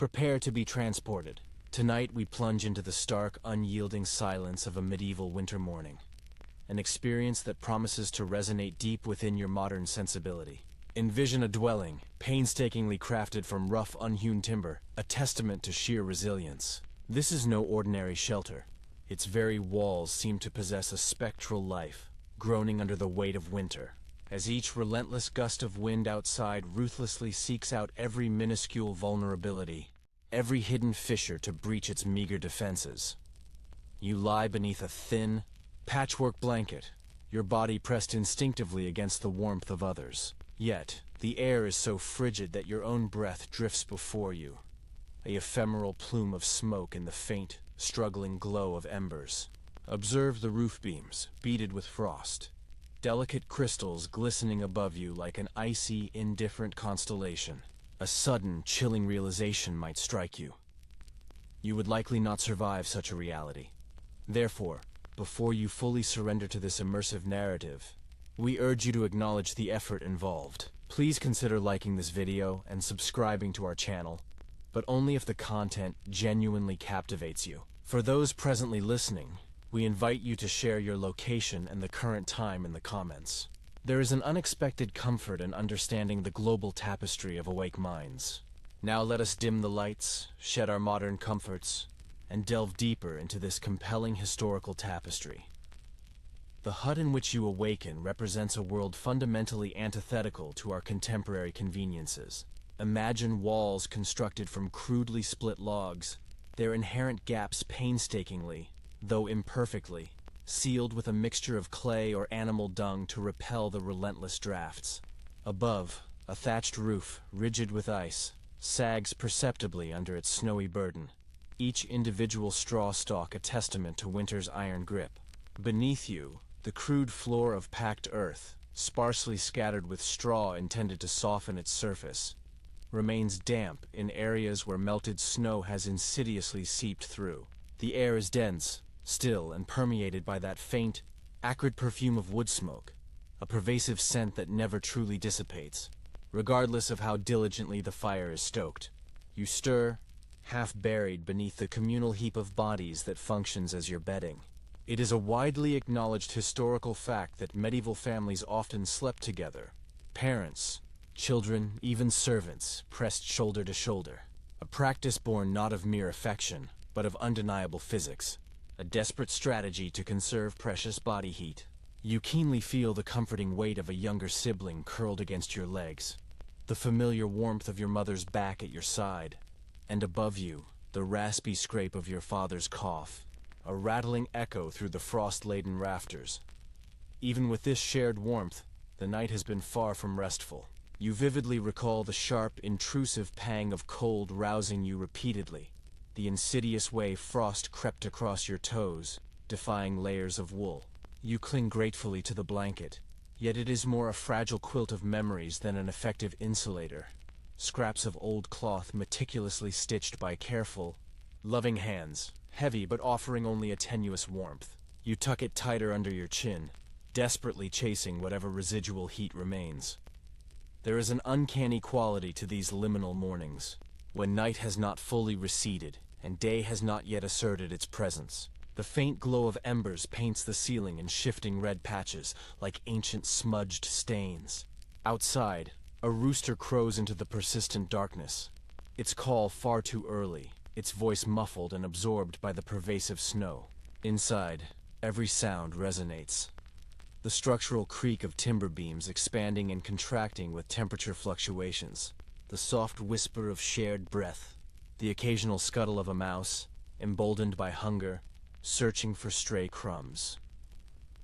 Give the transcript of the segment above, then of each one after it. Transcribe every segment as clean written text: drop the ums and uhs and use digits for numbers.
Prepare to be transported. Tonight we plunge into the stark, unyielding silence of a medieval winter morning. An experience that promises to resonate deep within your modern sensibility. Envision a dwelling, painstakingly crafted from rough, unhewn timber, a testament to sheer resilience. This is no ordinary shelter. Its very walls seem to possess a spectral life, groaning under the weight of winter. As each relentless gust of wind outside ruthlessly seeks out every minuscule vulnerability, every hidden fissure to breach its meager defenses. You lie beneath a thin, patchwork blanket, your body pressed instinctively against the warmth of others. Yet, the air is so frigid that your own breath drifts before you, a ephemeral plume of smoke in the faint, struggling glow of embers. Observe the roof beams, beaded with frost, delicate crystals glistening above you like an icy, indifferent constellation. A sudden, chilling realization might strike you. You would likely not survive such a reality. Therefore, before you fully surrender to this immersive narrative, we urge you to acknowledge the effort involved. Please consider liking this video and subscribing to our channel, but only if the content genuinely captivates you. For those presently listening, we invite you to share your location and the current time in the comments. There is an unexpected comfort in understanding the global tapestry of awake minds. Now let us dim the lights, shed our modern comforts, and delve deeper into this compelling historical tapestry. The hut in which you awaken represents a world fundamentally antithetical to our contemporary conveniences. Imagine walls constructed from crudely split logs, their inherent gaps painstakingly, though imperfectly, sealed with a mixture of clay or animal dung to repel the relentless drafts. Above, a thatched roof, rigid with ice, sags perceptibly under its snowy burden, each individual straw stalk a testament to winter's iron grip. Beneath you, the crude floor of packed earth, sparsely scattered with straw intended to soften its surface, remains damp in areas where melted snow has insidiously seeped through. The air is dense, still, and permeated by that faint, acrid perfume of wood smoke, a pervasive scent that never truly dissipates, regardless of how diligently the fire is stoked. You stir, half buried beneath the communal heap of bodies that functions as your bedding. It is a widely acknowledged historical fact that medieval families often slept together. Parents, children, even servants, pressed shoulder to shoulder. A practice born not of mere affection, but of undeniable physics. A desperate strategy to conserve precious body heat. You keenly feel the comforting weight of a younger sibling curled against your legs, the familiar warmth of your mother's back at your side, and above you, the raspy scrape of your father's cough, a rattling echo through the frost-laden rafters. Even with this shared warmth, the night has been far from restful. You vividly recall the sharp, intrusive pang of cold rousing you repeatedly, the insidious way frost crept across your toes, defying layers of wool. You cling gratefully to the blanket, yet it is more a fragile quilt of memories than an effective insulator. Scraps of old cloth meticulously stitched by careful, loving hands, heavy but offering only a tenuous warmth. You tuck it tighter under your chin, desperately chasing whatever residual heat remains. There is an uncanny quality to these liminal mornings, when night has not fully receded and day has not yet asserted its presence. The faint glow of embers paints the ceiling in shifting red patches like ancient smudged stains. Outside, a rooster crows into the persistent darkness, its call far too early, its voice muffled and absorbed by the pervasive snow. Inside, every sound resonates. The structural creak of timber beams expanding and contracting with temperature fluctuations, the soft whisper of shared breath, the occasional scuttle of a mouse, emboldened by hunger, searching for stray crumbs.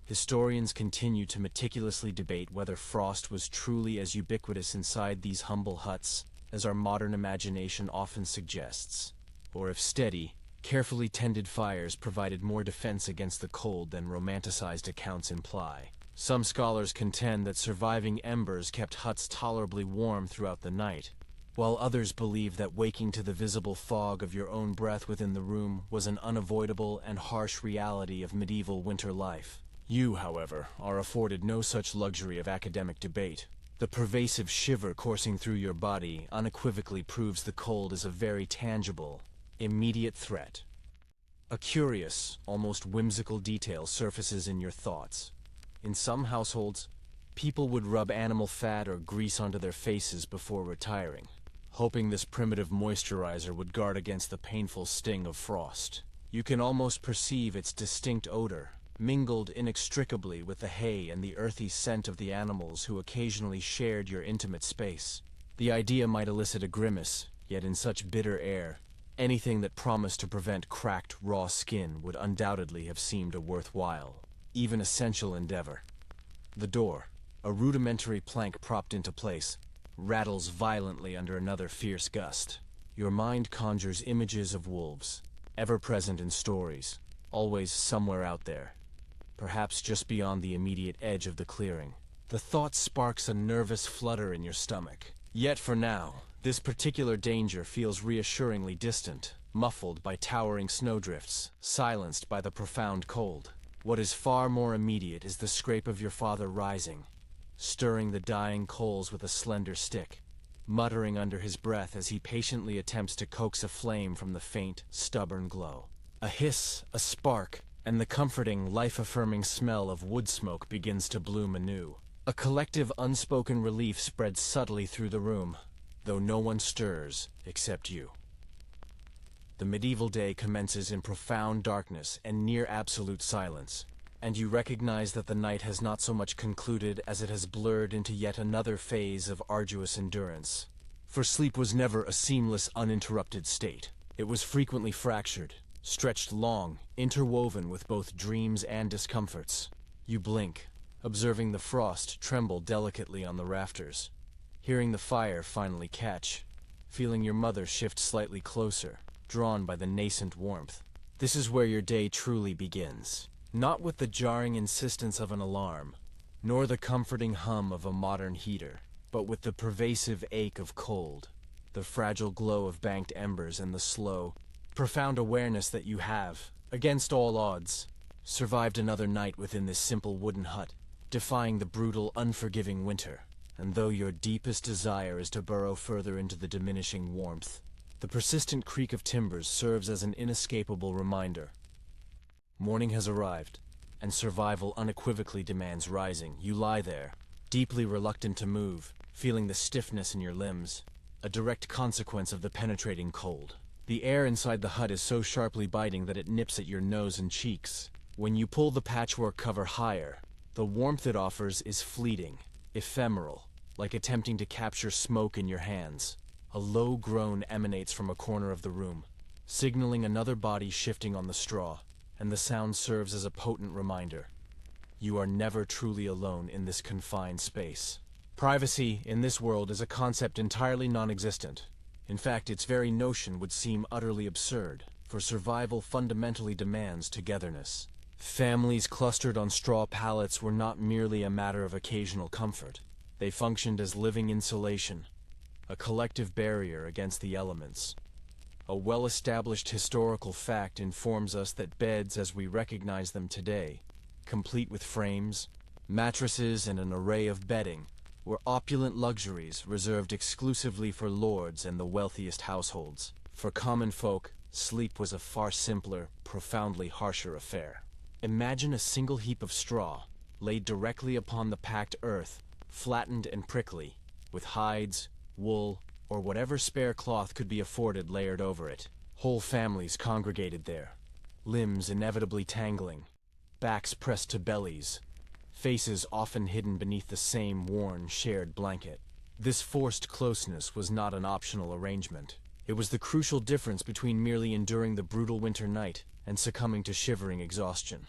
Historians continue to meticulously debate whether frost was truly as ubiquitous inside these humble huts as our modern imagination often suggests, or if steady, carefully tended fires provided more defense against the cold than romanticized accounts imply. Some scholars contend that surviving embers kept huts tolerably warm throughout the night, while others believe that waking to the visible fog of your own breath within the room was an unavoidable and harsh reality of medieval winter life. You, however, are afforded no such luxury of academic debate. The pervasive shiver coursing through your body unequivocally proves the cold is a very tangible, immediate threat. A curious, almost whimsical detail surfaces in your thoughts. In some households, people would rub animal fat or grease onto their faces before retiring, hoping this primitive moisturizer would guard against the painful sting of frost. You can almost perceive its distinct odor, mingled inextricably with the hay and the earthy scent of the animals who occasionally shared your intimate space. The idea might elicit a grimace, yet in such bitter air, anything that promised to prevent cracked, raw skin would undoubtedly have seemed a worthwhile, even essential endeavor. The door, a rudimentary plank propped into place, rattles violently under another fierce gust. Your mind conjures images of wolves, ever present in stories, always somewhere out there, perhaps just beyond the immediate edge of the clearing. The thought sparks a nervous flutter in your stomach. Yet for now, this particular danger feels reassuringly distant, muffled by towering snowdrifts, silenced by the profound cold. What is far more immediate is the scrape of your father rising, stirring the dying coals with a slender stick, muttering under his breath as he patiently attempts to coax a flame from the faint, stubborn glow. A hiss, a spark, and the comforting, life-affirming smell of wood smoke begins to bloom anew. A collective unspoken relief spreads subtly through the room, though no one stirs except you. The medieval day commences in profound darkness and near absolute silence, and you recognize that the night has not so much concluded as it has blurred into yet another phase of arduous endurance. For sleep was never a seamless, uninterrupted state. It was frequently fractured, stretched long, interwoven with both dreams and discomforts. You blink, observing the frost tremble delicately on the rafters, hearing the fire finally catch, feeling your mother shift slightly closer, drawn by the nascent warmth. This is where your day truly begins. Not with the jarring insistence of an alarm, nor the comforting hum of a modern heater, but with the pervasive ache of cold, the fragile glow of banked embers, and the slow, profound awareness that you have, against all odds, survived another night within this simple wooden hut, defying the brutal, unforgiving winter. And though your deepest desire is to burrow further into the diminishing warmth, the persistent creak of timbers serves as an inescapable reminder. Morning has arrived, and survival unequivocally demands rising. You lie there, deeply reluctant to move, feeling the stiffness in your limbs, a direct consequence of the penetrating cold. The air inside the hut is so sharply biting that it nips at your nose and cheeks. When you pull the patchwork cover higher, the warmth it offers is fleeting, ephemeral, like attempting to capture smoke in your hands. A low groan emanates from a corner of the room, signaling another body shifting on the straw, and the sound serves as a potent reminder. You are never truly alone in this confined space. Privacy in this world is a concept entirely non-existent. In fact, its very notion would seem utterly absurd, for survival fundamentally demands togetherness. Families clustered on straw pallets were not merely a matter of occasional comfort. They functioned as living insulation, a collective barrier against the elements. A well-established historical fact informs us that beds as we recognize them today, complete with frames, mattresses, and an array of bedding, were opulent luxuries reserved exclusively for lords and the wealthiest households. For common folk, sleep was a far simpler, profoundly harsher affair. Imagine a single heap of straw, laid directly upon the packed earth, flattened and prickly, with hides, wool, or whatever spare cloth could be afforded layered over it. Whole families congregated there, limbs inevitably tangling, backs pressed to bellies, faces often hidden beneath the same worn, shared blanket. This forced closeness was not an optional arrangement. It was the crucial difference between merely enduring the brutal winter night and succumbing to shivering exhaustion.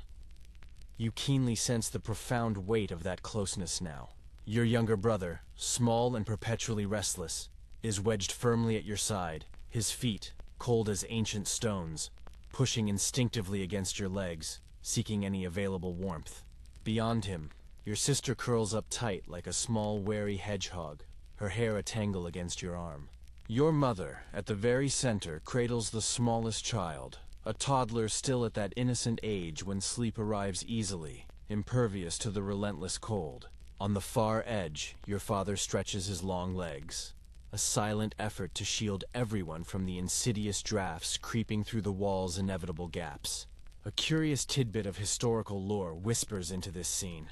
You keenly sense the profound weight of that closeness now. Your younger brother, small and perpetually restless, is wedged firmly at your side, his feet, cold as ancient stones, pushing instinctively against your legs, seeking any available warmth. Beyond him, your sister curls up tight like a small, wary hedgehog, her hair a tangle against your arm. Your mother, at the very center, cradles the smallest child, a toddler still at that innocent age when sleep arrives easily, impervious to the relentless cold. On the far edge, your father stretches his long legs, a silent effort to shield everyone from the insidious drafts creeping through the wall's inevitable gaps. A curious tidbit of historical lore whispers into this scene.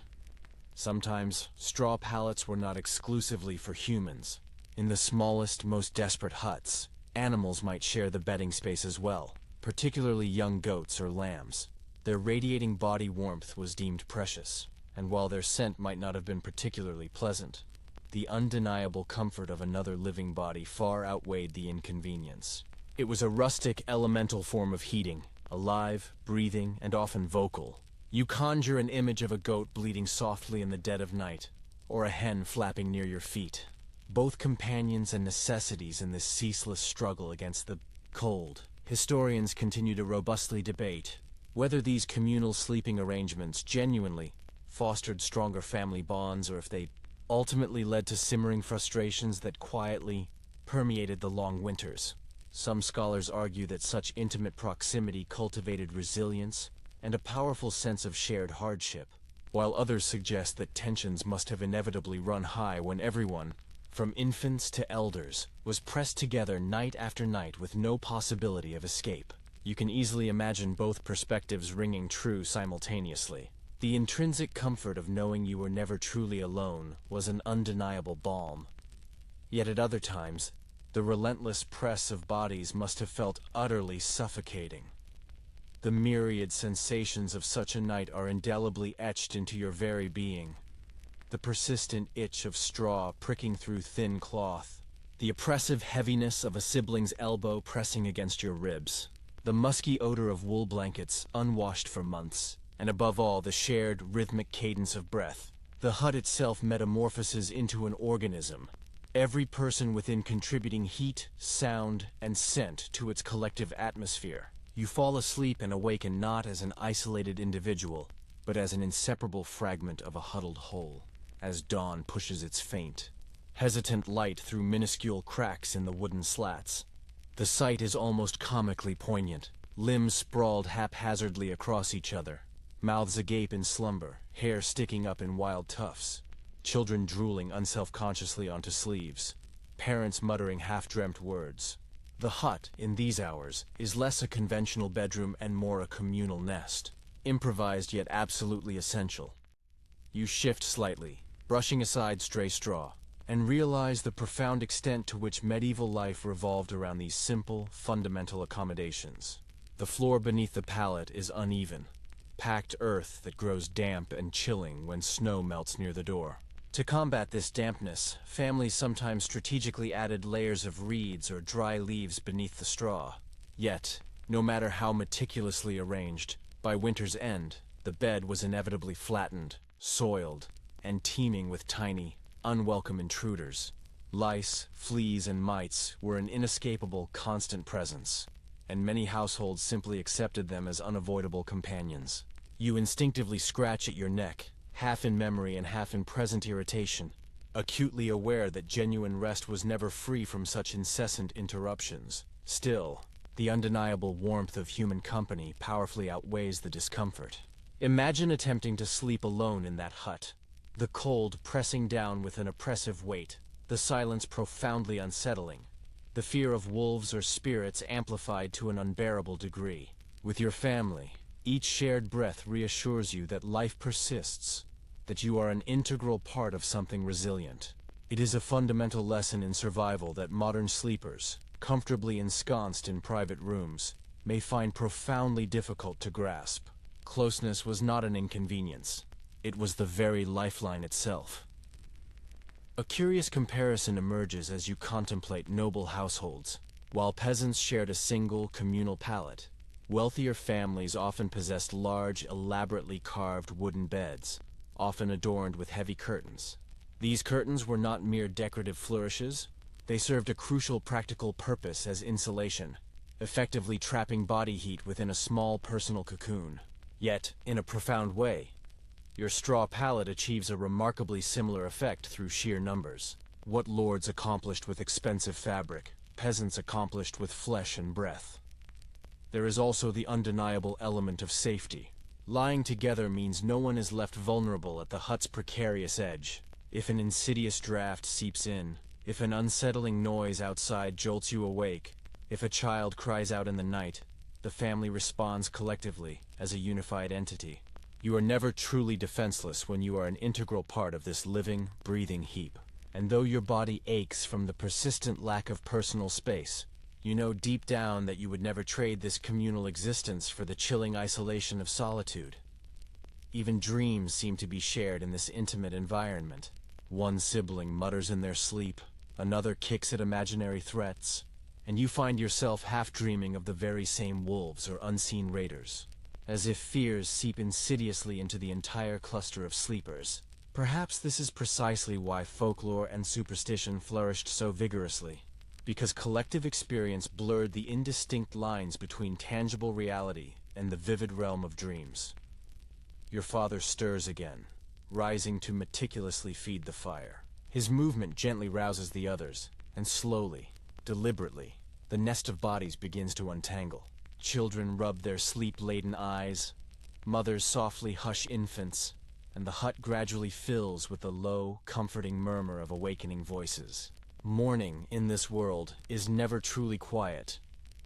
Sometimes, straw pallets were not exclusively for humans. In the smallest, most desperate huts, animals might share the bedding space as well, particularly young goats or lambs. Their radiating body warmth was deemed precious, and while their scent might not have been particularly pleasant, the undeniable comfort of another living body far outweighed the inconvenience. It was a rustic, elemental form of heating, alive, breathing, and often vocal. You conjure an image of a goat bleating softly in the dead of night, or a hen flapping near your feet. Both companions and necessities in this ceaseless struggle against the cold. Historians continue to robustly debate whether these communal sleeping arrangements genuinely fostered stronger family bonds or if they ultimately led to simmering frustrations that quietly permeated the long winters. Some scholars argue that such intimate proximity cultivated resilience and a powerful sense of shared hardship, while others suggest that tensions must have inevitably run high when everyone, from infants to elders, was pressed together night after night with no possibility of escape. You can easily imagine both perspectives ringing true simultaneously. The intrinsic comfort of knowing you were never truly alone was an undeniable balm. Yet at other times, the relentless press of bodies must have felt utterly suffocating. The myriad sensations of such a night are indelibly etched into your very being. The persistent itch of straw pricking through thin cloth, the oppressive heaviness of a sibling's elbow pressing against your ribs, the musky odor of wool blankets unwashed for months, and above all the shared rhythmic cadence of breath. The hut itself metamorphoses into an organism, every person within contributing heat, sound, and scent to its collective atmosphere. You fall asleep and awaken not as an isolated individual, but as an inseparable fragment of a huddled whole. As dawn pushes its faint, hesitant light through minuscule cracks in the wooden slats, the sight is almost comically poignant. Limbs sprawled haphazardly across each other, mouths agape in slumber, hair sticking up in wild tufts, children drooling unselfconsciously onto sleeves, parents muttering half-dreamt words. The hut, in these hours, is less a conventional bedroom and more a communal nest, improvised yet absolutely essential. You shift slightly, brushing aside stray straw, and realize the profound extent to which medieval life revolved around these simple, fundamental accommodations. The floor beneath the pallet is uneven, packed earth that grows damp and chilling when snow melts near the door. To combat this dampness, families sometimes strategically added layers of reeds or dry leaves beneath the straw. Yet, no matter how meticulously arranged, by winter's end, the bed was inevitably flattened, soiled, and teeming with tiny, unwelcome intruders. Lice, fleas, and mites were an inescapable, constant presence, and many households simply accepted them as unavoidable companions. You instinctively scratch at your neck, half in memory and half in present irritation, acutely aware that genuine rest was never free from such incessant interruptions. Still, the undeniable warmth of human company powerfully outweighs the discomfort. Imagine attempting to sleep alone in that hut, the cold pressing down with an oppressive weight, the silence profoundly unsettling, the fear of wolves or spirits amplified to an unbearable degree. With your family, each shared breath reassures you that life persists, that you are an integral part of something resilient. It is a fundamental lesson in survival that modern sleepers, comfortably ensconced in private rooms, may find profoundly difficult to grasp. Closeness was not an inconvenience. It was the very lifeline itself. A curious comparison emerges as you contemplate noble households. While peasants shared a single communal pallet, wealthier families often possessed large, elaborately carved wooden beds, often adorned with heavy curtains. These curtains were not mere decorative flourishes. They served a crucial practical purpose as insulation, effectively trapping body heat within a small personal cocoon. Yet, in a profound way, your straw pallet achieves a remarkably similar effect through sheer numbers. What lords accomplished with expensive fabric, peasants accomplished with flesh and breath. There is also the undeniable element of safety. Lying together means no one is left vulnerable at the hut's precarious edge. If an insidious draft seeps in, if an unsettling noise outside jolts you awake, if a child cries out in the night, the family responds collectively as a unified entity. You are never truly defenseless when you are an integral part of this living, breathing heap. And though your body aches from the persistent lack of personal space, you know deep down that you would never trade this communal existence for the chilling isolation of solitude. Even dreams seem to be shared in this intimate environment. One sibling mutters in their sleep, another kicks at imaginary threats, and you find yourself half dreaming of the very same wolves or unseen raiders, as if fears seep insidiously into the entire cluster of sleepers. Perhaps this is precisely why folklore and superstition flourished so vigorously, because collective experience blurred the indistinct lines between tangible reality and the vivid realm of dreams. Your father stirs again, rising to meticulously feed the fire. His movement gently rouses the others, and slowly, deliberately, the nest of bodies begins to untangle. Children rub their sleep-laden eyes, mothers softly hush infants, and the hut gradually fills with the low, comforting murmur of awakening voices. Morning in this world is never truly quiet,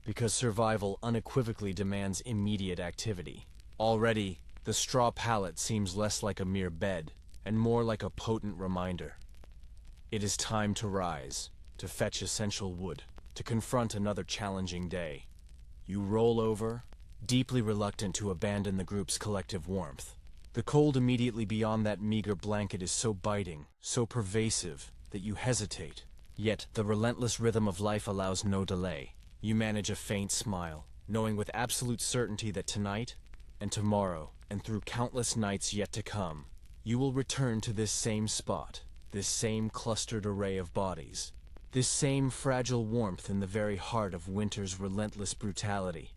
because survival unequivocally demands immediate activity. Already, the straw pallet seems less like a mere bed, and more like a potent reminder. It is time to rise, to fetch essential wood, to confront another challenging day. You roll over, deeply reluctant to abandon the group's collective warmth. The cold immediately beyond that meager blanket is so biting, so pervasive, that you hesitate. Yet the relentless rhythm of life allows no delay. You manage a faint smile, knowing with absolute certainty that tonight, and tomorrow, and through countless nights yet to come, you will return to this same spot, this same clustered array of bodies, this same fragile warmth in the very heart of winter's relentless brutality.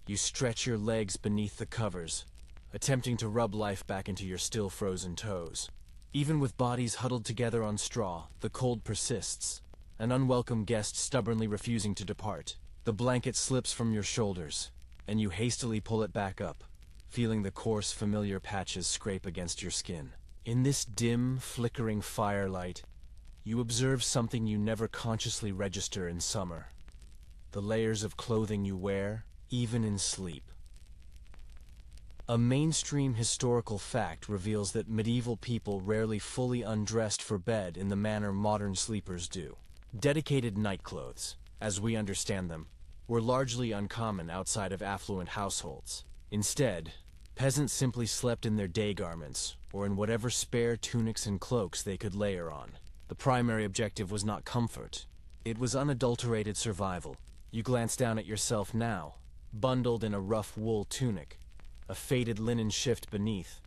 You stretch your legs beneath the covers, attempting to rub life back into your still frozen toes. Even with bodies huddled together on straw, the cold persists, an unwelcome guest stubbornly refusing to depart. The blanket slips from your shoulders, and you hastily pull it back up, feeling the coarse, familiar patches scrape against your skin. In this dim, flickering firelight, you observe something you never consciously register in summer: the layers of clothing you wear, even in sleep. A mainstream historical fact reveals that medieval people rarely fully undressed for bed in the manner modern sleepers do. Dedicated nightclothes, as we understand them, were largely uncommon outside of affluent households. Instead, peasants simply slept in their day garments, or in whatever spare tunics and cloaks they could layer on. The primary objective was not comfort. It was unadulterated survival. You glance down at yourself now, bundled in a rough wool tunic, a faded linen shift beneath,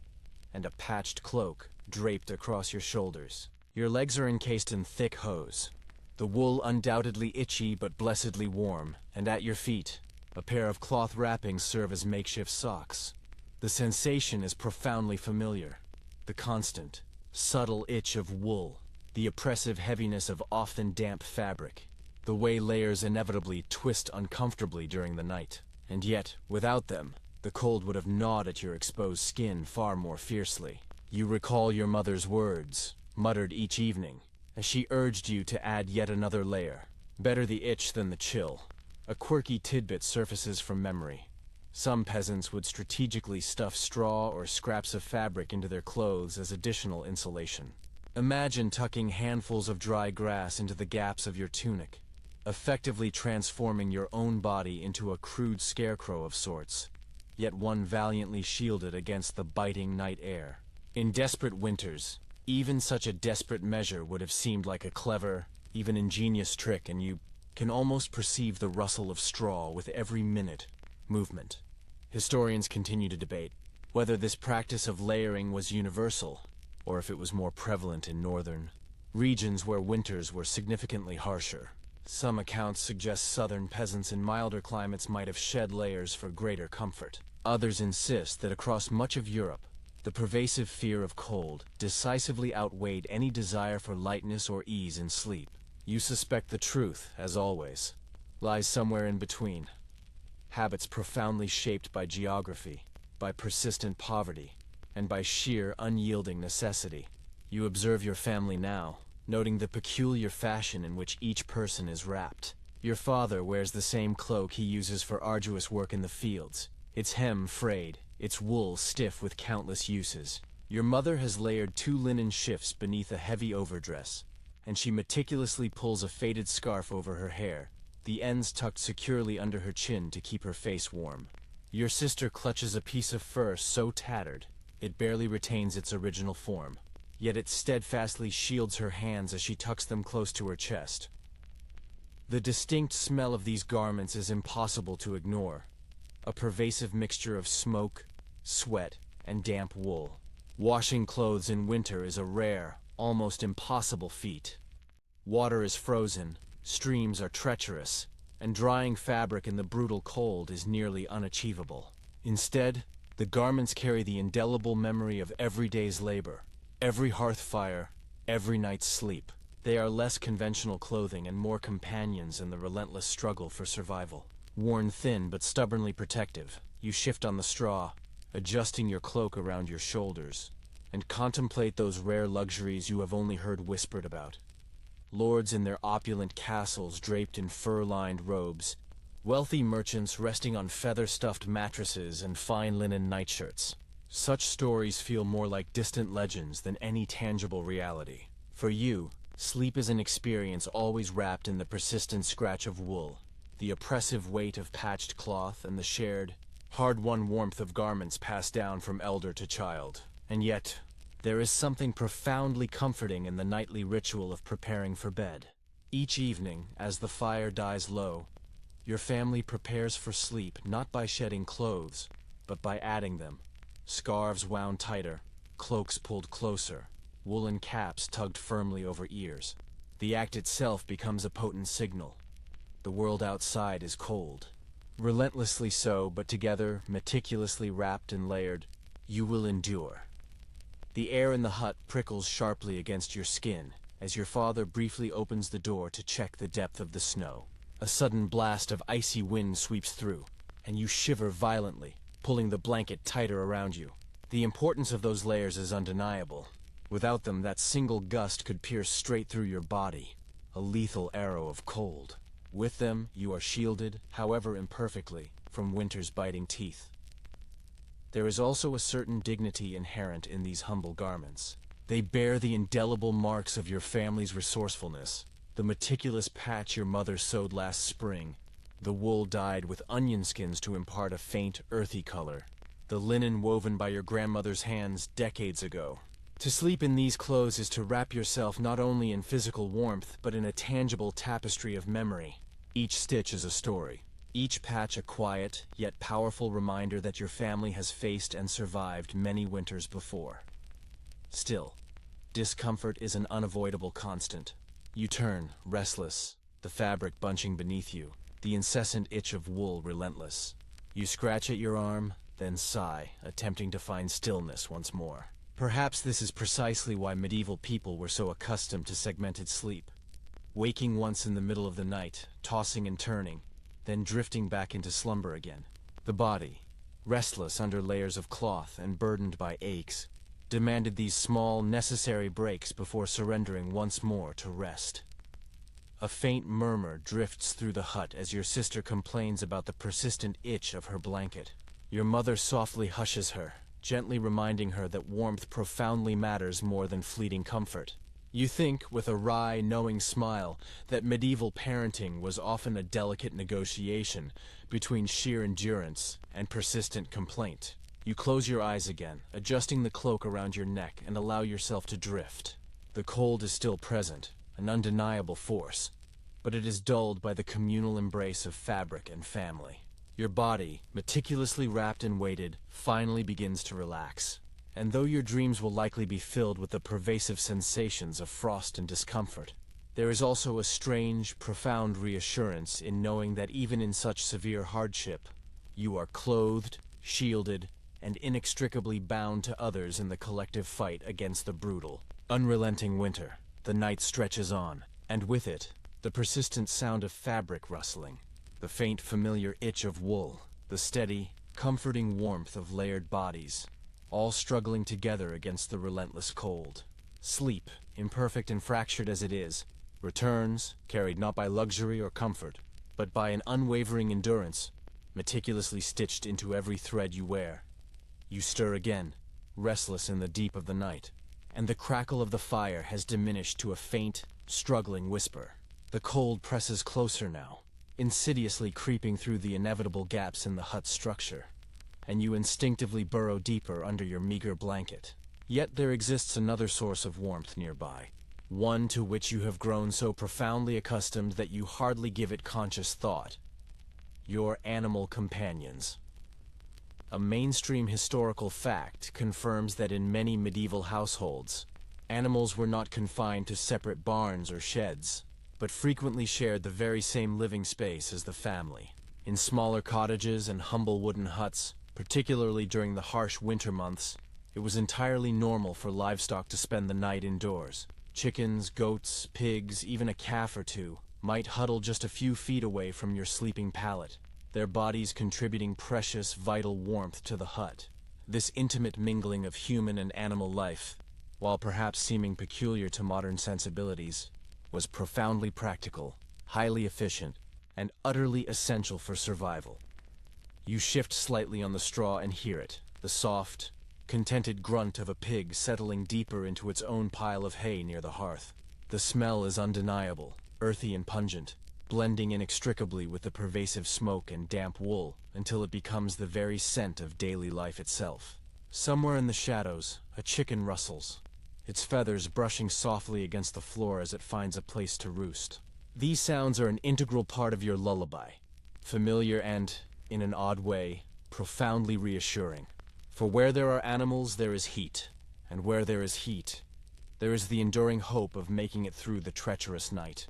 and a patched cloak draped across your shoulders. Your legs are encased in thick hose, the wool undoubtedly itchy but blessedly warm, and at your feet, a pair of cloth wrappings serve as makeshift socks. The sensation is profoundly familiar. The constant, subtle itch of wool, the oppressive heaviness of often damp fabric, the way layers inevitably twist uncomfortably during the night. And yet, without them, the cold would have gnawed at your exposed skin far more fiercely. You recall your mother's words, muttered each evening, as she urged you to add yet another layer. Better the itch than the chill. A quirky tidbit surfaces from memory. Some peasants would strategically stuff straw or scraps of fabric into their clothes as additional insulation. Imagine tucking handfuls of dry grass into the gaps of your tunic, effectively transforming your own body into a crude scarecrow of sorts, yet one valiantly shielded against the biting night air. In desperate winters, even such a desperate measure would have seemed like a clever, even ingenious trick, and you can almost perceive the rustle of straw with every movement. Historians continue to debate whether this practice of layering was universal, or if it was more prevalent in northern regions where winters were significantly harsher. Some accounts suggest southern peasants in milder climates might have shed layers for greater comfort. Others insist that across much of Europe, the pervasive fear of cold decisively outweighed any desire for lightness or ease in sleep. You suspect the truth, as always, lies somewhere in between. Habits profoundly shaped by geography, by persistent poverty, and by sheer unyielding necessity. You observe your family now, noting the peculiar fashion in which each person is wrapped. Your father wears the same cloak he uses for arduous work in the fields, its hem frayed, its wool stiff with countless uses. Your mother has layered 2 linen shifts beneath a heavy overdress, and she meticulously pulls a faded scarf over her hair, the ends tucked securely under her chin to keep her face warm. Your sister clutches a piece of fur so tattered, it barely retains its original form, yet it steadfastly shields her hands as she tucks them close to her chest. The distinct smell of these garments is impossible to ignore, a pervasive mixture of smoke, sweat, and damp wool. Washing clothes in winter is a rare, almost impossible feat. Water is frozen, streams are treacherous, and drying fabric in the brutal cold is nearly unachievable. Instead, the garments carry the indelible memory of every day's labor, every hearth fire, every night's sleep. They are less conventional clothing and more companions in the relentless struggle for survival. Worn thin but stubbornly protective, you shift on the straw, adjusting your cloak around your shoulders, and contemplate those rare luxuries you have only heard whispered about. Lords in their opulent castles draped in fur-lined robes, wealthy merchants resting on feather-stuffed mattresses and fine linen nightshirts. Such stories feel more like distant legends than any tangible reality. For you, sleep is an experience always wrapped in the persistent scratch of wool, the oppressive weight of patched cloth, and the shared, hard-won warmth of garments passed down from elder to child. And yet, there is something profoundly comforting in the nightly ritual of preparing for bed. Each evening, as the fire dies low, your family prepares for sleep not by shedding clothes, but by adding them. Scarves wound tighter, cloaks pulled closer, woolen caps tugged firmly over ears. The act itself becomes a potent signal. The world outside is cold. Relentlessly so, but together, meticulously wrapped and layered, you will endure. The air in the hut prickles sharply against your skin as your father briefly opens the door to check the depth of the snow. A sudden blast of icy wind sweeps through, and you shiver violently, pulling the blanket tighter around you. The importance of those layers is undeniable. Without them, that single gust could pierce straight through your body, a lethal arrow of cold. With them, you are shielded, however imperfectly, from winter's biting teeth. There is also a certain dignity inherent in these humble garments. They bear the indelible marks of your family's resourcefulness, the meticulous patch your mother sewed last spring, the wool dyed with onion skins to impart a faint, earthy color, the linen woven by your grandmother's hands decades ago. To sleep in these clothes is to wrap yourself not only in physical warmth, but in a tangible tapestry of memory. Each stitch is a story. Each patch a quiet, yet powerful reminder that your family has faced and survived many winters before. Still, discomfort is an unavoidable constant. You turn, restless, the fabric bunching beneath you, the incessant itch of wool relentless. You scratch at your arm, then sigh, attempting to find stillness once more. Perhaps this is precisely why medieval people were so accustomed to segmented sleep. Waking once in the middle of the night, tossing and turning, then drifting back into slumber again. The body, restless under layers of cloth and burdened by aches, demanded these small, necessary breaks before surrendering once more to rest. A faint murmur drifts through the hut as your sister complains about the persistent itch of her blanket. Your mother softly hushes her, gently reminding her that warmth profoundly matters more than fleeting comfort. You think, with a wry, knowing smile, that medieval parenting was often a delicate negotiation between sheer endurance and persistent complaint. You close your eyes again, adjusting the cloak around your neck, and allow yourself to drift. The cold is still present, an undeniable force, but it is dulled by the communal embrace of fabric and family. Your body, meticulously wrapped and weighted, finally begins to relax. And though your dreams will likely be filled with the pervasive sensations of frost and discomfort, there is also a strange, profound reassurance in knowing that even in such severe hardship, you are clothed, shielded, and inextricably bound to others in the collective fight against the brutal, unrelenting winter. The night stretches on, and with it, the persistent sound of fabric rustling, the faint familiar itch of wool, the steady, comforting warmth of layered bodies, all struggling together against the relentless cold. Sleep, imperfect and fractured as it is, returns, carried not by luxury or comfort, but by an unwavering endurance, meticulously stitched into every thread you wear. You stir again, restless in the deep of the night, and the crackle of the fire has diminished to a faint, struggling whisper. The cold presses closer now, insidiously creeping through the inevitable gaps in the hut's structure, and you instinctively burrow deeper under your meager blanket. Yet there exists another source of warmth nearby, one to which you have grown so profoundly accustomed that you hardly give it conscious thought. Your animal companions. A mainstream historical fact confirms that in many medieval households, animals were not confined to separate barns or sheds, but frequently shared the very same living space as the family. In smaller cottages and humble wooden huts, particularly during the harsh winter months, it was entirely normal for livestock to spend the night indoors. Chickens, goats, pigs, even a calf or two might huddle just a few feet away from your sleeping pallet, their bodies contributing precious, vital warmth to the hut. This intimate mingling of human and animal life, while perhaps seeming peculiar to modern sensibilities, was profoundly practical, highly efficient, and utterly essential for survival. You shift slightly on the straw and hear it, the soft, contented grunt of a pig settling deeper into its own pile of hay near the hearth. The smell is undeniable, earthy and pungent, blending inextricably with the pervasive smoke and damp wool until it becomes the very scent of daily life itself. Somewhere in the shadows, a chicken rustles, its feathers brushing softly against the floor as it finds a place to roost. These sounds are an integral part of your lullaby, familiar and, in an odd way, profoundly reassuring. For where there are animals, there is heat, and where there is heat, there is the enduring hope of making it through the treacherous night.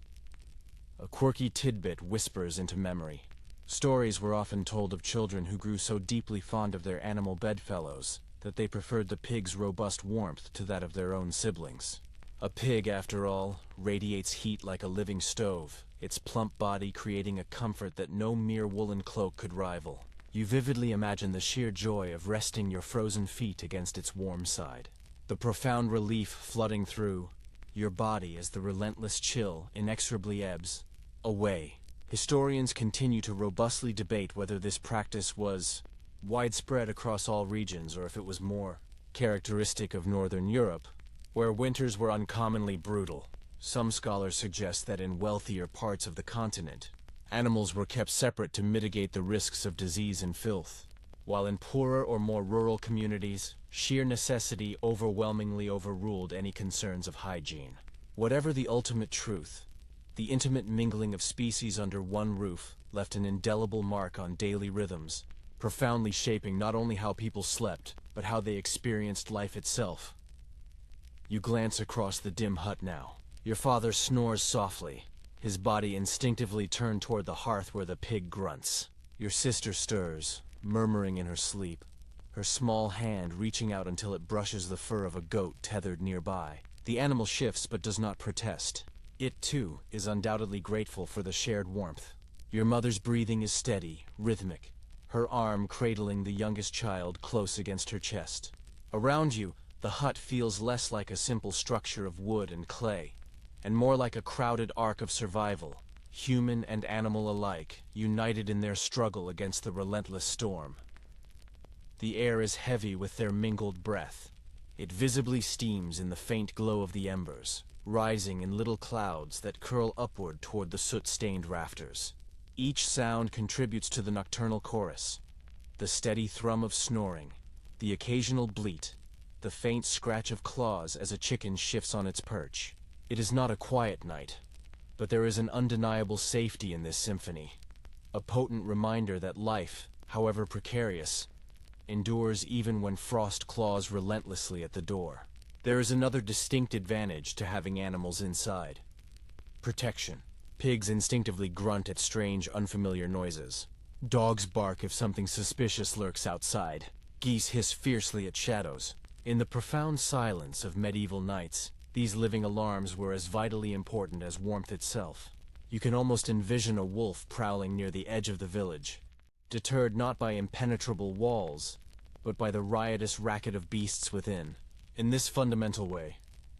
A quirky tidbit whispers into memory. Stories were often told of children who grew so deeply fond of their animal bedfellows that they preferred the pig's robust warmth to that of their own siblings. A pig, after all, radiates heat like a living stove, its plump body creating a comfort that no mere woolen cloak could rival. You vividly imagine the sheer joy of resting your frozen feet against its warm side, the profound relief flooding through your body as the relentless chill inexorably ebbs away. Historians continue to robustly debate whether this practice was widespread across all regions or if it was more characteristic of Northern Europe, where winters were uncommonly brutal. Some scholars suggest that in wealthier parts of the continent, animals were kept separate to mitigate the risks of disease and filth, while in poorer or more rural communities, sheer necessity overwhelmingly overruled any concerns of hygiene. Whatever the ultimate truth, the intimate mingling of species under one roof left an indelible mark on daily rhythms, profoundly shaping not only how people slept, but how they experienced life itself. You glance across the dim hut now. Your father snores softly, his body instinctively turned toward the hearth where the pig grunts. Your sister stirs, murmuring in her sleep, her small hand reaching out until it brushes the fur of a goat tethered nearby. The animal shifts but does not protest. It, too, is undoubtedly grateful for the shared warmth. Your mother's breathing is steady, rhythmic, her arm cradling the youngest child close against her chest. Around you, the hut feels less like a simple structure of wood and clay, and more like a crowded ark of survival, human and animal alike, united in their struggle against the relentless storm. The air is heavy with their mingled breath. It visibly steams in the faint glow of the embers, rising in little clouds that curl upward toward the soot-stained rafters. Each sound contributes to the nocturnal chorus, the steady thrum of snoring, the occasional bleat, the faint scratch of claws as a chicken shifts on its perch. It is not a quiet night, but there is an undeniable safety in this symphony, a potent reminder that life, however precarious, endures even when frost claws relentlessly at the door. There is another distinct advantage to having animals inside: protection. Pigs instinctively grunt at strange, unfamiliar noises. Dogs bark if something suspicious lurks outside. Geese hiss fiercely at shadows. In the profound silence of medieval nights, these living alarms were as vitally important as warmth itself. You can almost envision a wolf prowling near the edge of the village, deterred not by impenetrable walls, but by the riotous racket of beasts within. In this fundamental way,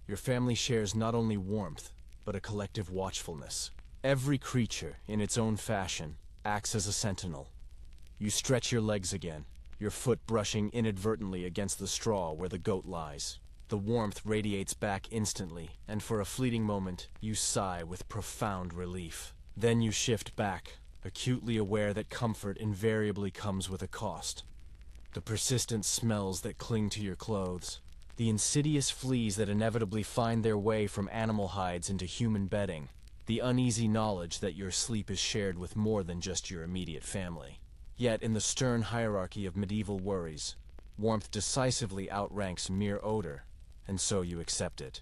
your family shares not only warmth, but a collective watchfulness. Every creature, in its own fashion, acts as a sentinel. You stretch your legs again, your foot brushing inadvertently against the straw where the goat lies. The warmth radiates back instantly, and for a fleeting moment, you sigh with profound relief. Then you shift back, acutely aware that comfort invariably comes with a cost. The persistent smells that cling to your clothes, the insidious fleas that inevitably find their way from animal hides into human bedding, the uneasy knowledge that your sleep is shared with more than just your immediate family. Yet in the stern hierarchy of medieval worries, warmth decisively outranks mere odor, and so you accept it.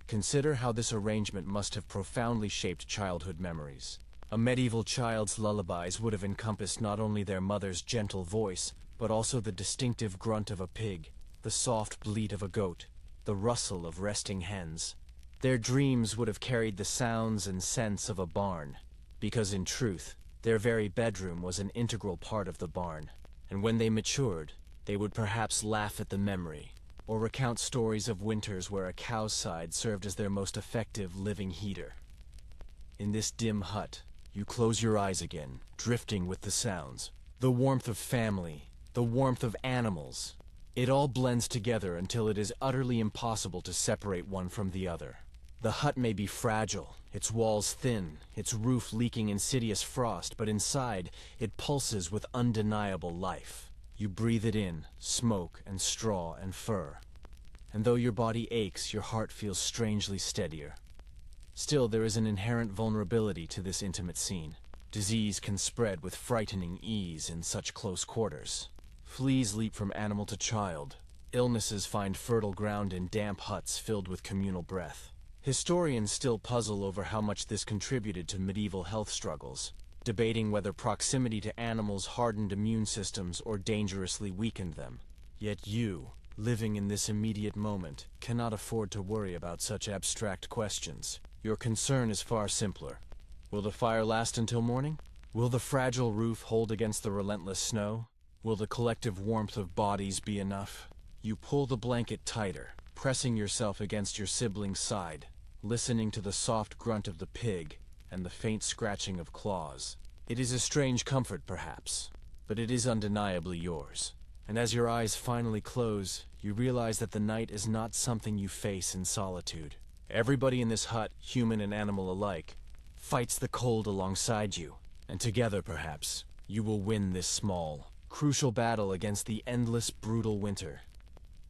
Consider how this arrangement must have profoundly shaped childhood memories. A medieval child's lullabies would have encompassed not only their mother's gentle voice, but also the distinctive grunt of a pig, the soft bleat of a goat, the rustle of resting hens. Their dreams would have carried the sounds and scents of a barn, because in truth, their very bedroom was an integral part of the barn, and when they matured, they would perhaps laugh at the memory, or recount stories of winters where a cow's side served as their most effective living heater. In this dim hut, you close your eyes again, drifting with the sounds. The warmth of family, the warmth of animals. It all blends together until it is utterly impossible to separate one from the other. The hut may be fragile, its walls thin, its roof leaking insidious frost, but inside, it pulses with undeniable life. You breathe it in, smoke and straw and fur. And though your body aches, your heart feels strangely steadier. Still, there is an inherent vulnerability to this intimate scene. Disease can spread with frightening ease in such close quarters. Fleas leap from animal to child. Illnesses find fertile ground in damp huts filled with communal breath. Historians still puzzle over how much this contributed to medieval health struggles, debating whether proximity to animals hardened immune systems or dangerously weakened them. Yet you, living in this immediate moment, cannot afford to worry about such abstract questions. Your concern is far simpler. Will the fire last until morning? Will the fragile roof hold against the relentless snow? Will the collective warmth of bodies be enough? You pull the blanket tighter, pressing yourself against your sibling's side, listening to the soft grunt of the pig and the faint scratching of claws. It is a strange comfort, perhaps, but it is undeniably yours. And as your eyes finally close, you realize that the night is not something you face in solitude. Everybody in this hut, human and animal alike, fights the cold alongside you, and together, perhaps, you will win this small, crucial battle against the endless, brutal winter.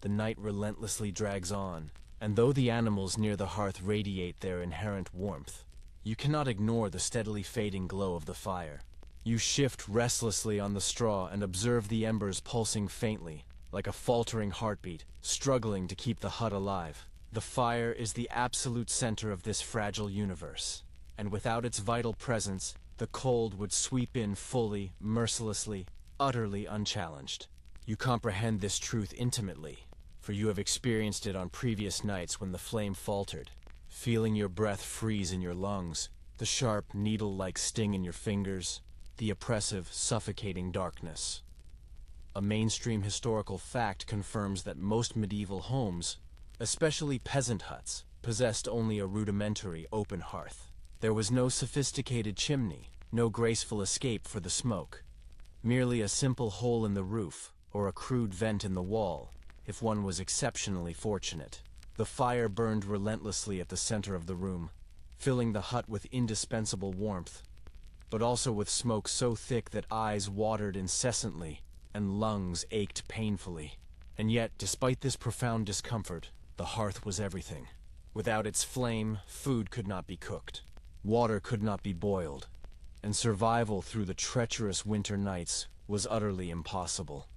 The night relentlessly drags on, and though the animals near the hearth radiate their inherent warmth, you cannot ignore the steadily fading glow of the fire. You shift restlessly on the straw and observe the embers pulsing faintly, like a faltering heartbeat, struggling to keep the hut alive. The fire is the absolute center of this fragile universe, and without its vital presence, the cold would sweep in fully, mercilessly, utterly unchallenged. You comprehend this truth intimately, for you have experienced it on previous nights when the flame faltered, feeling your breath freeze in your lungs, the sharp, needle-like sting in your fingers, the oppressive, suffocating darkness. A mainstream historical fact confirms that most medieval homes, especially peasant huts, possessed only a rudimentary open hearth. There was no sophisticated chimney, no graceful escape for the smoke. Merely a simple hole in the roof, or a crude vent in the wall, if one was exceptionally fortunate. The fire burned relentlessly at the center of the room, filling the hut with indispensable warmth, but also with smoke so thick that eyes watered incessantly and lungs ached painfully. And yet, despite this profound discomfort, the hearth was everything. Without its flame, food could not be cooked, water could not be boiled, and survival through the treacherous winter nights was utterly impossible.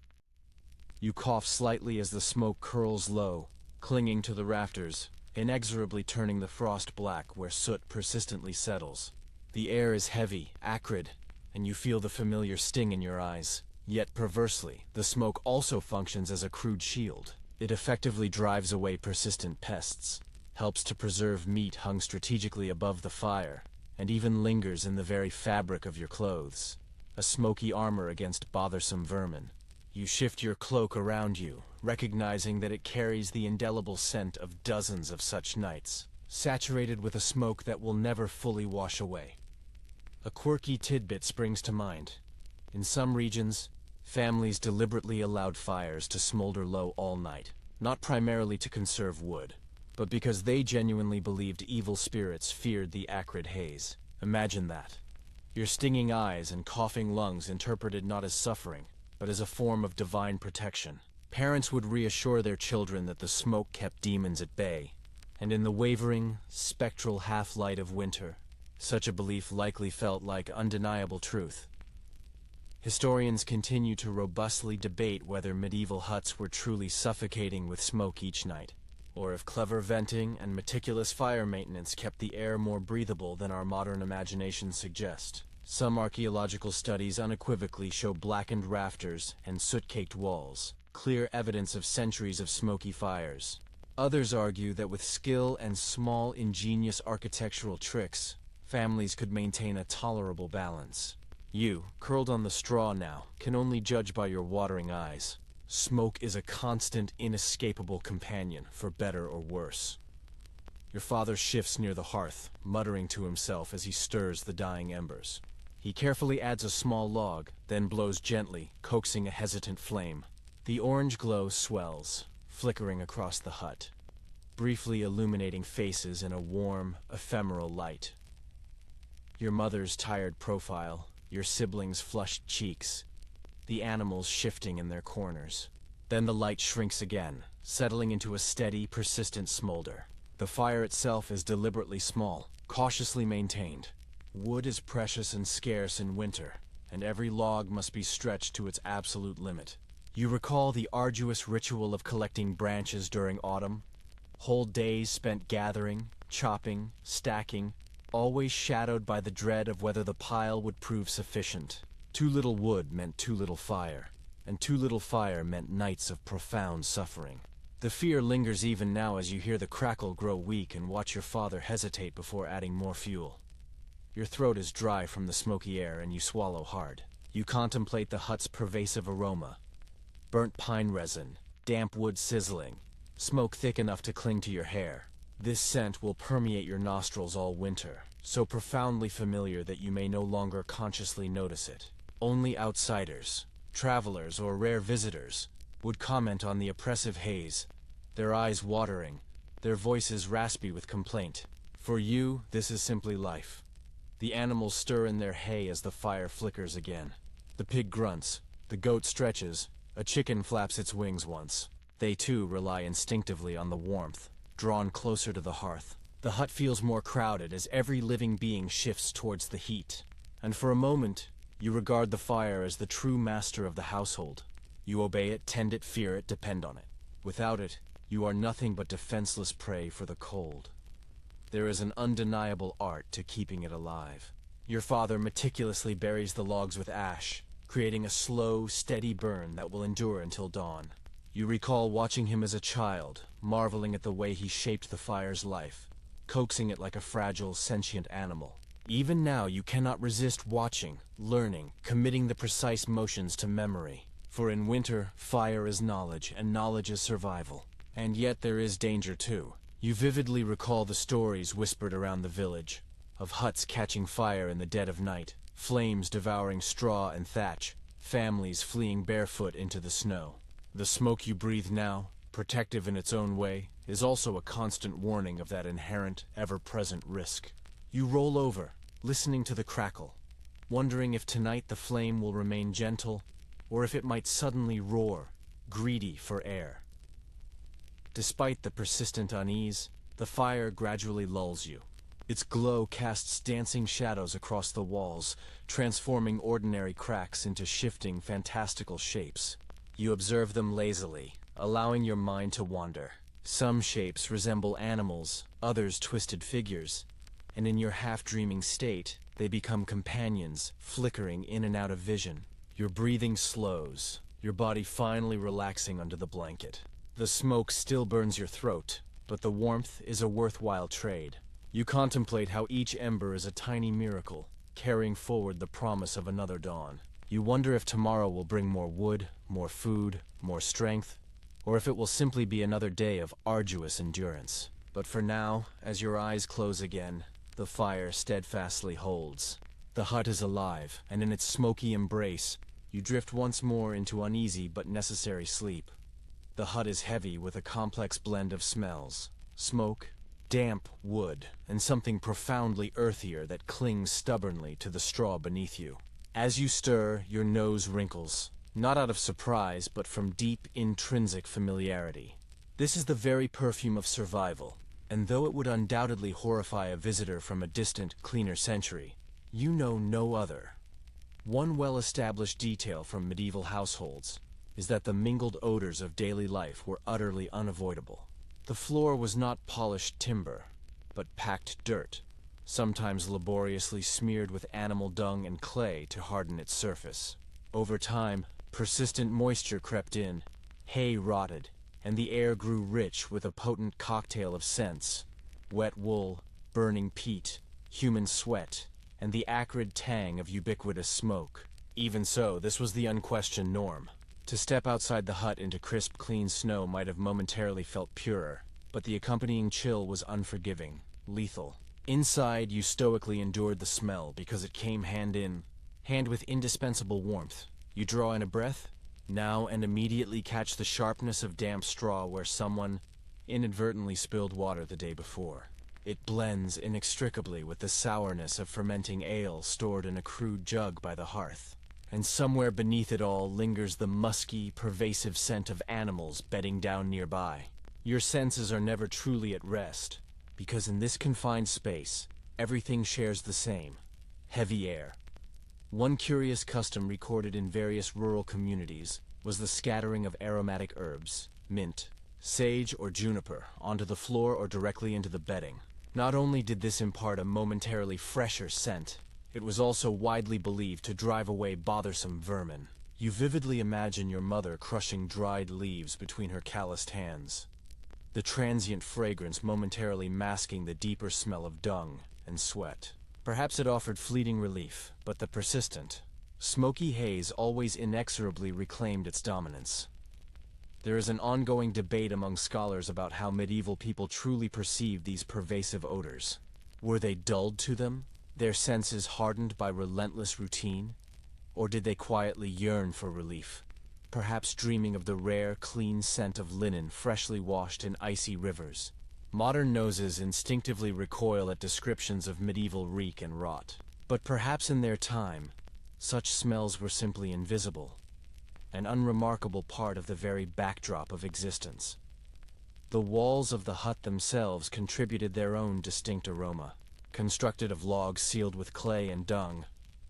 You cough slightly as the smoke curls low, clinging to the rafters, inexorably turning the frost black where soot persistently settles. The air is heavy, acrid, and you feel the familiar sting in your eyes. Yet perversely, the smoke also functions as a crude shield. It effectively drives away persistent pests, helps to preserve meat hung strategically above the fire, and even lingers in the very fabric of your clothes. a smoky armor against bothersome vermin. You shift your cloak around you, recognizing that it carries the indelible scent of dozens of such nights, saturated with a smoke that will never fully wash away. A quirky tidbit springs to mind. In some regions, families deliberately allowed fires to smolder low all night, not primarily to conserve wood, but because they genuinely believed evil spirits feared the acrid haze. Imagine that. Your stinging eyes and coughing lungs interpreted not as suffering, but as a form of divine protection. Parents would reassure their children that the smoke kept demons at bay, and in the wavering, spectral half-light of winter, such a belief likely felt like undeniable truth. Historians continue to robustly debate whether medieval huts were truly suffocating with smoke each night, or if clever venting and meticulous fire maintenance kept the air more breathable than our modern imaginations suggest. Some archaeological studies unequivocally show blackened rafters and soot-caked walls, clear evidence of centuries of smoky fires. Others argue that with skill and small, ingenious architectural tricks, families could maintain a tolerable balance. You, curled on the straw now, can only judge by your watering eyes. Smoke is a constant, inescapable companion, for better or worse. Your father shifts near the hearth, muttering to himself as he stirs the dying embers. He carefully adds a small log, then blows gently, coaxing a hesitant flame. The orange glow swells, flickering across the hut, briefly illuminating faces in a warm, ephemeral light. Your mother's tired profile, your siblings' flushed cheeks, the animals shifting in their corners. Then the light shrinks again, settling into a steady, persistent smolder. The fire itself is deliberately small, cautiously maintained. Wood is precious and scarce in winter, and every log must be stretched to its absolute limit. You recall the arduous ritual of collecting branches during autumn, whole days spent gathering, chopping, stacking, always shadowed by the dread of whether the pile would prove sufficient. Too little wood meant too little fire, and too little fire meant nights of profound suffering. The fear lingers even now as you hear the crackle grow weak and watch your father hesitate before adding more fuel. Your throat is dry from the smoky air and you swallow hard. You contemplate the hut's pervasive aroma. Burnt pine resin, damp wood sizzling, smoke thick enough to cling to your hair. This scent will permeate your nostrils all winter, so profoundly familiar that you may no longer consciously notice it. Only outsiders, travelers, or rare visitors would comment on the oppressive haze, their eyes watering, their voices raspy with complaint. For you, this is simply life. The animals stir in their hay as the fire flickers again. The pig grunts, the goat stretches, a chicken flaps its wings once. They too rely instinctively on the warmth, drawn closer to the hearth. The hut feels more crowded as every living being shifts towards the heat. And for a moment, you regard the fire as the true master of the household. You obey it, tend it, fear it, depend on it. Without it, you are nothing but defenseless prey for the cold. There is an undeniable art to keeping it alive. Your father meticulously buries the logs with ash, creating a slow, steady burn that will endure until dawn. You recall watching him as a child, marveling at the way he shaped the fire's life, coaxing it like a fragile, sentient animal. Even now you cannot resist watching, learning, committing the precise motions to memory. For in winter, fire is knowledge, and knowledge is survival. And yet there is danger too. You vividly recall the stories whispered around the village, of huts catching fire in the dead of night, flames devouring straw and thatch, families fleeing barefoot into the snow. The smoke you breathe now, protective in its own way, is also a constant warning of that inherent, ever-present risk. You roll over, listening to the crackle, wondering if tonight the flame will remain gentle, or if it might suddenly roar, greedy for air. Despite the persistent unease, the fire gradually lulls you. Its glow casts dancing shadows across the walls, transforming ordinary cracks into shifting, fantastical shapes. You observe them lazily, allowing your mind to wander. Some shapes resemble animals, others twisted figures, and in your half-dreaming state, they become companions, flickering in and out of vision. Your breathing slows, your body finally relaxing under the blanket. The smoke still burns your throat, but the warmth is a worthwhile trade. You contemplate how each ember is a tiny miracle, carrying forward the promise of another dawn. You wonder if tomorrow will bring more wood, more food, more strength, or if it will simply be another day of arduous endurance. But for now, as your eyes close again, the fire steadfastly holds. The hut is alive, and in its smoky embrace, you drift once more into uneasy but necessary sleep. The hut is heavy with a complex blend of smells: smoke, damp wood, and something profoundly earthier that clings stubbornly to the straw beneath you. As you stir, your nose wrinkles, not out of surprise, but from deep, intrinsic familiarity. This is the very perfume of survival, and though it would undoubtedly horrify a visitor from a distant, cleaner century, you know no other. One well-established detail from medieval households is that the mingled odors of daily life were utterly unavoidable. The floor was not polished timber, but packed dirt, sometimes laboriously smeared with animal dung and clay to harden its surface. Over time, persistent moisture crept in, hay rotted, and the air grew rich with a potent cocktail of scents: wet wool, burning peat, human sweat, and the acrid tang of ubiquitous smoke. Even so, this was the unquestioned norm. To step outside the hut into crisp, clean snow might have momentarily felt purer, but the accompanying chill was unforgiving, lethal. Inside, you stoically endured the smell because it came hand with indispensable warmth. You draw in a breath, now and immediately catch the sharpness of damp straw where someone inadvertently spilled water the day before. It blends inextricably with the sourness of fermenting ale stored in a crude jug by the hearth. And somewhere beneath it all lingers the musky, pervasive scent of animals bedding down nearby. Your senses are never truly at rest, because in this confined space, everything shares the same: heavy air. One curious custom recorded in various rural communities was the scattering of aromatic herbs, mint, sage, or juniper, onto the floor or directly into the bedding. Not only did this impart a momentarily fresher scent, it was also widely believed to drive away bothersome vermin. You vividly imagine your mother crushing dried leaves between her calloused hands, the transient fragrance momentarily masking the deeper smell of dung and sweat. Perhaps it offered fleeting relief, but the persistent, smoky haze always inexorably reclaimed its dominance. There is an ongoing debate among scholars about how medieval people truly perceived these pervasive odors. Were they dulled to them, their senses hardened by relentless routine? Or did they quietly yearn for relief, perhaps dreaming of the rare, clean scent of linen freshly washed in icy rivers? Modern noses instinctively recoil at descriptions of medieval reek and rot. But perhaps in their time, such smells were simply invisible, an unremarkable part of the very backdrop of existence. The walls of the hut themselves contributed their own distinct aroma. Constructed of logs sealed with clay and dung,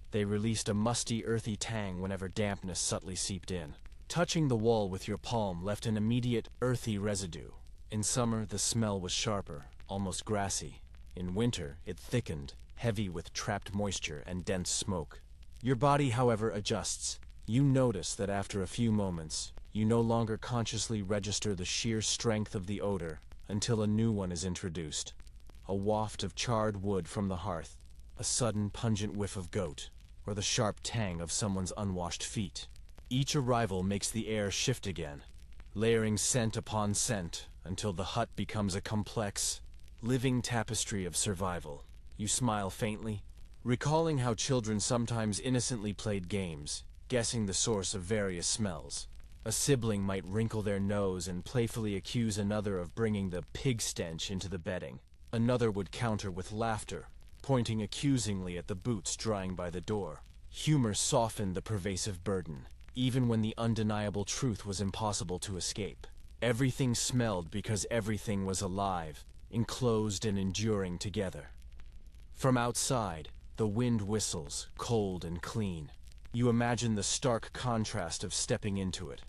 they released a musty, earthy tang whenever dampness subtly seeped in. Touching the wall with your palm left an immediate, earthy residue. In summer, the smell was sharper, almost grassy. In winter, it thickened, heavy with trapped moisture and dense smoke. Your body, however, adjusts. You notice that after a few moments, you no longer consciously register the sheer strength of the odor until a new one is introduced. A waft of charred wood from the hearth, a sudden pungent whiff of goat, or the sharp tang of someone's unwashed feet. Each arrival makes the air shift again, layering scent upon scent until the hut becomes a complex, living tapestry of survival. You smile faintly, recalling how children sometimes innocently played games, guessing the source of various smells. A sibling might wrinkle their nose and playfully accuse another of bringing the pig stench into the bedding. Another would counter with laughter, pointing accusingly at the boots drying by the door. Humor softened the pervasive burden, even when the undeniable truth was impossible to escape. Everything smelled because everything was alive, enclosed and enduring together. From outside, the wind whistles, cold and clean. You imagine the stark contrast of stepping into it,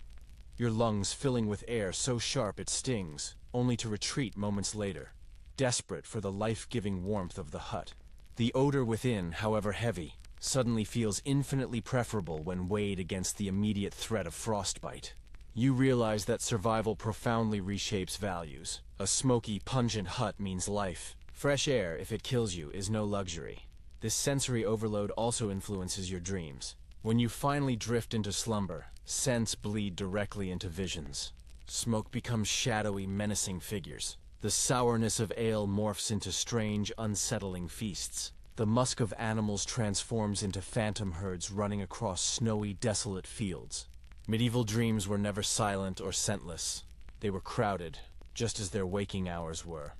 your lungs filling with air so sharp it stings, only to retreat moments later, desperate for the life-giving warmth of the hut. The odor within, however heavy, suddenly feels infinitely preferable when weighed against the immediate threat of frostbite. You realize that survival profoundly reshapes values. A smoky, pungent hut means life. Fresh air, if it kills you, is no luxury. This sensory overload also influences your dreams. When you finally drift into slumber, scents bleed directly into visions. Smoke becomes shadowy, menacing figures. The sourness of ale morphs into strange, unsettling feasts. The musk of animals transforms into phantom herds running across snowy, desolate fields. Medieval dreams were never silent or scentless. They were crowded, just as their waking hours were.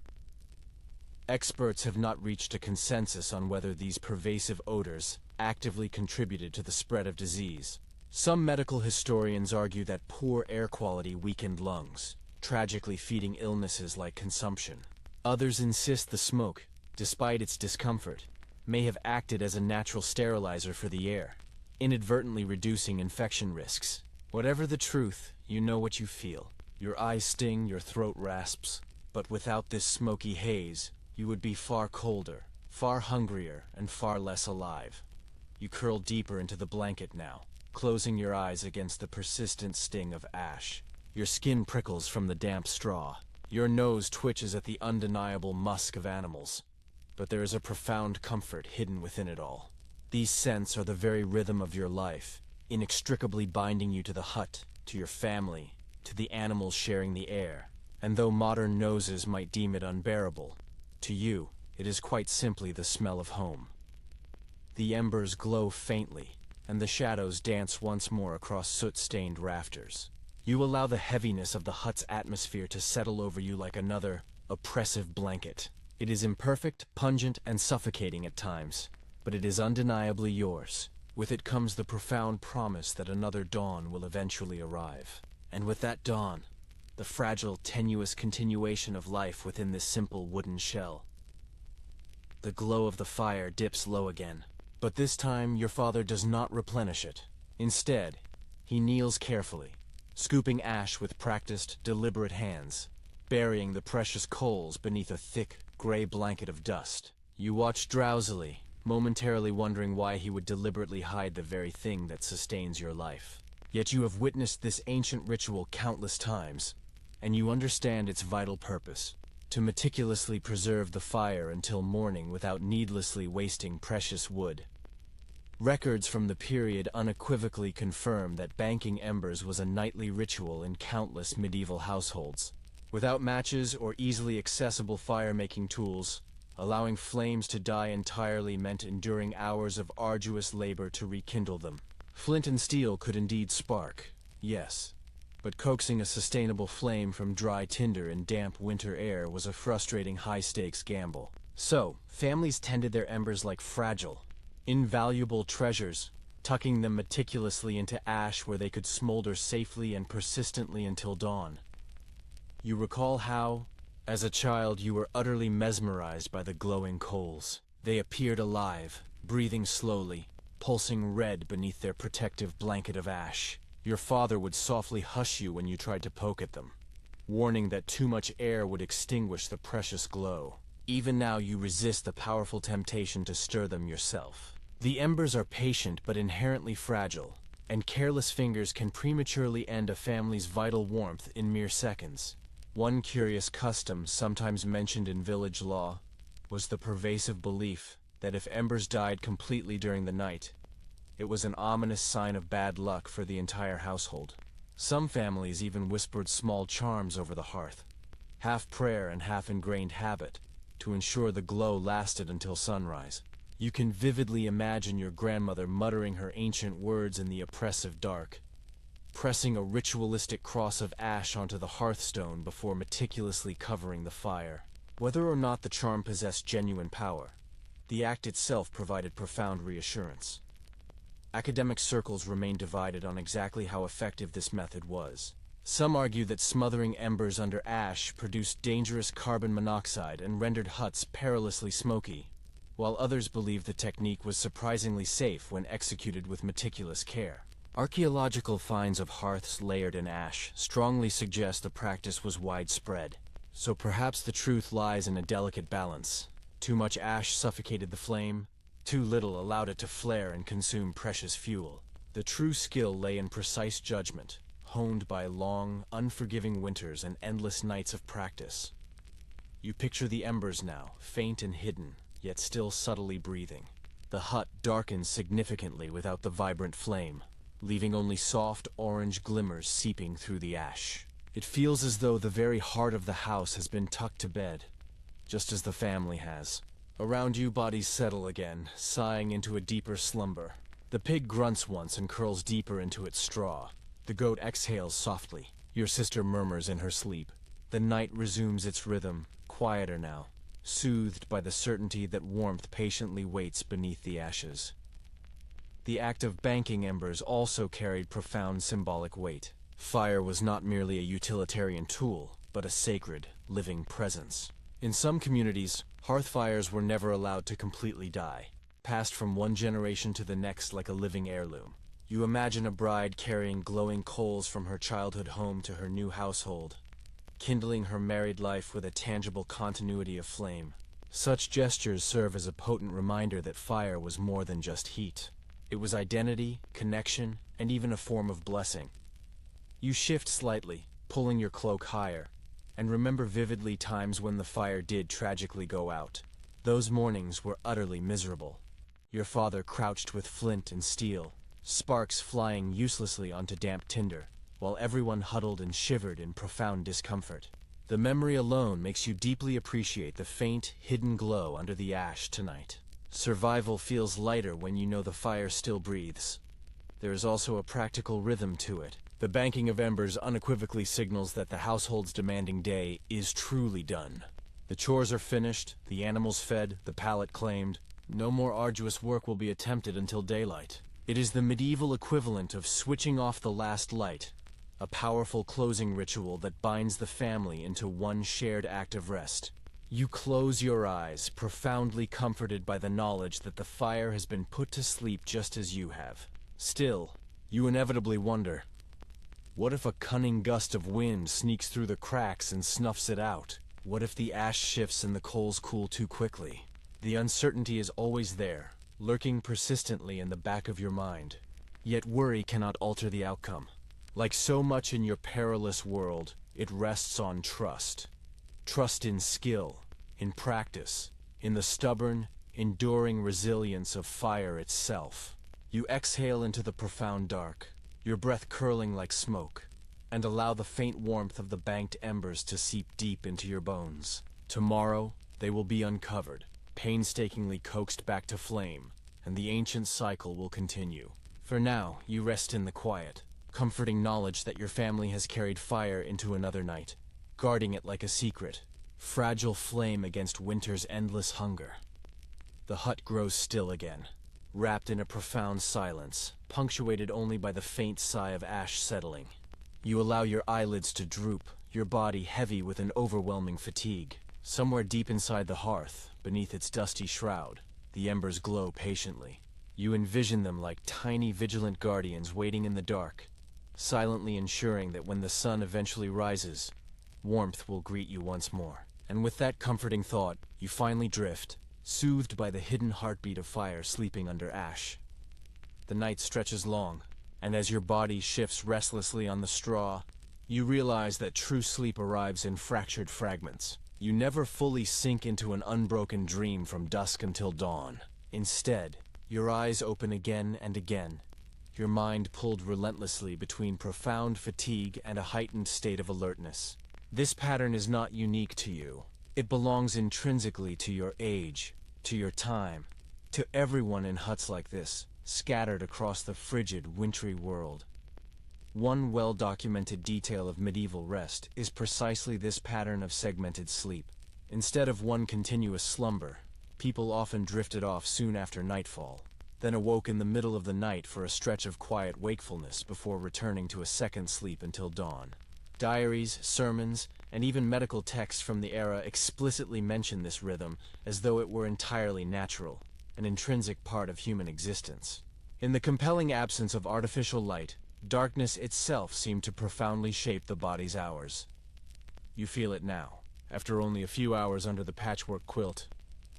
Experts have not reached a consensus on whether these pervasive odors actively contributed to the spread of disease. Some medical historians argue that poor air quality weakened lungs, tragically feeding illnesses like consumption. Others insist the smoke, despite its discomfort, may have acted as a natural sterilizer for the air, inadvertently reducing infection risks. Whatever the truth, you know what you feel. Your eyes sting, your throat rasps. But without this smoky haze, you would be far colder, far hungrier, and far less alive. You curl deeper into the blanket now, closing your eyes against the persistent sting of ash. Your skin prickles from the damp straw. Your nose twitches at the undeniable musk of animals. But there is a profound comfort hidden within it all. These scents are the very rhythm of your life, inextricably binding you to the hut, to your family, to the animals sharing the air. And though modern noses might deem it unbearable, to you, it is quite simply the smell of home. The embers glow faintly, and the shadows dance once more across soot-stained rafters. You allow the heaviness of the hut's atmosphere to settle over you like another, oppressive blanket. It is imperfect, pungent, and suffocating at times, but it is undeniably yours. With it comes the profound promise that another dawn will eventually arrive. And with that dawn, the fragile, tenuous continuation of life within this simple wooden shell. The glow of the fire dips low again, but this time your father does not replenish it. Instead, he kneels carefully, scooping ash with practiced, deliberate hands, burying the precious coals beneath a thick, gray blanket of dust. You watch drowsily, momentarily wondering why he would deliberately hide the very thing that sustains your life. Yet you have witnessed this ancient ritual countless times, and you understand its vital purpose: to meticulously preserve the fire until morning without needlessly wasting precious wood. Records from the period unequivocally confirm that banking embers was a nightly ritual in countless medieval households. Without matches or easily accessible fire-making tools, allowing flames to die entirely meant enduring hours of arduous labor to rekindle them. Flint and steel could indeed spark, yes, but coaxing a sustainable flame from dry tinder in damp winter air was a frustrating high-stakes gamble. So, families tended their embers like fragile, invaluable treasures, tucking them meticulously into ash where they could smolder safely and persistently until dawn. You recall how, as a child, you were utterly mesmerized by the glowing coals. They appeared alive, breathing slowly, pulsing red beneath their protective blanket of ash. Your father would softly hush you when you tried to poke at them, warning that too much air would extinguish the precious glow. Even now you resist the powerful temptation to stir them yourself. The embers are patient but inherently fragile, and careless fingers can prematurely end a family's vital warmth in mere seconds. One curious custom, sometimes mentioned in village law, was the pervasive belief that if embers died completely during the night, it was an ominous sign of bad luck for the entire household. Some families even whispered small charms over the hearth, half prayer and half ingrained habit, to ensure the glow lasted until sunrise. You can vividly imagine your grandmother muttering her ancient words in the oppressive dark, pressing a ritualistic cross of ash onto the hearthstone before meticulously covering the fire. Whether or not the charm possessed genuine power, the act itself provided profound reassurance. Academic circles remain divided on exactly how effective this method was. Some argue that smothering embers under ash produced dangerous carbon monoxide and rendered huts perilously smoky, while others believe the technique was surprisingly safe when executed with meticulous care. Archaeological finds of hearths layered in ash strongly suggest the practice was widespread, so perhaps the truth lies in a delicate balance. Too much ash suffocated the flame, too little allowed it to flare and consume precious fuel. The true skill lay in precise judgment, honed by long, unforgiving winters and endless nights of practice. You picture the embers now, faint and hidden, yet still subtly breathing. The hut darkens significantly without the vibrant flame, leaving only soft orange glimmers seeping through the ash. It feels as though the very heart of the house has been tucked to bed, just as the family has. Around you, bodies settle again, sighing into a deeper slumber. The pig grunts once and curls deeper into its straw. The goat exhales softly. Your sister murmurs in her sleep. The night resumes its rhythm, quieter now, soothed by the certainty that warmth patiently waits beneath the ashes. The act of banking embers also carried profound symbolic weight. Fire was not merely a utilitarian tool, but a sacred, living presence. In some communities, hearth fires were never allowed to completely die, passed from one generation to the next like a living heirloom. You imagine a bride carrying glowing coals from her childhood home to her new household, kindling her married life with a tangible continuity of flame. Such gestures serve as a potent reminder that fire was more than just heat. It was identity, connection, and even a form of blessing. You shift slightly, pulling your cloak higher, and remember vividly times when the fire did tragically go out. Those mornings were utterly miserable. Your father crouched with flint and steel, sparks flying uselessly onto damp tinder, while everyone huddled and shivered in profound discomfort. The memory alone makes you deeply appreciate the faint, hidden glow under the ash tonight. Survival feels lighter when you know the fire still breathes. There is also a practical rhythm to it. The banking of embers unequivocally signals that the household's demanding day is truly done. The chores are finished, the animals fed, the pallet claimed. No more arduous work will be attempted until daylight. It is the medieval equivalent of switching off the last light, a powerful closing ritual that binds the family into one shared act of rest. You close your eyes, profoundly comforted by the knowledge that the fire has been put to sleep just as you have. Still, you inevitably wonder, what if a cunning gust of wind sneaks through the cracks and snuffs it out? What if the ash shifts and the coals cool too quickly? The uncertainty is always there, lurking persistently in the back of your mind. Yet worry cannot alter the outcome. Like so much in your perilous world, it rests on trust. Trust in skill, in practice, in the stubborn, enduring resilience of fire itself. You exhale into the profound dark, your breath curling like smoke, and allow the faint warmth of the banked embers to seep deep into your bones. Tomorrow, they will be uncovered, painstakingly coaxed back to flame, and the ancient cycle will continue. For now, you rest in the quiet, comforting knowledge that your family has carried fire into another night, guarding it like a secret, fragile flame against winter's endless hunger. The hut grows still again, wrapped in a profound silence, punctuated only by the faint sigh of ash settling. You allow your eyelids to droop, your body heavy with an overwhelming fatigue. Somewhere deep inside the hearth, beneath its dusty shroud, the embers glow patiently. You envision them like tiny vigilant guardians waiting in the dark, silently ensuring that when the sun eventually rises, warmth will greet you once more. And with that comforting thought, you finally drift, soothed by the hidden heartbeat of fire sleeping under ash. The night stretches long, and as your body shifts restlessly on the straw, you realize that true sleep arrives in fractured fragments. You never fully sink into an unbroken dream from dusk until dawn. Instead, your eyes open again and again, your mind pulled relentlessly between profound fatigue and a heightened state of alertness. This pattern is not unique to you. It belongs intrinsically to your age, to your time, to everyone in huts like this, scattered across the frigid, wintry world. One well-documented detail of medieval rest is precisely this pattern of segmented sleep. Instead of one continuous slumber, people often drifted off soon after nightfall, then awoke in the middle of the night for a stretch of quiet wakefulness before returning to a second sleep until dawn. Diaries, sermons, and even medical texts from the era explicitly mention this rhythm as though it were entirely natural, an intrinsic part of human existence. In the compelling absence of artificial light, darkness itself seemed to profoundly shape the body's hours. You feel it now. After only a few hours under the patchwork quilt,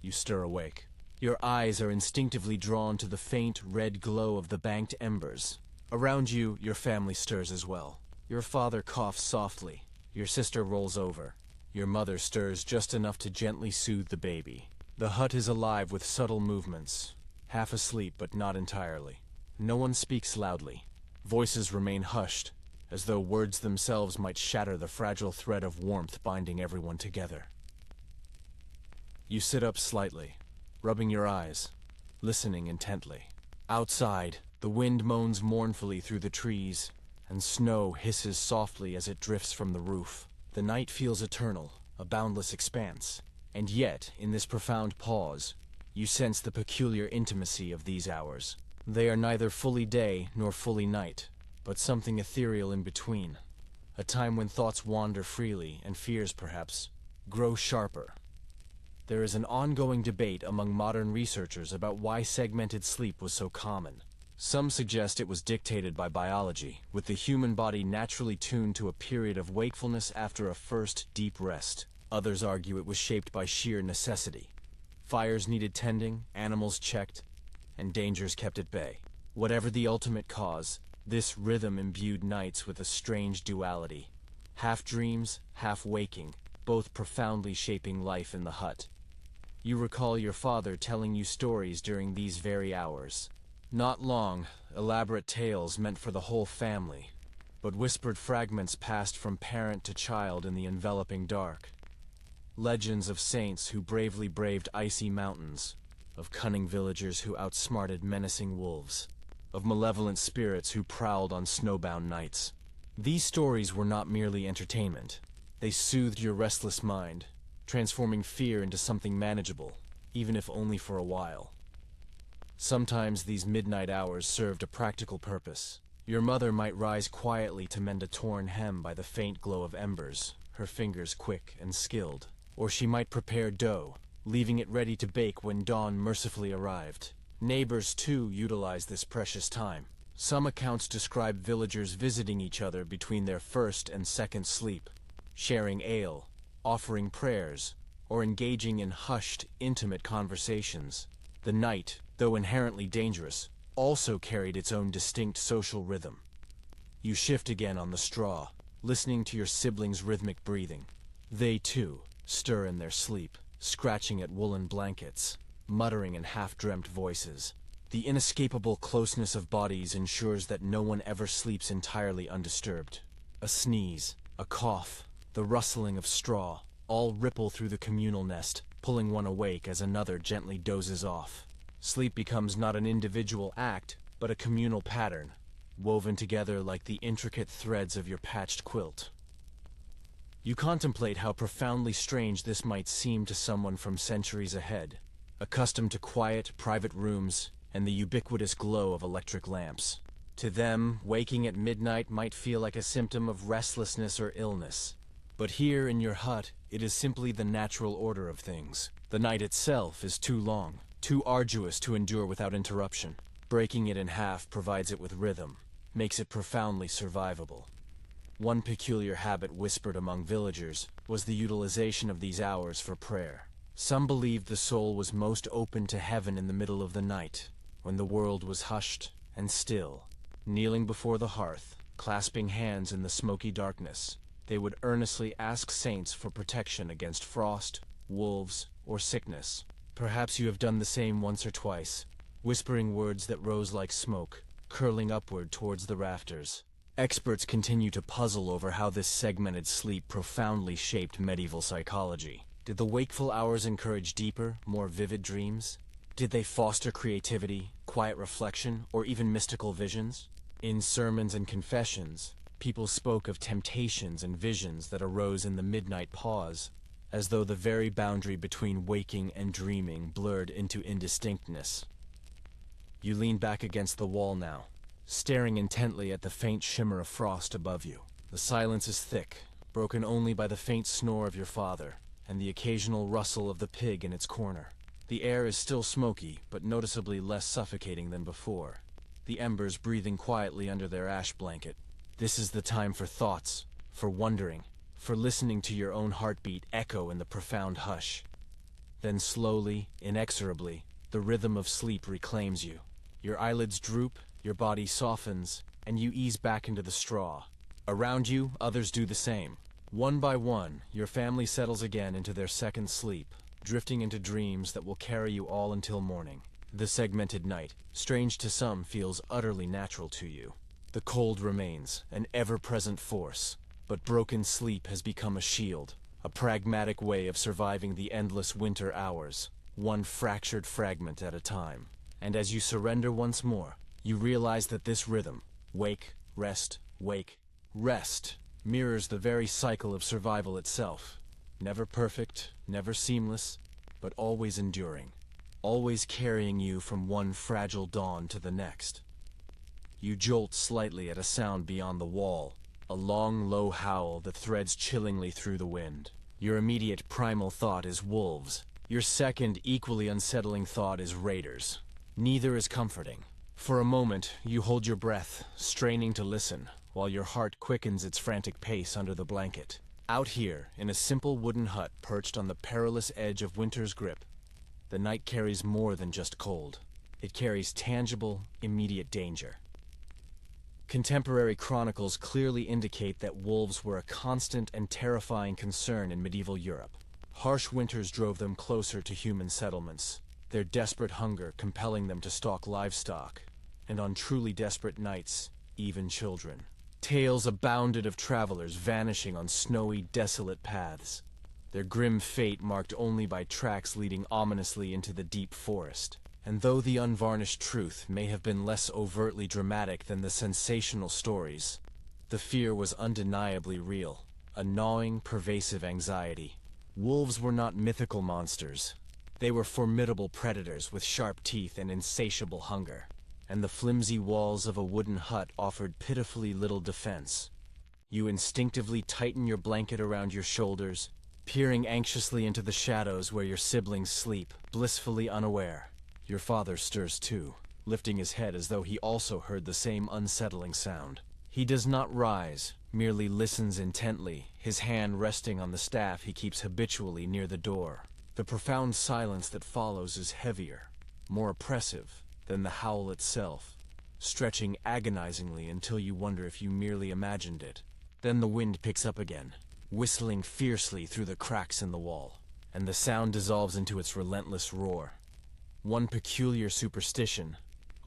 you stir awake. Your eyes are instinctively drawn to the faint red glow of the banked embers. Around you, your family stirs as well. Your father coughs softly. Your sister rolls over. Your mother stirs just enough to gently soothe the baby. The hut is alive with subtle movements. half asleep but not entirely. No one speaks loudly. Voices remain hushed, as though words themselves might shatter the fragile thread of warmth binding everyone together. You sit up slightly, rubbing your eyes, listening intently. Outside, the wind moans mournfully through the trees, and snow hisses softly as it drifts from the roof. The night feels eternal, a boundless expanse, and yet, in this profound pause, you sense the peculiar intimacy of these hours. They are neither fully day nor fully night, but something ethereal in between, a time when thoughts wander freely and fears, perhaps, grow sharper. There is an ongoing debate among modern researchers about why segmented sleep was so common. Some suggest it was dictated by biology, with the human body naturally tuned to a period of wakefulness after a first deep rest. Others argue it was shaped by sheer necessity. Fires needed tending, animals checked, and dangers kept at bay. Whatever the ultimate cause, this rhythm imbued nights with a strange duality. Half dreams, half waking, both profoundly shaping life in the hut. You recall your father telling you stories during these very hours. Not long, elaborate tales meant for the whole family, but whispered fragments passed from parent to child in the enveloping dark. Legends of saints who bravely braved icy mountains, of cunning villagers who outsmarted menacing wolves, of malevolent spirits who prowled on snowbound nights. These stories were not merely entertainment. They soothed your restless mind, transforming fear into something manageable, even if only for a while. Sometimes these midnight hours served a practical purpose. Your mother might rise quietly to mend a torn hem by the faint glow of embers, her fingers quick and skilled. Or she might prepare dough, leaving it ready to bake when dawn mercifully arrived. Neighbors, too, utilized this precious time. Some accounts describe villagers visiting each other between their first and second sleep, sharing ale, offering prayers, or engaging in hushed, intimate conversations. The night, though inherently dangerous, also carried its own distinct social rhythm. You shift again on the straw, listening to your siblings' rhythmic breathing. They, too, stir in their sleep, scratching at woolen blankets, muttering in half-dreamt voices. The inescapable closeness of bodies ensures that no one ever sleeps entirely undisturbed. A sneeze, a cough, the rustling of straw, all ripple through the communal nest, pulling one awake as another gently dozes off. Sleep becomes not an individual act, but a communal pattern, woven together like the intricate threads of your patched quilt. You contemplate how profoundly strange this might seem to someone from centuries ahead, accustomed to quiet, private rooms and the ubiquitous glow of electric lamps. To them, waking at midnight might feel like a symptom of restlessness or illness. But here in your hut, it is simply the natural order of things. The night itself is too long, too arduous to endure without interruption. Breaking it in half provides it with rhythm, makes it profoundly survivable. One peculiar habit whispered among villagers was the utilization of these hours for prayer. Some believed the soul was most open to heaven in the middle of the night, when the world was hushed and still. Kneeling before the hearth, clasping hands in the smoky darkness, they would earnestly ask saints for protection against frost, wolves, or sickness. Perhaps you have done the same once or twice, whispering words that rose like smoke, curling upward towards the rafters. Experts continue to puzzle over how this segmented sleep profoundly shaped medieval psychology. Did the wakeful hours encourage deeper, more vivid dreams? Did they foster creativity, quiet reflection, or even mystical visions? In sermons and confessions, people spoke of temptations and visions that arose in the midnight pause, as though the very boundary between waking and dreaming blurred into indistinctness. You lean back against the wall now, staring intently at the faint shimmer of frost above you. The silence is thick, broken only by the faint snore of your father, and the occasional rustle of the pig in its corner. The air is still smoky, but noticeably less suffocating than before, the embers breathing quietly under their ash blanket. This is the time for thoughts, for wondering, for listening to your own heartbeat echo in the profound hush. Then slowly, inexorably, the rhythm of sleep reclaims you. Your eyelids droop, your body softens, and you ease back into the straw. Around you, others do the same. One by one, your family settles again into their second sleep, drifting into dreams that will carry you all until morning. The segmented night, strange to some, feels utterly natural to you. The cold remains, an ever-present force, but broken sleep has become a shield, a pragmatic way of surviving the endless winter hours, one fractured fragment at a time. And as you surrender once more, you realize that this rhythm, wake, rest, mirrors the very cycle of survival itself. Never perfect, never seamless, but always enduring, always carrying you from one fragile dawn to the next. You jolt slightly at a sound beyond the wall, a long, low howl that threads chillingly through the wind. Your immediate primal thought is wolves. Your second, equally unsettling thought is raiders. Neither is comforting. For a moment, you hold your breath, straining to listen, while your heart quickens its frantic pace under the blanket. Out here, in a simple wooden hut perched on the perilous edge of winter's grip, the night carries more than just cold. It carries tangible, immediate danger. Contemporary chronicles clearly indicate that wolves were a constant and terrifying concern in medieval Europe. Harsh winters drove them closer to human settlements, their desperate hunger compelling them to stalk livestock, and on truly desperate nights, even children. Tales abounded of travelers vanishing on snowy, desolate paths, their grim fate marked only by tracks leading ominously into the deep forest. And though the unvarnished truth may have been less overtly dramatic than the sensational stories, the fear was undeniably real, a gnawing, pervasive anxiety. Wolves were not mythical monsters. They were formidable predators with sharp teeth and insatiable hunger, and the flimsy walls of a wooden hut offered pitifully little defense. You instinctively tighten your blanket around your shoulders, peering anxiously into the shadows where your siblings sleep, blissfully unaware. Your father stirs too, lifting his head as though he also heard the same unsettling sound. He does not rise, merely listens intently, his hand resting on the staff he keeps habitually near the door. The profound silence that follows is heavier, more oppressive than the howl itself, stretching agonizingly until you wonder if you merely imagined it. Then the wind picks up again, whistling fiercely through the cracks in the wall, and the sound dissolves into its relentless roar. One peculiar superstition,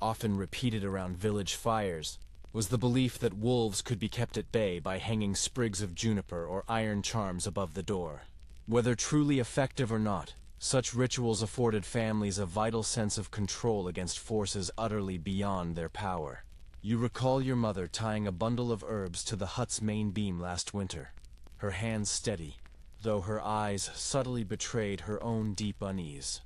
often repeated around village fires, was the belief that wolves could be kept at bay by hanging sprigs of juniper or iron charms above the door. Whether truly effective or not, such rituals afforded families a vital sense of control against forces utterly beyond their power. You recall your mother tying a bundle of herbs to the hut's main beam last winter, her hands steady, though her eyes subtly betrayed her own deep unease.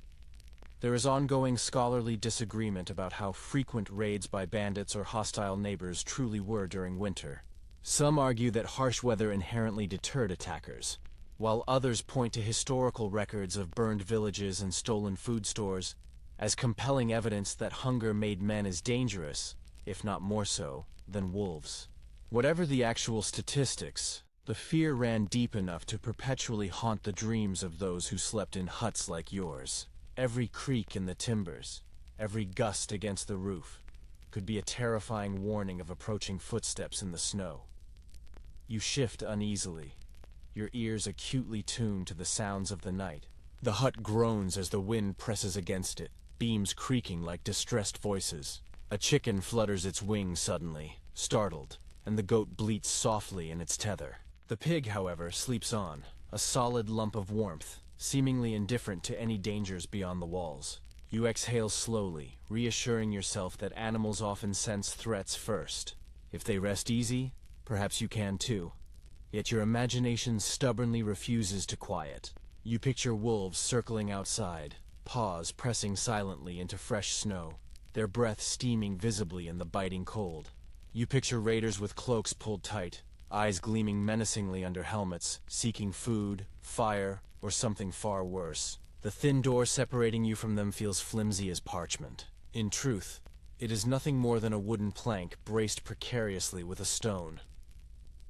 There is ongoing scholarly disagreement about how frequent raids by bandits or hostile neighbors truly were during winter. Some argue that harsh weather inherently deterred attackers, while others point to historical records of burned villages and stolen food stores as compelling evidence that hunger made men as dangerous, if not more so, than wolves. Whatever the actual statistics, the fear ran deep enough to perpetually haunt the dreams of those who slept in huts like yours. Every creak in the timbers, every gust against the roof, could be a terrifying warning of approaching footsteps in the snow. You shift uneasily, your ears acutely tuned to the sounds of the night. The hut groans as the wind presses against it, beams creaking like distressed voices. A chicken flutters its wings suddenly, startled, and the goat bleats softly in its tether. The pig, however, sleeps on, a solid lump of warmth, seemingly indifferent to any dangers beyond the walls. You exhale slowly, reassuring yourself that animals often sense threats first. If they rest easy, perhaps you can too. Yet your imagination stubbornly refuses to quiet. You picture wolves circling outside, paws pressing silently into fresh snow, their breath steaming visibly in the biting cold. You picture raiders with cloaks pulled tight, eyes gleaming menacingly under helmets, seeking food, fire, or something far worse. The thin door separating you from them feels flimsy as parchment. In truth, it is nothing more than a wooden plank braced precariously with a stone.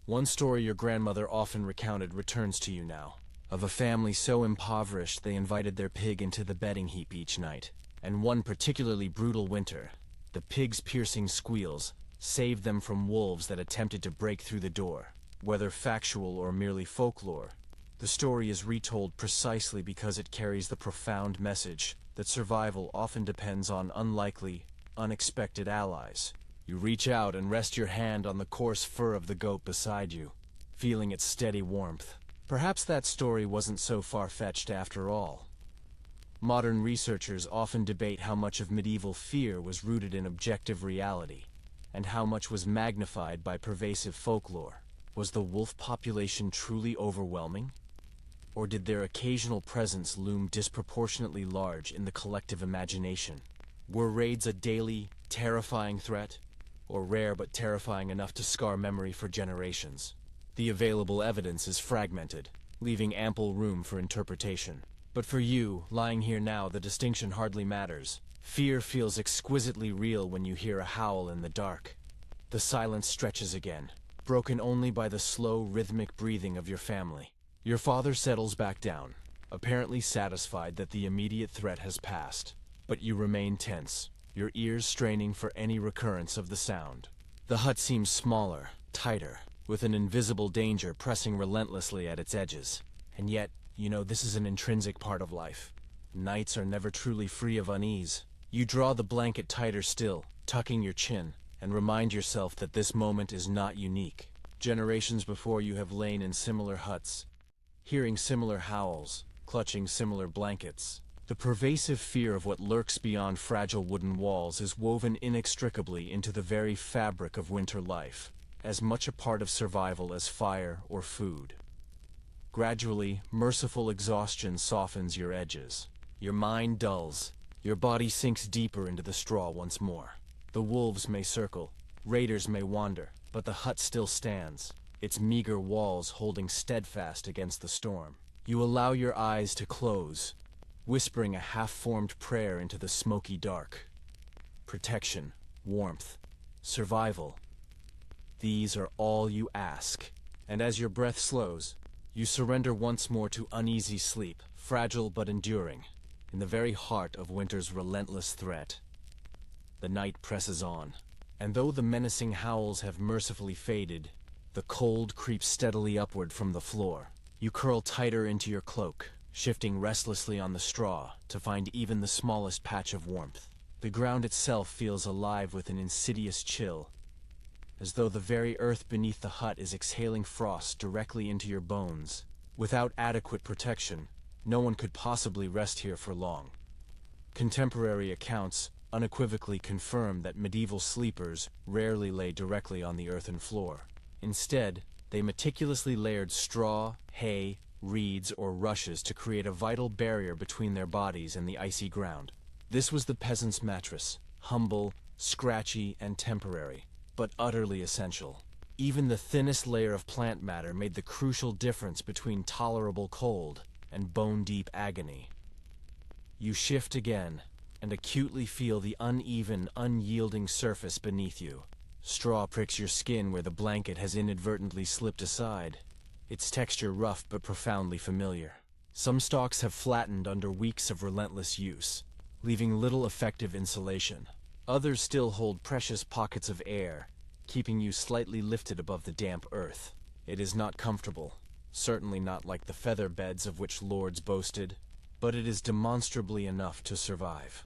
One story your grandmother often recounted returns to you now, of a family so impoverished they invited their pig into the bedding heap each night. And one particularly brutal winter, the pig's piercing squeals saved them from wolves that attempted to break through the door. Whether factual or merely folklore, the story is retold precisely because it carries the profound message: that survival often depends on unlikely, unexpected allies. You reach out and rest your hand on the coarse fur of the goat beside you, feeling its steady warmth. Perhaps that story wasn't so far-fetched after all. Modern researchers often debate how much of medieval fear was rooted in objective reality, and how much was magnified by pervasive folklore. Was the wolf population truly overwhelming? Or did their occasional presence loom disproportionately large in the collective imagination? Were raids a daily, terrifying threat, or rare but terrifying enough to scar memory for generations? The available evidence is fragmented, leaving ample room for interpretation. But for you, lying here now, the distinction hardly matters. Fear feels exquisitely real when you hear a howl in the dark. The silence stretches again, broken only by the slow, rhythmic breathing of your family. Your father settles back down, apparently satisfied that the immediate threat has passed. But you remain tense, your ears straining for any recurrence of the sound. The hut seems smaller, tighter, with an invisible danger pressing relentlessly at its edges. And yet, you know this is an intrinsic part of life. Nights are never truly free of unease. You draw the blanket tighter still, tucking your chin, and remind yourself that this moment is not unique. Generations before you have lain in similar huts, hearing similar howls, clutching similar blankets. The pervasive fear of what lurks beyond fragile wooden walls is woven inextricably into the very fabric of winter life, as much a part of survival as fire or food. Gradually, merciful exhaustion softens your edges. Your mind dulls. Your body sinks deeper into the straw once more. The wolves may circle, raiders may wander, but the hut still stands, its meager walls holding steadfast against the storm. You allow your eyes to close, whispering a half-formed prayer into the smoky dark. Protection, warmth, survival. These are all you ask. And as your breath slows, you surrender once more to uneasy sleep, fragile but enduring, in the very heart of winter's relentless threat. The night presses on, and though the menacing howls have mercifully faded, the cold creeps steadily upward from the floor. You curl tighter into your cloak, shifting restlessly on the straw to find even the smallest patch of warmth. The ground itself feels alive with an insidious chill, as though the very earth beneath the hut is exhaling frost directly into your bones. Without adequate protection, no one could possibly rest here for long. Contemporary accounts unequivocally confirm that medieval sleepers rarely lay directly on the earthen floor. Instead, they meticulously layered straw, hay, reeds, or rushes to create a vital barrier between their bodies and the icy ground. This was the peasant's mattress, humble, scratchy, and temporary, but utterly essential. Even the thinnest layer of plant matter made the crucial difference between tolerable cold and bone-deep agony. You shift again, and acutely feel the uneven, unyielding surface beneath you. Straw pricks your skin where the blanket has inadvertently slipped aside, its texture rough but profoundly familiar. Some stalks have flattened under weeks of relentless use, leaving little effective insulation. Others still hold precious pockets of air, keeping you slightly lifted above the damp earth. It is not comfortable, certainly not like the feather beds of which lords boasted, but it is demonstrably enough to survive.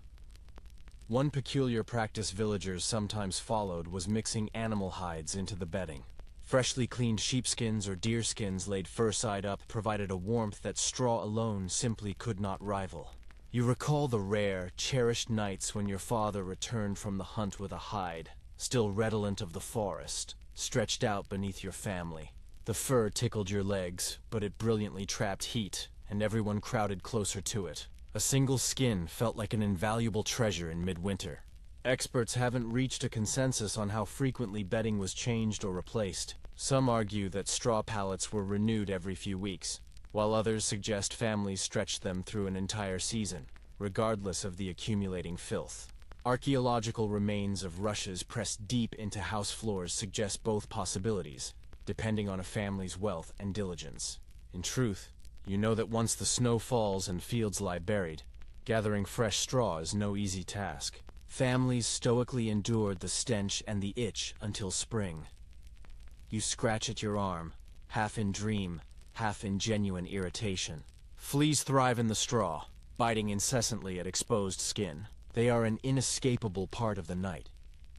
One peculiar practice villagers sometimes followed was mixing animal hides into the bedding. Freshly cleaned sheepskins or deerskins laid fur side up provided a warmth that straw alone simply could not rival. You recall the rare, cherished nights when your father returned from the hunt with a hide, still redolent of the forest, stretched out beneath your family. The fur tickled your legs, but it brilliantly trapped heat, and everyone crowded closer to it. A single skin felt like an invaluable treasure in midwinter. Experts haven't reached a consensus on how frequently bedding was changed or replaced. Some argue that straw pallets were renewed every few weeks, while others suggest families stretched them through an entire season, regardless of the accumulating filth. Archaeological remains of rushes pressed deep into house floors suggest both possibilities, depending on a family's wealth and diligence. In truth, you know that once the snow falls and fields lie buried, gathering fresh straw is no easy task. Families stoically endured the stench and the itch until spring. You scratch at your arm, half in dream, half in genuine irritation. Fleas thrive in the straw, biting incessantly at exposed skin. They are an inescapable part of the night,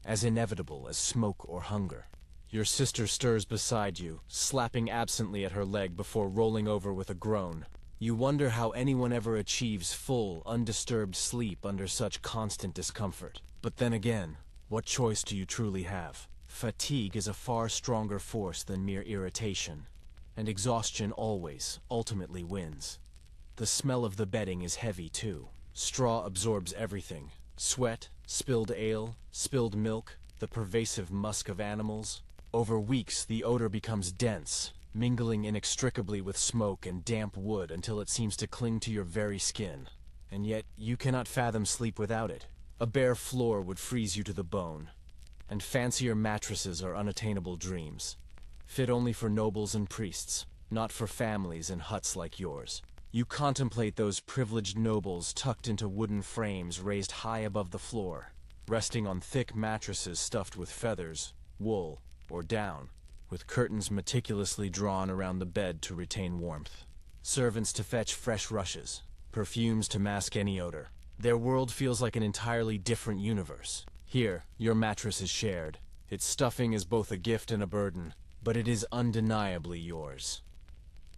as inevitable as smoke or hunger. Your sister stirs beside you, slapping absently at her leg before rolling over with a groan. You wonder how anyone ever achieves full, undisturbed sleep under such constant discomfort. But then again, what choice do you truly have? Fatigue is a far stronger force than mere irritation, and exhaustion always, ultimately wins. The smell of the bedding is heavy too. Straw absorbs everything. Sweat, spilled ale, spilled milk, the pervasive musk of animals. Over weeks, the odor becomes dense, mingling inextricably with smoke and damp wood until it seems to cling to your very skin. And yet, you cannot fathom sleep without it. A bare floor would freeze you to the bone, and fancier mattresses are unattainable dreams, fit only for nobles and priests, not for families in huts like yours. You contemplate those privileged nobles tucked into wooden frames raised high above the floor, resting on thick mattresses stuffed with feathers, wool, or down, with curtains meticulously drawn around the bed to retain warmth. Servants to fetch fresh rushes, perfumes to mask any odor. Their world feels like an entirely different universe. Here, your mattress is shared. Its stuffing is both a gift and a burden, but it is undeniably yours.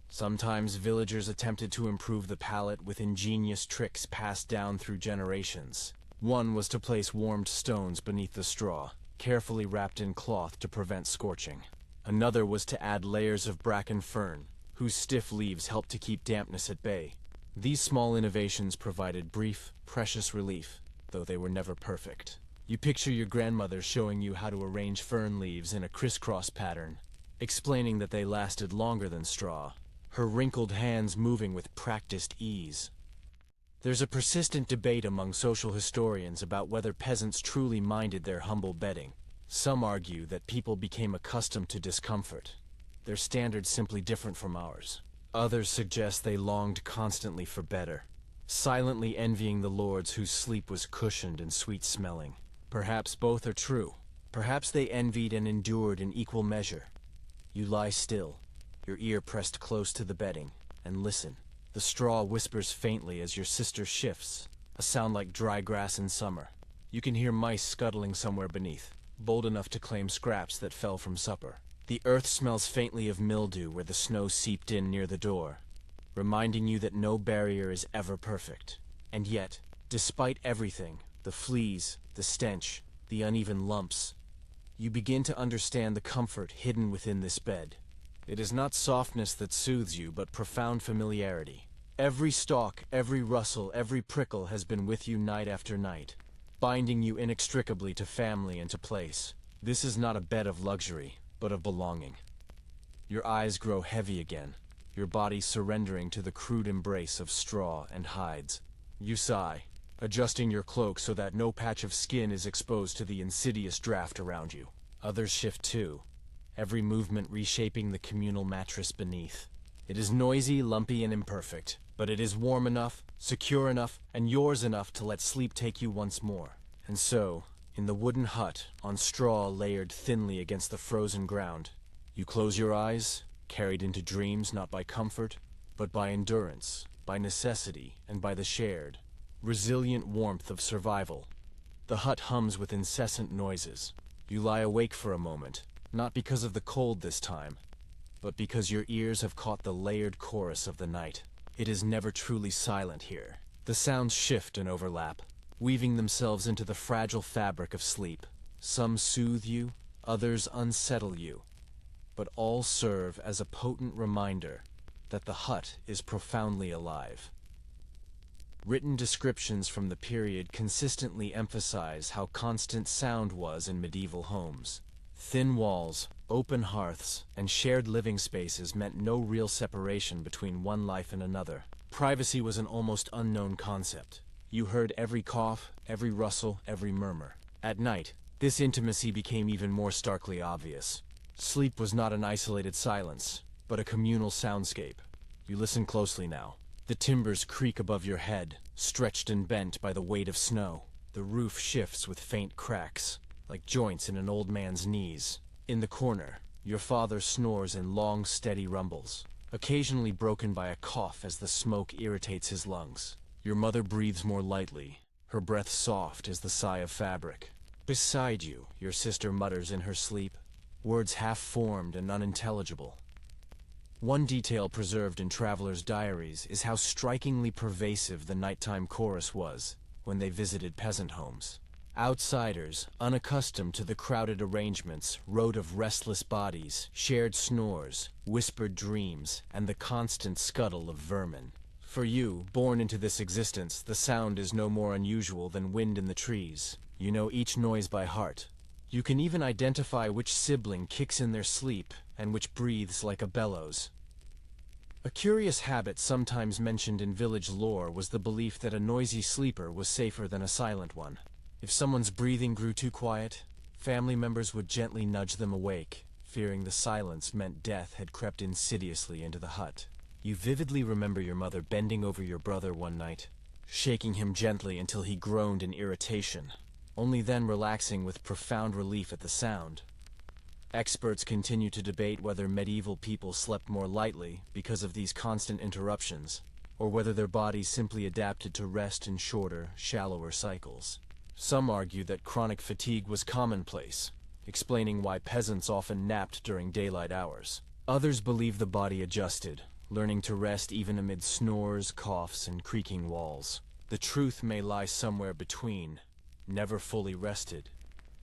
Sometimes villagers attempted to improve the palate with ingenious tricks passed down through generations. One was to place warmed stones beneath the straw, carefully wrapped in cloth to prevent scorching. Another was to add layers of bracken fern, whose stiff leaves helped to keep dampness at bay. These small innovations provided brief, precious relief, though they were never perfect. You picture your grandmother showing you how to arrange fern leaves in a crisscross pattern, explaining that they lasted longer than straw, her wrinkled hands moving with practiced ease. There's a persistent debate among social historians about whether peasants truly minded their humble bedding. Some argue that people became accustomed to discomfort, their standards simply different from ours. Others suggest they longed constantly for better, silently envying the lords whose sleep was cushioned and sweet-smelling. Perhaps both are true. Perhaps they envied and endured in equal measure. You lie still, your ear pressed close to the bedding, and listen. The straw whispers faintly as your sister shifts, a sound like dry grass in summer. You can hear mice scuttling somewhere beneath, bold enough to claim scraps that fell from supper. The earth smells faintly of mildew where the snow seeped in near the door, reminding you that no barrier is ever perfect. And yet, despite everything, the fleas, the stench, the uneven lumps, you begin to understand the comfort hidden within this bed. It is not softness that soothes you, but profound familiarity. Every stalk, every rustle, every prickle has been with you night after night, binding you inextricably to family and to place. This is not a bed of luxury, but of belonging. Your eyes grow heavy again, your body surrendering to the crude embrace of straw and hides. You sigh, adjusting your cloak so that no patch of skin is exposed to the insidious draft around you. Others shift too, every movement reshaping the communal mattress beneath. It is noisy, lumpy, and imperfect, but it is warm enough, secure enough, and yours enough to let sleep take you once more. And so, in the wooden hut, on straw layered thinly against the frozen ground, you close your eyes, carried into dreams not by comfort, but by endurance, by necessity, and by the shared, resilient warmth of survival. The hut hums with incessant noises. You lie awake for a moment, not because of the cold this time, but because your ears have caught the layered chorus of the night. It is never truly silent here. The sounds shift and overlap, weaving themselves into the fragile fabric of sleep. Some soothe you, others unsettle you, but all serve as a potent reminder that the hut is profoundly alive. Written descriptions from the period consistently emphasize how constant sound was in medieval homes. Thin walls, open hearths, and shared living spaces meant no real separation between one life and another. Privacy was an almost unknown concept. You heard every cough, every rustle, every murmur. At night, this intimacy became even more starkly obvious. Sleep was not an isolated silence, but a communal soundscape. You listen closely now. The timbers creak above your head, stretched and bent by the weight of snow. The roof shifts with faint cracks, like joints in an old man's knees. In the corner, your father snores in long, steady rumbles, occasionally broken by a cough as the smoke irritates his lungs. Your mother breathes more lightly, her breath soft as the sigh of fabric. Beside you, your sister mutters in her sleep, words half-formed and unintelligible. One detail preserved in travelers' diaries is how strikingly pervasive the nighttime chorus was when they visited peasant homes. Outsiders, unaccustomed to the crowded arrangements, wrote of restless bodies, shared snores, whispered dreams, and the constant scuttle of vermin. For you, born into this existence, the sound is no more unusual than wind in the trees. You know each noise by heart. You can even identify which sibling kicks in their sleep and which breathes like a bellows. A curious habit sometimes mentioned in village lore was the belief that a noisy sleeper was safer than a silent one. If someone's breathing grew too quiet, family members would gently nudge them awake, fearing the silence meant death had crept insidiously into the hut. You vividly remember your mother bending over your brother one night, shaking him gently until he groaned in irritation, only then relaxing with profound relief at the sound. Experts continue to debate whether medieval people slept more lightly because of these constant interruptions, or whether their bodies simply adapted to rest in shorter, shallower cycles. Some argue that chronic fatigue was commonplace, explaining why peasants often napped during daylight hours. Others believe the body adjusted, learning to rest even amid snores, coughs, and creaking walls. The truth may lie somewhere between, never fully rested,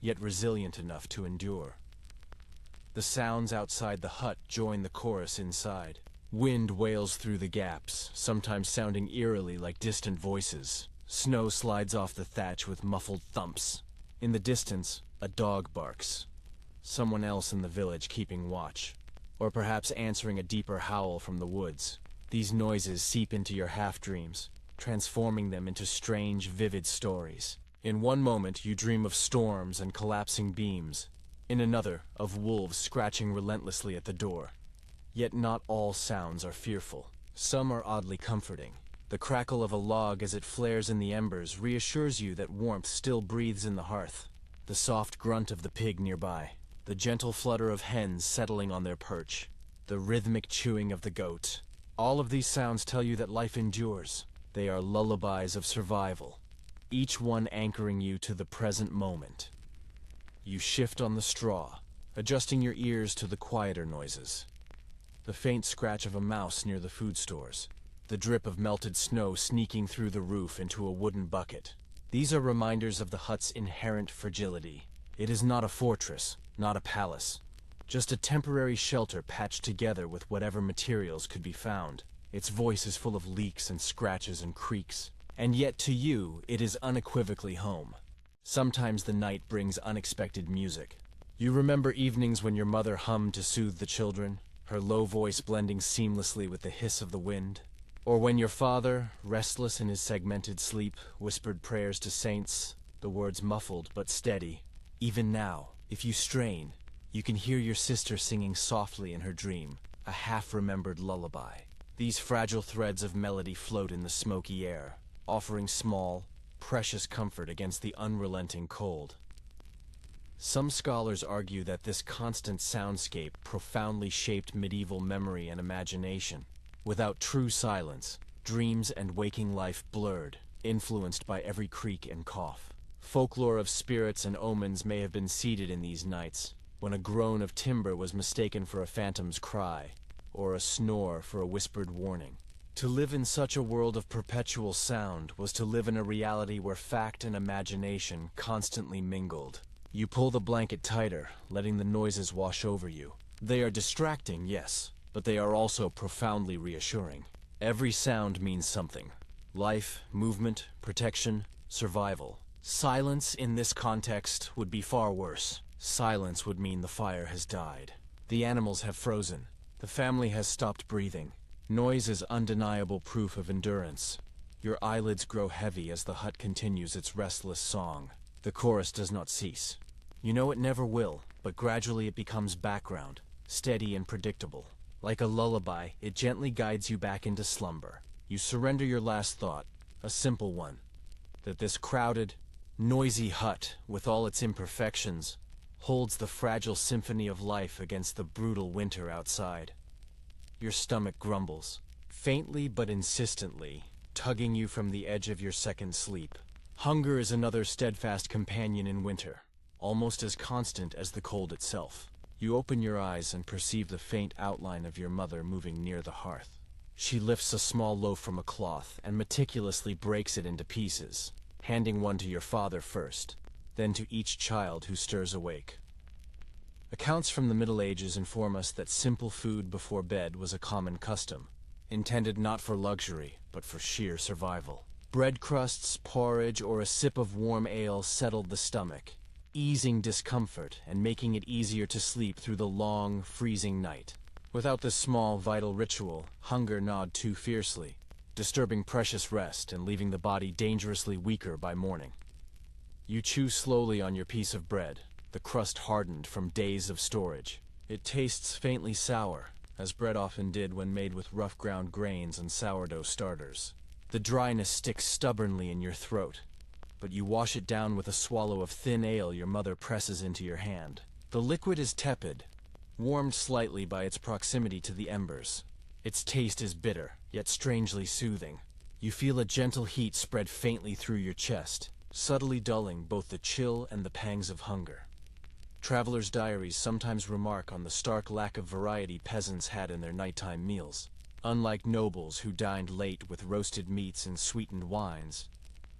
yet resilient enough to endure. The sounds outside the hut join the chorus inside. Wind wails through the gaps, sometimes sounding eerily like distant voices. Snow slides off the thatch with muffled thumps. In the distance, a dog barks. Someone else in the village keeping watch, or perhaps answering a deeper howl from the woods. These noises seep into your half-dreams, transforming them into strange, vivid stories. In one moment, you dream of storms and collapsing beams. In another, of wolves scratching relentlessly at the door. Yet not all sounds are fearful. Some are oddly comforting. The crackle of a log as it flares in the embers reassures you that warmth still breathes in the hearth. The soft grunt of the pig nearby. The gentle flutter of hens settling on their perch. The rhythmic chewing of the goat. All of these sounds tell you that life endures. They are lullabies of survival, each one anchoring you to the present moment. You shift on the straw, adjusting your ears to the quieter noises. The faint scratch of a mouse near the food stores. The drip of melted snow sneaking through the roof into a wooden bucket. These are reminders of the hut's inherent fragility. It is not a fortress, not a palace. Just a temporary shelter patched together with whatever materials could be found. Its voice is full of leaks and scratches and creaks. And yet to you, it is unequivocally home. Sometimes the night brings unexpected music. You remember evenings when your mother hummed to soothe the children, her low voice blending seamlessly with the hiss of the wind. Or when your father, restless in his segmented sleep, whispered prayers to saints, the words muffled but steady. Even now, if you strain, you can hear your sister singing softly in her dream, a half-remembered lullaby. These fragile threads of melody float in the smoky air, offering small, precious comfort against the unrelenting cold. Some scholars argue that this constant soundscape profoundly shaped medieval memory and imagination. Without true silence, dreams and waking life blurred, influenced by every creak and cough. Folklore of spirits and omens may have been seeded in these nights, when a groan of timber was mistaken for a phantom's cry, or a snore for a whispered warning. To live in such a world of perpetual sound was to live in a reality where fact and imagination constantly mingled. You pull the blanket tighter, letting the noises wash over you. They are distracting, yes, but they are also profoundly reassuring. Every sound means something. Life, movement, protection, survival. Silence in this context would be far worse. Silence would mean the fire has died. The animals have frozen. The family has stopped breathing. Noise is undeniable proof of endurance. Your eyelids grow heavy as the hut continues its restless song. The chorus does not cease. You know it never will, but gradually it becomes background, steady and predictable. Like a lullaby, it gently guides you back into slumber. You surrender your last thought, a simple one, that this crowded, noisy hut, with all its imperfections, holds the fragile symphony of life against the brutal winter outside. Your stomach grumbles, faintly but insistently, tugging you from the edge of your second sleep. Hunger is another steadfast companion in winter, almost as constant as the cold itself. You open your eyes and perceive the faint outline of your mother moving near the hearth. She lifts a small loaf from a cloth and meticulously breaks it into pieces, handing one to your father first, then to each child who stirs awake. Accounts from the Middle Ages inform us that simple food before bed was a common custom, intended not for luxury, but for sheer survival. Bread crusts, porridge, or a sip of warm ale settled the stomach, easing discomfort and making it easier to sleep through the long, freezing night. Without this small, vital ritual, hunger gnawed too fiercely, disturbing precious rest and leaving the body dangerously weaker by morning. You chew slowly on your piece of bread, the crust hardened from days of storage. It tastes faintly sour, as bread often did when made with rough ground grains and sourdough starters. The dryness sticks stubbornly in your throat, but you wash it down with a swallow of thin ale your mother presses into your hand. The liquid is tepid, warmed slightly by its proximity to the embers. Its taste is bitter, yet strangely soothing. You feel a gentle heat spread faintly through your chest, subtly dulling both the chill and the pangs of hunger. Travelers' diaries sometimes remark on the stark lack of variety peasants had in their nighttime meals. Unlike nobles who dined late with roasted meats and sweetened wines,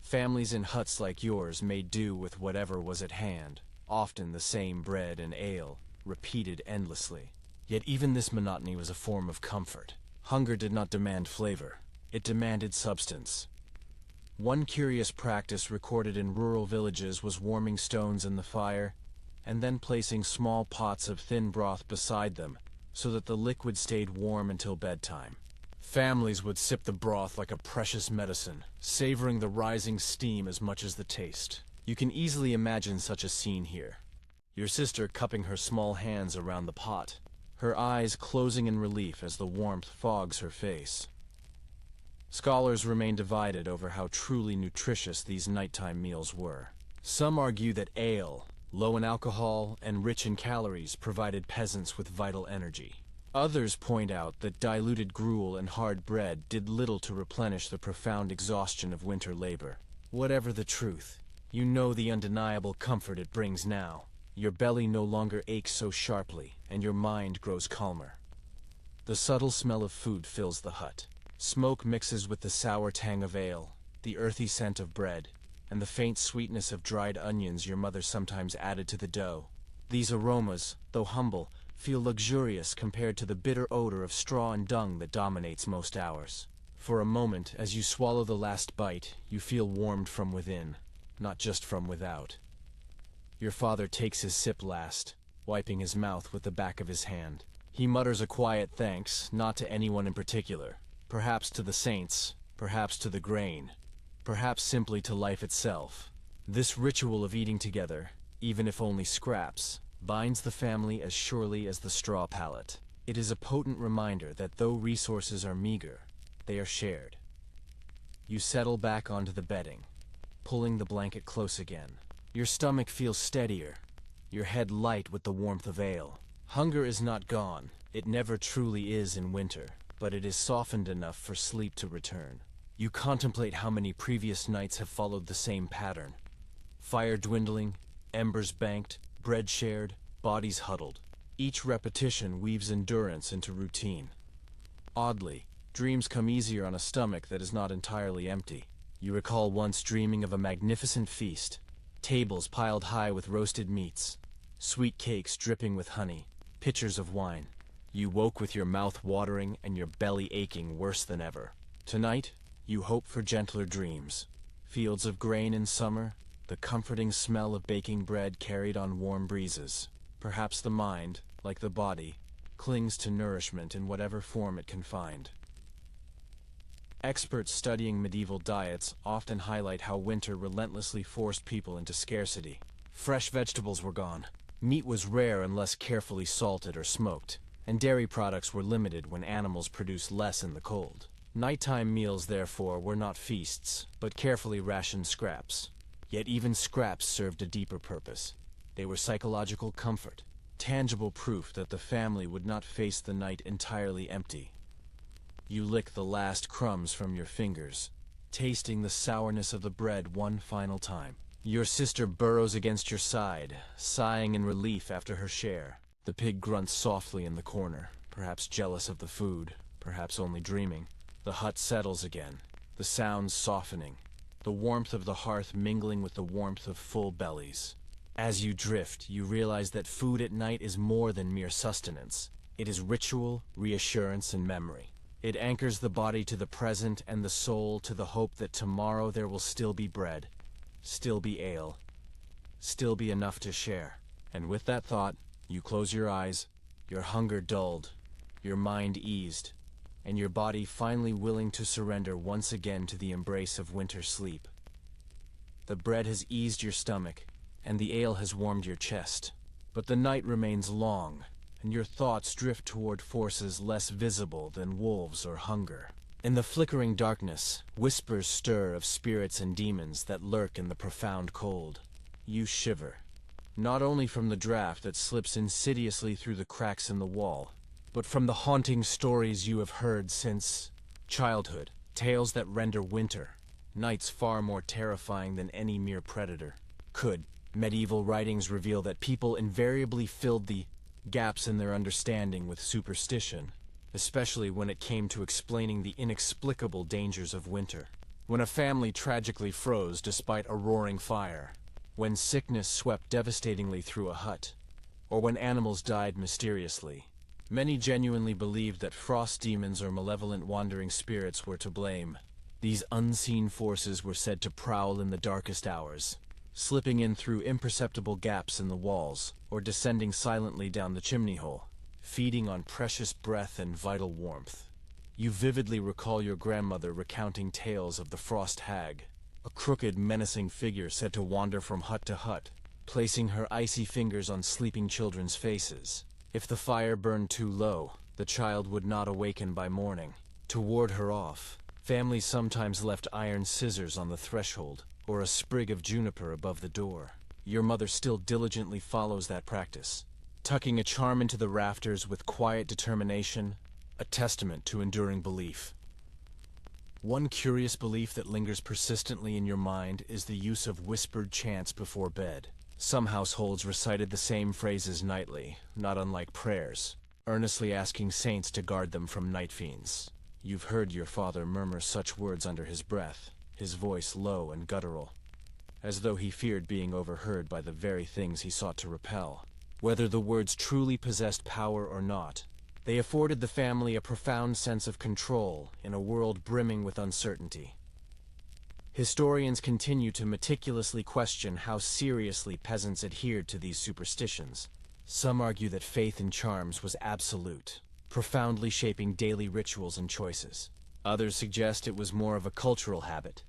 families in huts like yours made do with whatever was at hand, often the same bread and ale, repeated endlessly. Yet even this monotony was a form of comfort. Hunger did not demand flavor, it demanded substance. One curious practice recorded in rural villages was warming stones in the fire, and then placing small pots of thin broth beside them, so that the liquid stayed warm until bedtime. Families would sip the broth like a precious medicine, savoring the rising steam as much as the taste. You can easily imagine such a scene here. Your sister cupping her small hands around the pot, her eyes closing in relief as the warmth fogs her face. Scholars remain divided over how truly nutritious these nighttime meals were. Some argue that ale, low in alcohol and rich in calories, provided peasants with vital energy. Others point out that diluted gruel and hard bread did little to replenish the profound exhaustion of winter labor. Whatever the truth, you know the undeniable comfort it brings now. Your belly no longer aches so sharply, and your mind grows calmer. The subtle smell of food fills the hut. Smoke mixes with the sour tang of ale, the earthy scent of bread, and the faint sweetness of dried onions your mother sometimes added to the dough. These aromas, though humble, feel luxurious compared to the bitter odor of straw and dung that dominates most hours. For a moment, as you swallow the last bite, you feel warmed from within, not just from without. Your father takes his sip last, wiping his mouth with the back of his hand. He mutters a quiet thanks, not to anyone in particular. Perhaps to the saints, perhaps to the grain, perhaps simply to life itself. This ritual of eating together, even if only scraps, binds the family as surely as the straw pallet. It is a potent reminder that though resources are meager, they are shared. You settle back onto the bedding, pulling the blanket close again. Your stomach feels steadier, your head light with the warmth of ale. Hunger is not gone. It never truly is in winter, but it is softened enough for sleep to return. You contemplate how many previous nights have followed the same pattern. Fire dwindling, embers banked, bread shared, bodies huddled. Each repetition weaves endurance into routine. Oddly, dreams come easier on a stomach that is not entirely empty. You recall once dreaming of a magnificent feast, tables piled high with roasted meats, sweet cakes dripping with honey, pitchers of wine. You woke with your mouth watering and your belly aching worse than ever. Tonight, you hope for gentler dreams. Fields of grain in summer, the comforting smell of baking bread carried on warm breezes. Perhaps the mind, like the body, clings to nourishment in whatever form it can find. Experts studying medieval diets often highlight how winter relentlessly forced people into scarcity. Fresh vegetables were gone. Meat was rare unless carefully salted or smoked, and dairy products were limited when animals produced less in the cold. Nighttime meals, therefore, were not feasts, but carefully rationed scraps. Yet even scraps served a deeper purpose. They were psychological comfort, tangible proof that the family would not face the night entirely empty. You lick the last crumbs from your fingers, tasting the sourness of the bread one final time. Your sister burrows against your side, sighing in relief after her share. The pig grunts softly in the corner, perhaps jealous of the food, perhaps only dreaming. The hut settles again, the sounds softening, the warmth of the hearth mingling with the warmth of full bellies. As you drift, you realize that food at night is more than mere sustenance. It is ritual, reassurance, and memory. It anchors the body to the present and the soul to the hope that tomorrow there will still be bread, still be ale, still be enough to share. And with that thought, you close your eyes, your hunger dulled, your mind eased, and your body finally willing to surrender once again to the embrace of winter sleep. The bread has eased your stomach, and the ale has warmed your chest. But the night remains long, and your thoughts drift toward forces less visible than wolves or hunger. In the flickering darkness, whispers stir of spirits and demons that lurk in the profound cold. You shiver, not only from the draft that slips insidiously through the cracks in the wall, but from the haunting stories you have heard since childhood, tales that render winter, nights far more terrifying than any mere predator could. Medieval writings reveal that people invariably filled the gaps in their understanding with superstition, especially when it came to explaining the inexplicable dangers of winter. When a family tragically froze despite a roaring fire, when sickness swept devastatingly through a hut, or when animals died mysteriously, many genuinely believed that frost demons or malevolent wandering spirits were to blame. These unseen forces were said to prowl in the darkest hours, slipping in through imperceptible gaps in the walls, or descending silently down the chimney hole, feeding on precious breath and vital warmth. You vividly recall your grandmother recounting tales of the frost hag, a crooked, menacing figure said to wander from hut to hut, placing her icy fingers on sleeping children's faces. If the fire burned too low, the child would not awaken by morning. To ward her off, families sometimes left iron scissors on the threshold, or a sprig of juniper above the door. Your mother still diligently follows that practice, tucking a charm into the rafters with quiet determination, a testament to enduring belief. One curious belief that lingers persistently in your mind is the use of whispered chants before bed. Some households recited the same phrases nightly, not unlike prayers, earnestly asking saints to guard them from night fiends. You've heard your father murmur such words under his breath, his voice low and guttural, as though he feared being overheard by the very things he sought to repel. Whether the words truly possessed power or not, they afforded the family a profound sense of control in a world brimming with uncertainty. Historians continue to meticulously question how seriously peasants adhered to these superstitions. Some argue that faith in charms was absolute, profoundly shaping daily rituals and choices. Others suggest it was more of a cultural habit,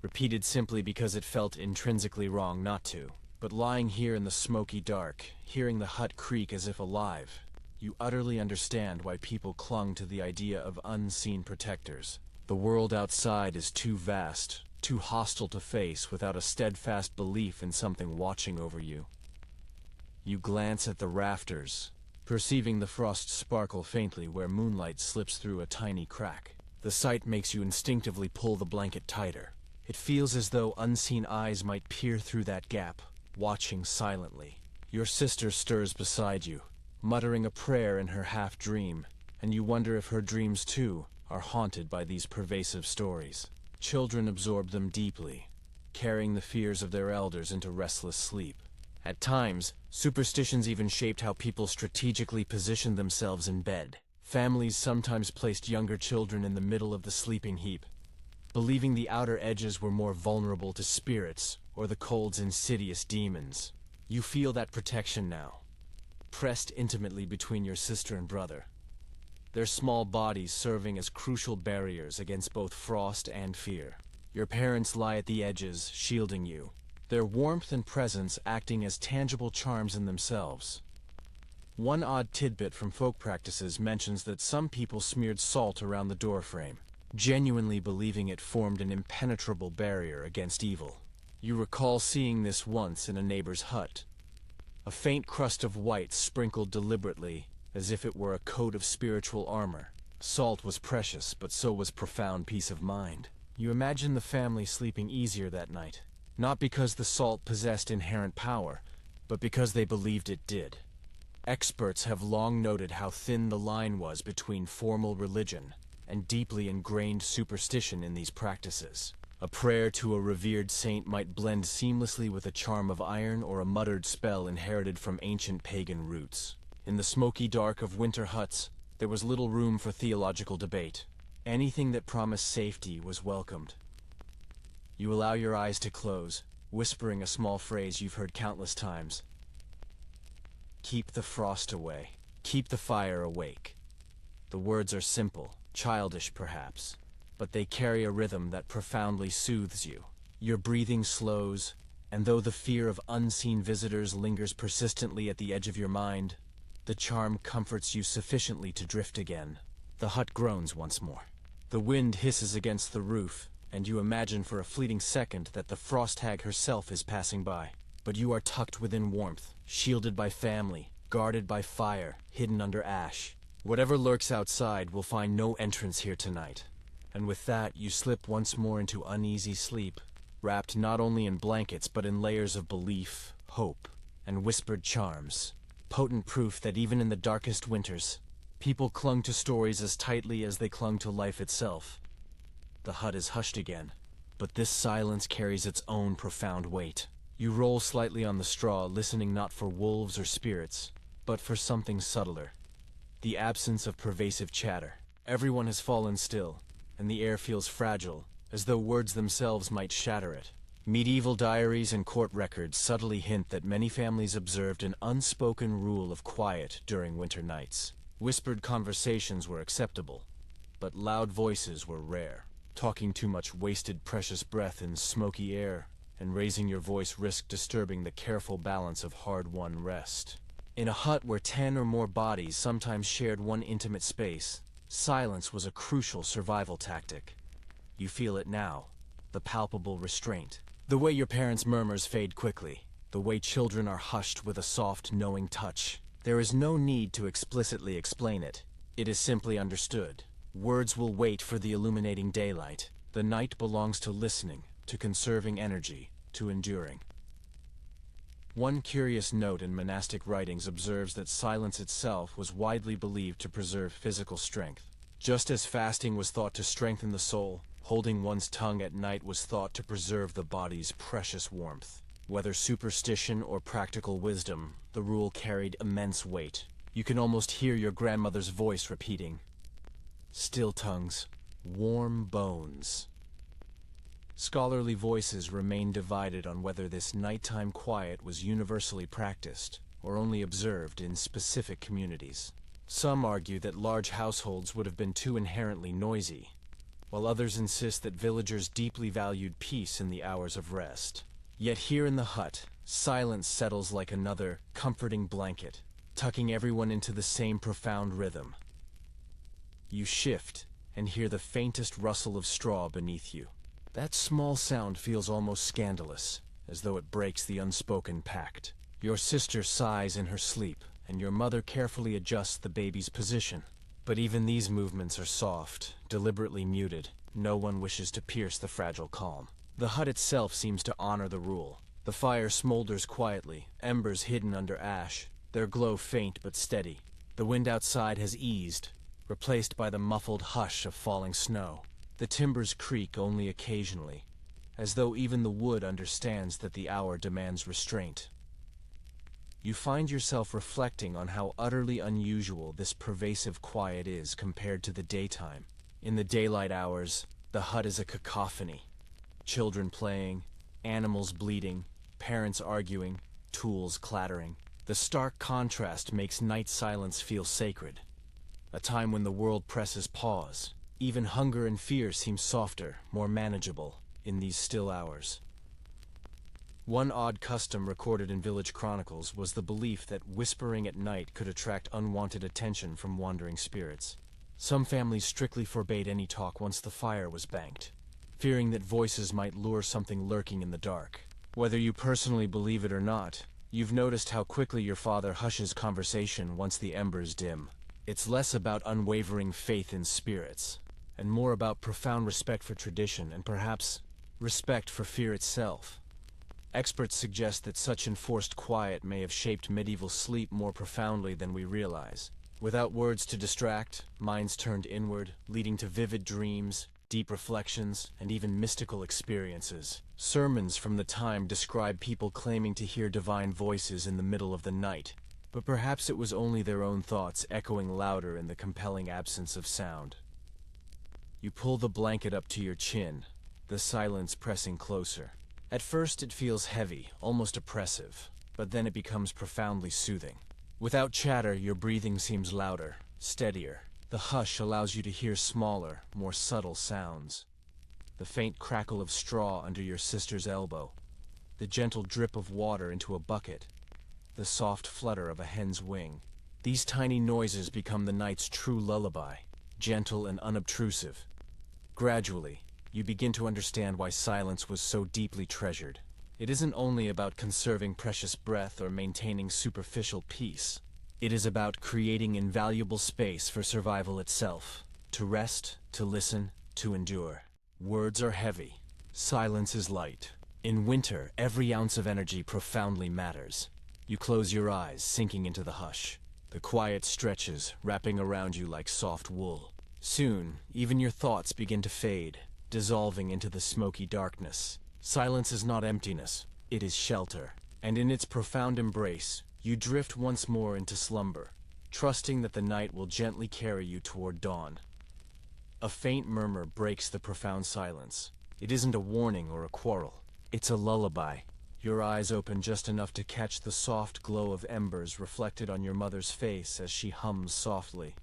repeated simply because it felt intrinsically wrong not to. But lying here in the smoky dark, hearing the hut creak as if alive, you utterly understand why people clung to the idea of unseen protectors. The world outside is too vast, too hostile to face without a steadfast belief in something watching over you. You glance at the rafters, perceiving the frost sparkle faintly where moonlight slips through a tiny crack. The sight makes you instinctively pull the blanket tighter. It feels as though unseen eyes might peer through that gap, watching silently. Your sister stirs beside you, muttering a prayer in her half-dream, and you wonder if her dreams too are haunted by these pervasive stories. Children absorb them deeply, carrying the fears of their elders into restless sleep. At times, superstitions even shaped how people strategically positioned themselves in bed. Families sometimes placed younger children in the middle of the sleeping heap, believing the outer edges were more vulnerable to spirits or the cold's insidious demons. You feel that protection now, pressed intimately between your sister and brother, their small bodies serving as crucial barriers against both frost and fear. Your parents lie at the edges, shielding you, their warmth and presence acting as tangible charms in themselves. One odd tidbit from folk practices mentions that some people smeared salt around the doorframe, genuinely believing it formed an impenetrable barrier against evil. You recall seeing this once in a neighbor's hut, a faint crust of white sprinkled deliberately as if it were a coat of spiritual armor. Salt was precious, but so was profound peace of mind. You imagine the family sleeping easier that night, not because the salt possessed inherent power, but because they believed it did. Experts have long noted how thin the line was between formal religion and deeply ingrained superstition in these practices. A prayer to a revered saint might blend seamlessly with a charm of iron or a muttered spell inherited from ancient pagan roots. In the smoky dark of winter huts, there was little room for theological debate. Anything that promised safety was welcomed. You allow your eyes to close, whispering a small phrase you've heard countless times. Keep the frost away. Keep the fire awake. The words are simple, childish perhaps, but they carry a rhythm that profoundly soothes you. Your breathing slows, and though the fear of unseen visitors lingers persistently at the edge of your mind, the charm comforts you sufficiently to drift again. The hut groans once more. The wind hisses against the roof, and you imagine for a fleeting second that the frost hag herself is passing by. But you are tucked within warmth, shielded by family, guarded by fire, hidden under ash. Whatever lurks outside will find no entrance here tonight. And with that, you slip once more into uneasy sleep, wrapped not only in blankets but in layers of belief, hope, and whispered charms. Potent proof that even in the darkest winters, people clung to stories as tightly as they clung to life itself. The hut is hushed again, but this silence carries its own profound weight. You roll slightly on the straw, listening not for wolves or spirits, but for something subtler. The absence of pervasive chatter. Everyone has fallen still, and the air feels fragile, as though words themselves might shatter it. Medieval diaries and court records subtly hint that many families observed an unspoken rule of quiet during winter nights. Whispered conversations were acceptable, but loud voices were rare. Talking too much wasted precious breath in smoky air, and raising your voice risked disturbing the careful balance of hard-won rest. In a hut where 10 or more bodies sometimes shared one intimate space, silence was a crucial survival tactic. You feel it now, the palpable restraint. The way your parents' murmurs fade quickly, the way children are hushed with a soft, knowing touch. There is no need to explicitly explain it. It is simply understood. Words will wait for the illuminating daylight. The night belongs to listening, to conserving energy, to enduring. One curious note in monastic writings observes that silence itself was widely believed to preserve physical strength. Just as fasting was thought to strengthen the soul, holding one's tongue at night was thought to preserve the body's precious warmth. Whether superstition or practical wisdom, the rule carried immense weight. You can almost hear your grandmother's voice repeating, "Still tongues, warm bones." Scholarly voices remain divided on whether this nighttime quiet was universally practiced or only observed in specific communities. Some argue that large households would have been too inherently noisy, while others insist that villagers deeply valued peace in the hours of rest. Yet here in the hut, silence settles like another comforting blanket, tucking everyone into the same profound rhythm. You shift and hear the faintest rustle of straw beneath you. That small sound feels almost scandalous, as though it breaks the unspoken pact. Your sister sighs in her sleep, and your mother carefully adjusts the baby's position. But even these movements are soft, deliberately muted. No one wishes to pierce the fragile calm. The hut itself seems to honor the rule. The fire smolders quietly, embers hidden under ash, their glow faint but steady. The wind outside has eased, replaced by the muffled hush of falling snow. The timbers creak only occasionally, as though even the wood understands that the hour demands restraint. You find yourself reflecting on how utterly unusual this pervasive quiet is compared to the daytime. In the daylight hours, the hut is a cacophony. Children playing, animals bleating, parents arguing, tools clattering. The stark contrast makes night silence feel sacred, a time when the world presses pause. Even hunger and fear seem softer, more manageable, in these still hours. One odd custom recorded in village chronicles was the belief that whispering at night could attract unwanted attention from wandering spirits. Some families strictly forbade any talk once the fire was banked, fearing that voices might lure something lurking in the dark. Whether you personally believe it or not, you've noticed how quickly your father hushes conversation once the embers dim. It's less about unwavering faith in spirits, and more about profound respect for tradition and perhaps respect for fear itself. Experts suggest that such enforced quiet may have shaped medieval sleep more profoundly than we realize. Without words to distract, minds turned inward, leading to vivid dreams, deep reflections, and even mystical experiences. Sermons from the time describe people claiming to hear divine voices in the middle of the night, but perhaps it was only their own thoughts echoing louder in the compelling absence of sound. You pull the blanket up to your chin, the silence pressing closer. At first it feels heavy, almost oppressive, but then it becomes profoundly soothing. Without chatter, your breathing seems louder, steadier. The hush allows you to hear smaller, more subtle sounds. The faint crackle of straw under your sister's elbow, the gentle drip of water into a bucket, the soft flutter of a hen's wing. These tiny noises become the night's true lullaby, gentle and unobtrusive. Gradually, you begin to understand why silence was so deeply treasured. It isn't only about conserving precious breath or maintaining superficial peace. It is about creating invaluable space for survival itself, to rest, to listen, to endure. Words are heavy. Silence is light. In winter, every ounce of energy profoundly matters. You close your eyes, sinking into the hush. The quiet stretches, wrapping around you like soft wool. Soon, even your thoughts begin to fade, dissolving into the smoky darkness. Silence is not emptiness, it is shelter. And in its profound embrace, you drift once more into slumber, trusting that the night will gently carry you toward dawn. A faint murmur breaks the profound silence. It isn't a warning or a quarrel. It's a lullaby. Your eyes open just enough to catch the soft glow of embers reflected on your mother's face as she hums softly,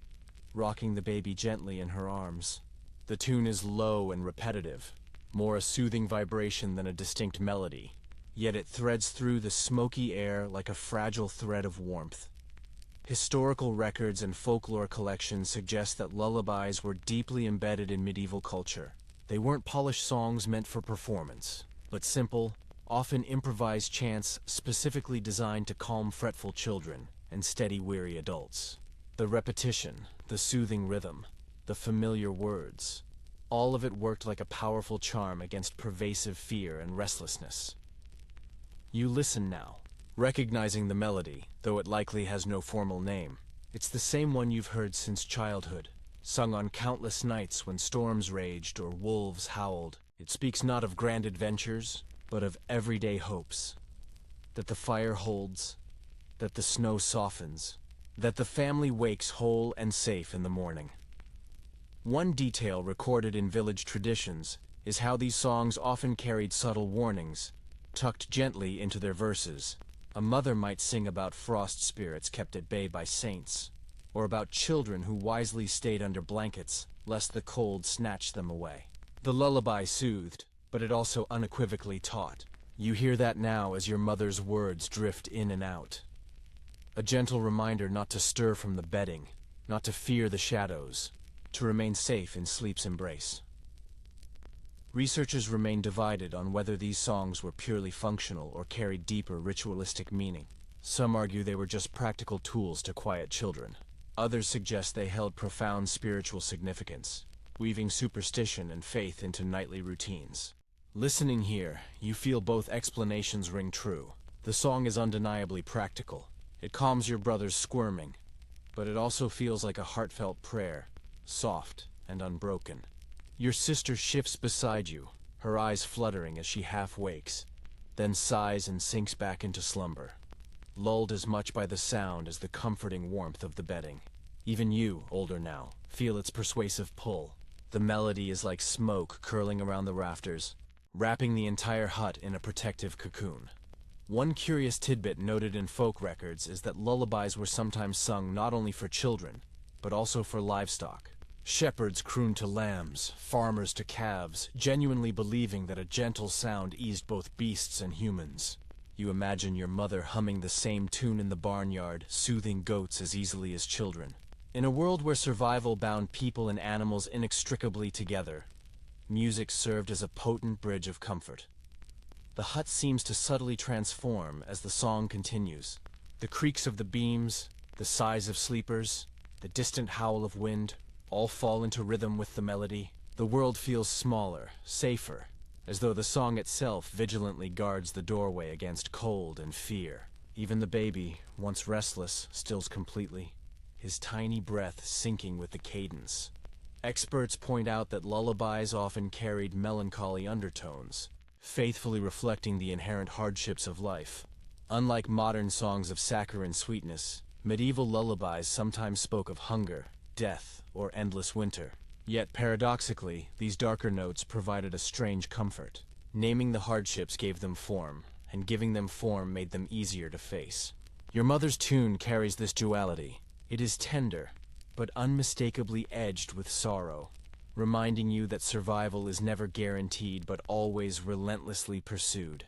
rocking the baby gently in her arms. The tune is low and repetitive, more a soothing vibration than a distinct melody, yet it threads through the smoky air like a fragile thread of warmth. Historical records and folklore collections suggest that lullabies were deeply embedded in medieval culture. They weren't polished songs meant for performance, but simple, often improvised chants specifically designed to calm fretful children and steady weary adults. The repetition, the soothing rhythm, the familiar words, all of it worked like a powerful charm against pervasive fear and restlessness. You listen now, recognizing the melody, though it likely has no formal name. It's the same one you've heard since childhood, sung on countless nights when storms raged or wolves howled. It speaks not of grand adventures, but of everyday hopes. That the fire holds, that the snow softens, that the family wakes whole and safe in the morning. One detail recorded in village traditions is how these songs often carried subtle warnings, tucked gently into their verses. A mother might sing about frost spirits kept at bay by saints, or about children who wisely stayed under blankets lest the cold snatch them away. The lullaby soothed, but it also unequivocally taught. You hear that now as your mother's words drift in and out. A gentle reminder not to stir from the bedding, not to fear the shadows, to remain safe in sleep's embrace. Researchers remain divided on whether these songs were purely functional or carried deeper ritualistic meaning. Some argue they were just practical tools to quiet children. Others suggest they held profound spiritual significance, weaving superstition and faith into nightly routines. Listening here, you feel both explanations ring true. The song is undeniably practical. It calms your brother's squirming, but it also feels like a heartfelt prayer, soft and unbroken. Your sister shifts beside you, her eyes fluttering as she half wakes, then sighs and sinks back into slumber, lulled as much by the sound as the comforting warmth of the bedding. Even you, older now, feel its persuasive pull. The melody is like smoke curling around the rafters, wrapping the entire hut in a protective cocoon. One curious tidbit noted in folk records is that lullabies were sometimes sung not only for children, but also for livestock. Shepherds crooned to lambs, farmers to calves, genuinely believing that a gentle sound eased both beasts and humans. You imagine your mother humming the same tune in the barnyard, soothing goats as easily as children. In a world where survival bound people and animals inextricably together, music served as a potent bridge of comfort. The hut seems to subtly transform as the song continues. The creaks of the beams, the sighs of sleepers, the distant howl of wind, all fall into rhythm with the melody. The world feels smaller, safer, as though the song itself vigilantly guards the doorway against cold and fear. Even the baby, once restless, stills completely, his tiny breath syncing with the cadence. Experts point out that lullabies often carried melancholy undertones, faithfully reflecting the inherent hardships of life. Unlike modern songs of saccharine sweetness, medieval lullabies sometimes spoke of hunger, death, or endless winter. Yet paradoxically, these darker notes provided a strange comfort. Naming the hardships gave them form, and giving them form made them easier to face. Your mother's tune carries this duality. It is tender, but unmistakably edged with sorrow, reminding you that survival is never guaranteed but always relentlessly pursued.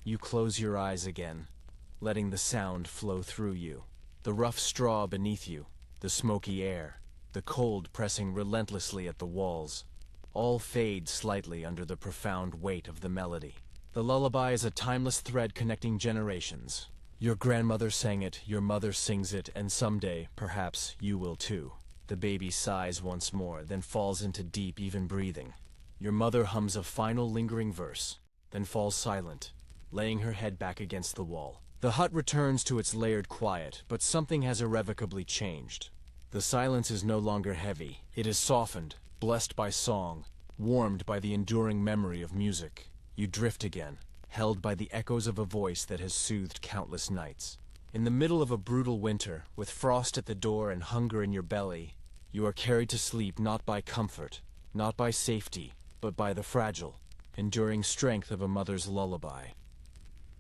You close your eyes again, letting the sound flow through you. The rough straw beneath you, the smoky air, the cold pressing relentlessly at the walls, all fade slightly under the profound weight of the melody. The lullaby is a timeless thread connecting generations. Your grandmother sang it, your mother sings it, and someday, perhaps, you will too. The baby sighs once more, then falls into deep, even breathing. Your mother hums a final lingering verse, then falls silent, laying her head back against the wall. The hut returns to its layered quiet, but something has irrevocably changed. The silence is no longer heavy. It is softened, blessed by song, warmed by the enduring memory of music. You drift again, held by the echoes of a voice that has soothed countless nights. In the middle of a brutal winter, with frost at the door and hunger in your belly, you are carried to sleep not by comfort, not by safety, but by the fragile, enduring strength of a mother's lullaby.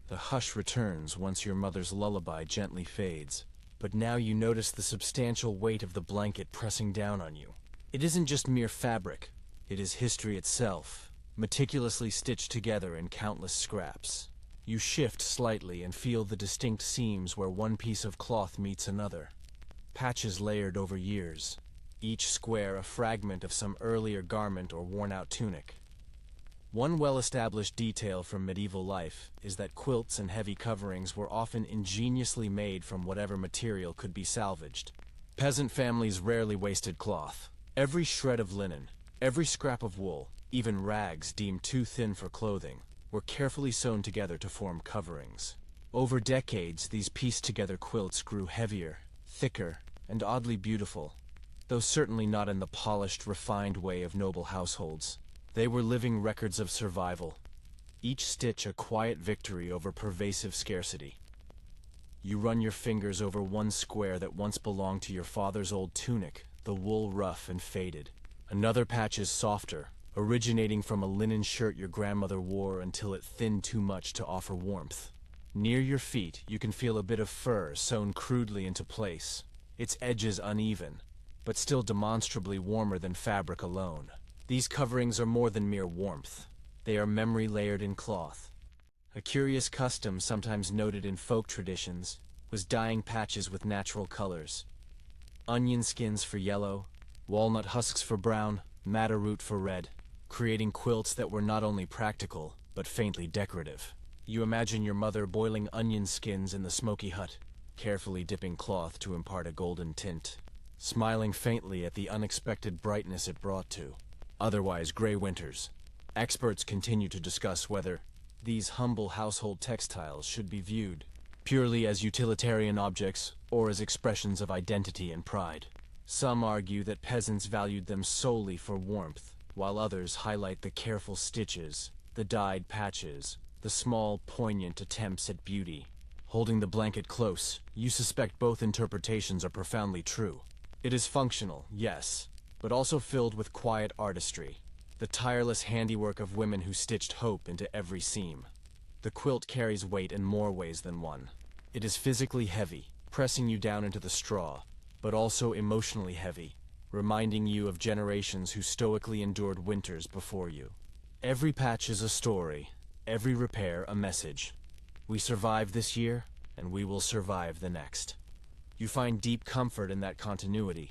The hush returns once your mother's lullaby gently fades, but now you notice the substantial weight of the blanket pressing down on you. It isn't just mere fabric, it is history itself, meticulously stitched together in countless scraps. You shift slightly and feel the distinct seams where one piece of cloth meets another. Patches layered over years, each square a fragment of some earlier garment or worn-out tunic. One well-established detail from medieval life is that quilts and heavy coverings were often ingeniously made from whatever material could be salvaged. Peasant families rarely wasted cloth. Every shred of linen, every scrap of wool, even rags deemed too thin for clothing, were carefully sewn together to form coverings. Over decades, these pieced-together quilts grew heavier, thicker, and oddly beautiful, though certainly not in the polished, refined way of noble households. They were living records of survival, each stitch a quiet victory over pervasive scarcity. You run your fingers over one square that once belonged to your father's old tunic, the wool rough and faded. Another patch is softer, originating from a linen shirt your grandmother wore until it thinned too much to offer warmth. Near your feet, you can feel a bit of fur sewn crudely into place, its edges uneven, but still demonstrably warmer than fabric alone. These coverings are more than mere warmth. They are memory layered in cloth. A curious custom sometimes noted in folk traditions was dyeing patches with natural colors. Onion skins for yellow, walnut husks for brown, madder root for red, creating quilts that were not only practical, but faintly decorative. You imagine your mother boiling onion skins in the smoky hut, carefully dipping cloth to impart a golden tint, smiling faintly at the unexpected brightness it brought to otherwise gray winters. Experts continue to discuss whether these humble household textiles should be viewed purely as utilitarian objects or as expressions of identity and pride. Some argue that peasants valued them solely for warmth, while others highlight the careful stitches, the dyed patches, the small, poignant attempts at beauty. Holding the blanket close, you suspect both interpretations are profoundly true. It is functional, yes, but also filled with quiet artistry, the tireless handiwork of women who stitched hope into every seam. The quilt carries weight in more ways than one. It is physically heavy, pressing you down into the straw, but also emotionally heavy, reminding you of generations who stoically endured winters before you. Every patch is a story, every repair a message. We survived this year, and we will survive the next. You find deep comfort in that continuity,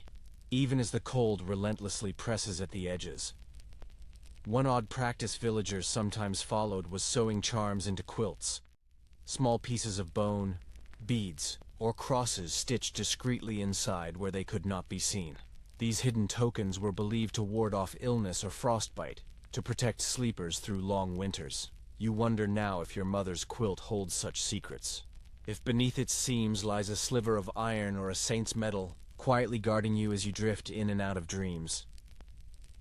even as the cold relentlessly presses at the edges. One odd practice villagers sometimes followed was sewing charms into quilts. Small pieces of bone, beads, or crosses stitched discreetly inside where they could not be seen. These hidden tokens were believed to ward off illness or frostbite, to protect sleepers through long winters. You wonder now if your mother's quilt holds such secrets. If beneath its seams lies a sliver of iron or a saint's medal, quietly guarding you as you drift in and out of dreams.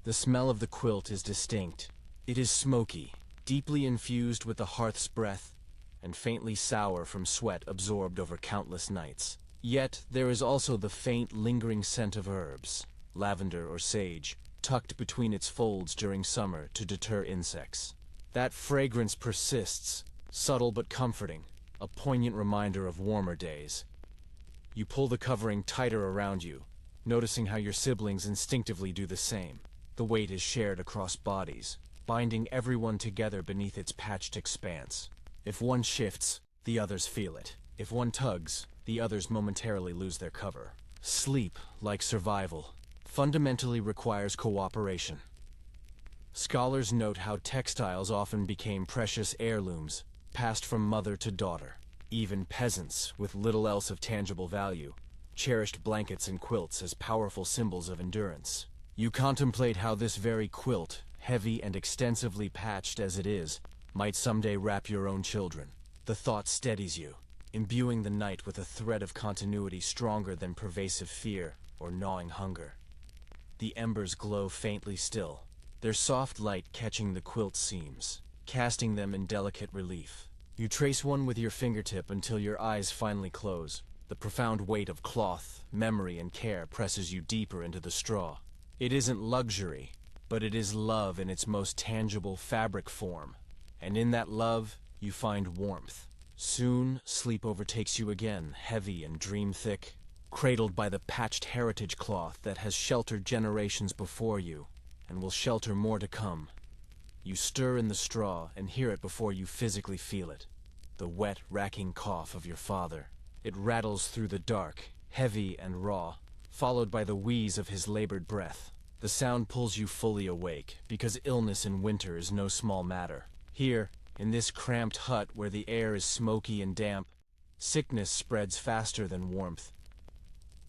The smell of the quilt is distinct. It is smoky, deeply infused with the hearth's breath, and faintly sour from sweat absorbed over countless nights. Yet there is also the faint, lingering scent of herbs, lavender or sage, tucked between its folds during summer to deter insects. That fragrance persists, subtle but comforting, a poignant reminder of warmer days. You pull the covering tighter around you, noticing how your siblings instinctively do the same. The weight is shared across bodies, binding everyone together beneath its patched expanse. If one shifts, the others feel it. If one tugs, the others momentarily lose their cover. Sleep, like survival, fundamentally requires cooperation. Scholars note how textiles often became precious heirlooms, passed from mother to daughter. Even peasants, with little else of tangible value, cherished blankets and quilts as powerful symbols of endurance. You contemplate how this very quilt, heavy and extensively patched as it is, might someday wrap your own children. The thought steadies you, imbuing the night with a thread of continuity stronger than pervasive fear or gnawing hunger. The embers glow faintly still, their soft light catching the quilt seams, casting them in delicate relief. You trace one with your fingertip until your eyes finally close. The profound weight of cloth, memory, and care presses you deeper into the straw. It isn't luxury, but it is love in its most tangible fabric form. And in that love, you find warmth. Soon, sleep overtakes you again, heavy and dream-thick, cradled by the patched heritage cloth that has sheltered generations before you, and will shelter more to come. You stir in the straw and hear it before you physically feel it. The wet, racking cough of your father. It rattles through the dark, heavy and raw, followed by the wheeze of his labored breath. The sound pulls you fully awake, because illness in winter is no small matter. Here, in this cramped hut where the air is smoky and damp, sickness spreads faster than warmth.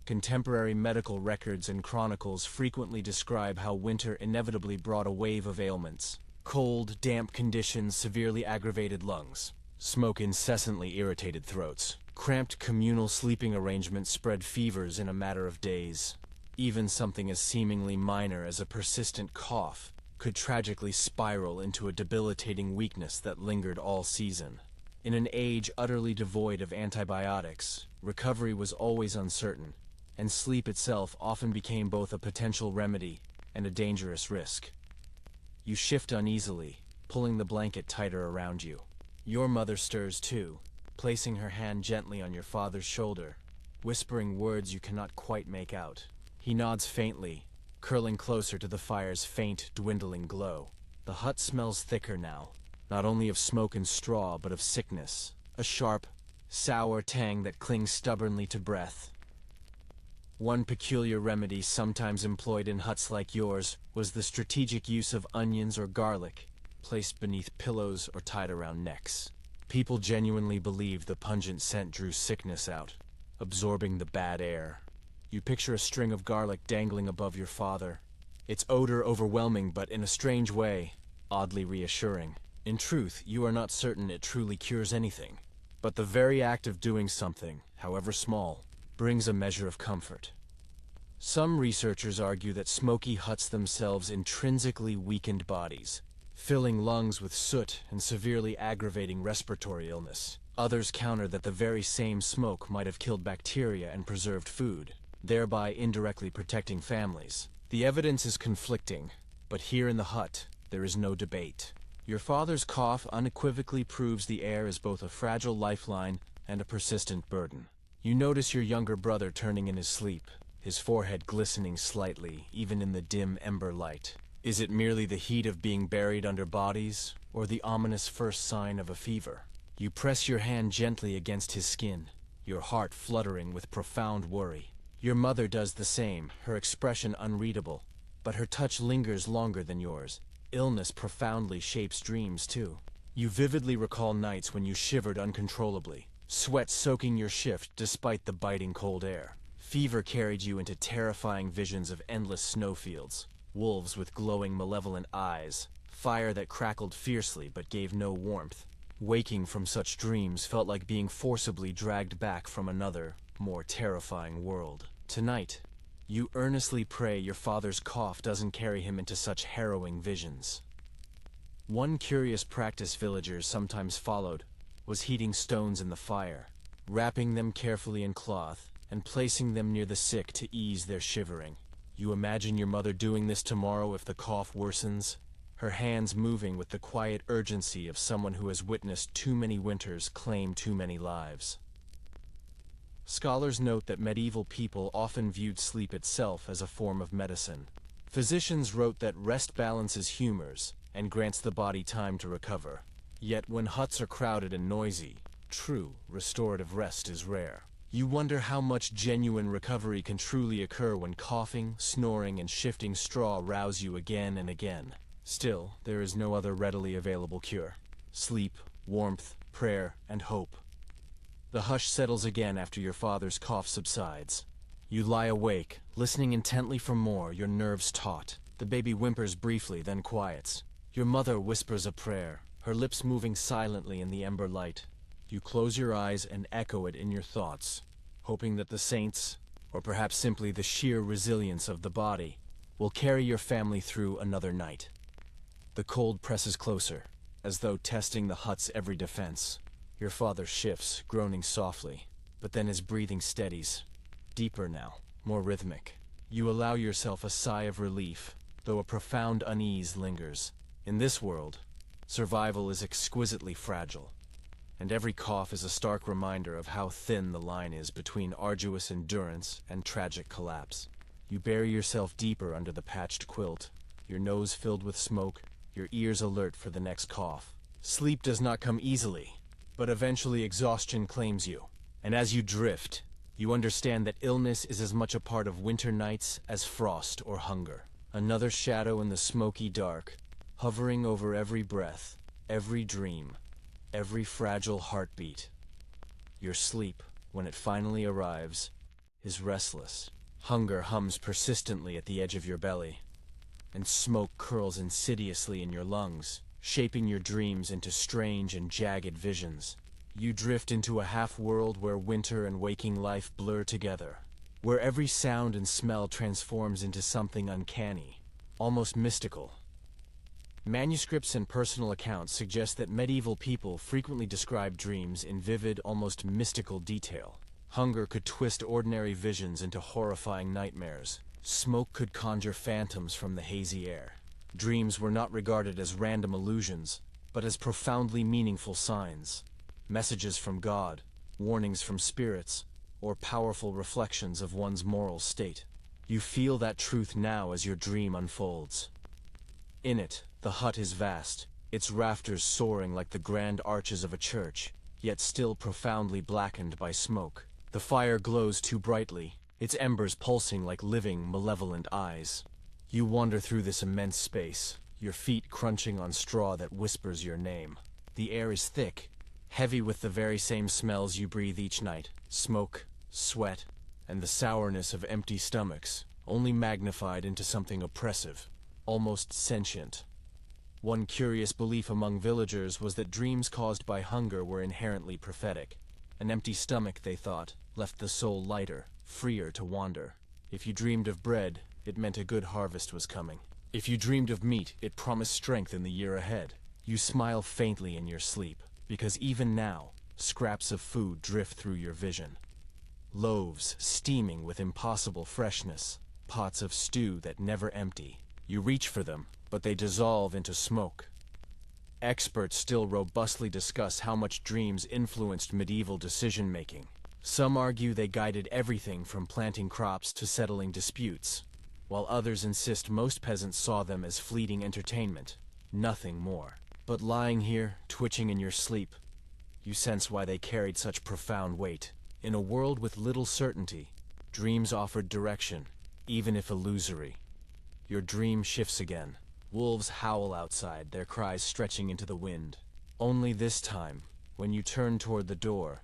Contemporary medical records and chronicles frequently describe how winter inevitably brought a wave of ailments. Cold, damp conditions severely aggravated lungs. Smoke incessantly irritated throats. Cramped communal sleeping arrangements spread fevers in a matter of days. Even something as seemingly minor as a persistent cough could tragically spiral into a debilitating weakness that lingered all season. In an age utterly devoid of antibiotics, recovery was always uncertain, and sleep itself often became both a potential remedy and a dangerous risk. You shift uneasily, pulling the blanket tighter around you. Your mother stirs too, placing her hand gently on your father's shoulder, whispering words you cannot quite make out. He nods faintly, curling closer to the fire's faint, dwindling glow. The hut smells thicker now, not only of smoke and straw, but of sickness, a sharp, sour tang that clings stubbornly to breath. One peculiar remedy sometimes employed in huts like yours was the strategic use of onions or garlic, placed beneath pillows or tied around necks. People genuinely believed the pungent scent drew sickness out, absorbing the bad air. You picture a string of garlic dangling above your father, its odor overwhelming but in a strange way, oddly reassuring. In truth, you are not certain it truly cures anything, but the very act of doing something, however small, brings a measure of comfort. Some researchers argue that smoky huts themselves intrinsically weakened bodies, filling lungs with soot and severely aggravating respiratory illness. Others counter that the very same smoke might have killed bacteria and preserved food, thereby indirectly protecting families. The evidence is conflicting, but here in the hut, there is no debate. Your father's cough unequivocally proves the air is both a fragile lifeline and a persistent burden. You notice your younger brother turning in his sleep, his forehead glistening slightly, even in the dim ember light. Is it merely the heat of being buried under bodies, or the ominous first sign of a fever? You press your hand gently against his skin, your heart fluttering with profound worry. Your mother does the same, her expression unreadable, but her touch lingers longer than yours. Illness profoundly shapes dreams, too. You vividly recall nights when you shivered uncontrollably, sweat soaking your shift despite the biting cold air. Fever carried you into terrifying visions of endless snowfields, wolves with glowing malevolent eyes, fire that crackled fiercely but gave no warmth. Waking from such dreams felt like being forcibly dragged back from another, more terrifying world. Tonight, you earnestly pray your father's cough doesn't carry him into such harrowing visions. One curious practice villagers sometimes followed was heating stones in the fire, wrapping them carefully in cloth, and placing them near the sick to ease their shivering. You imagine your mother doing this tomorrow if the cough worsens, her hands moving with the quiet urgency of someone who has witnessed too many winters claim too many lives. Scholars note that medieval people often viewed sleep itself as a form of medicine. Physicians wrote that rest balances humors and grants the body time to recover. Yet when huts are crowded and noisy, true restorative rest is rare. You wonder how much genuine recovery can truly occur when coughing, snoring, and shifting straw rouse you again and again. Still, there is no other readily available cure. Sleep, warmth, prayer, and hope. The hush settles again after your father's cough subsides. You lie awake, listening intently for more, your nerves taut. The baby whimpers briefly, then quiets. Your mother whispers a prayer, her lips moving silently in the ember light. You close your eyes and echo it in your thoughts, hoping that the saints, or perhaps simply the sheer resilience of the body, will carry your family through another night. The cold presses closer, as though testing the hut's every defense. Your father shifts, groaning softly, but then his breathing steadies. Deeper now, more rhythmic. You allow yourself a sigh of relief, though a profound unease lingers. In this world, survival is exquisitely fragile, and every cough is a stark reminder of how thin the line is between arduous endurance and tragic collapse. You bury yourself deeper under the patched quilt, your nose filled with smoke, your ears alert for the next cough. Sleep does not come easily, but eventually exhaustion claims you. And as you drift, you understand that illness is as much a part of winter nights as frost or hunger. Another shadow in the smoky dark, hovering over every breath, every dream, every fragile heartbeat. Your sleep, when it finally arrives, is restless. Hunger hums persistently at the edge of your belly, and smoke curls insidiously in your lungs, shaping your dreams into strange and jagged visions. You drift into a half-world where winter and waking life blur together, where every sound and smell transforms into something uncanny, almost mystical. Manuscripts and personal accounts suggest that medieval people frequently described dreams in vivid, almost mystical detail. Hunger could twist ordinary visions into horrifying nightmares. Smoke could conjure phantoms from the hazy air. Dreams were not regarded as random illusions, but as profoundly meaningful signs. Messages from God, warnings from spirits, or powerful reflections of one's moral state. You feel that truth now as your dream unfolds. In it, the hut is vast, its rafters soaring like the grand arches of a church, yet still profoundly blackened by smoke. The fire glows too brightly, its embers pulsing like living, malevolent eyes. You wander through this immense space, your feet crunching on straw that whispers your name. The air is thick, heavy with the very same smells you breathe each night: smoke, sweat, and the sourness of empty stomachs, only magnified into something oppressive, almost sentient. One curious belief among villagers was that dreams caused by hunger were inherently prophetic. An empty stomach, they thought, left the soul lighter, freer to wander. If you dreamed of bread, it meant a good harvest was coming. If you dreamed of meat, it promised strength in the year ahead. You smile faintly in your sleep, because even now, scraps of food drift through your vision. Loaves steaming with impossible freshness, pots of stew that never empty. You reach for them, but they dissolve into smoke. Experts still robustly discuss how much dreams influenced medieval decision-making. Some argue they guided everything from planting crops to settling disputes, while others insist most peasants saw them as fleeting entertainment, nothing more. But lying here, twitching in your sleep, you sense why they carried such profound weight. In a world with little certainty, dreams offered direction, even if illusory. Your dream shifts again. Wolves howl outside, their cries stretching into the wind. Only this time, when you turn toward the door,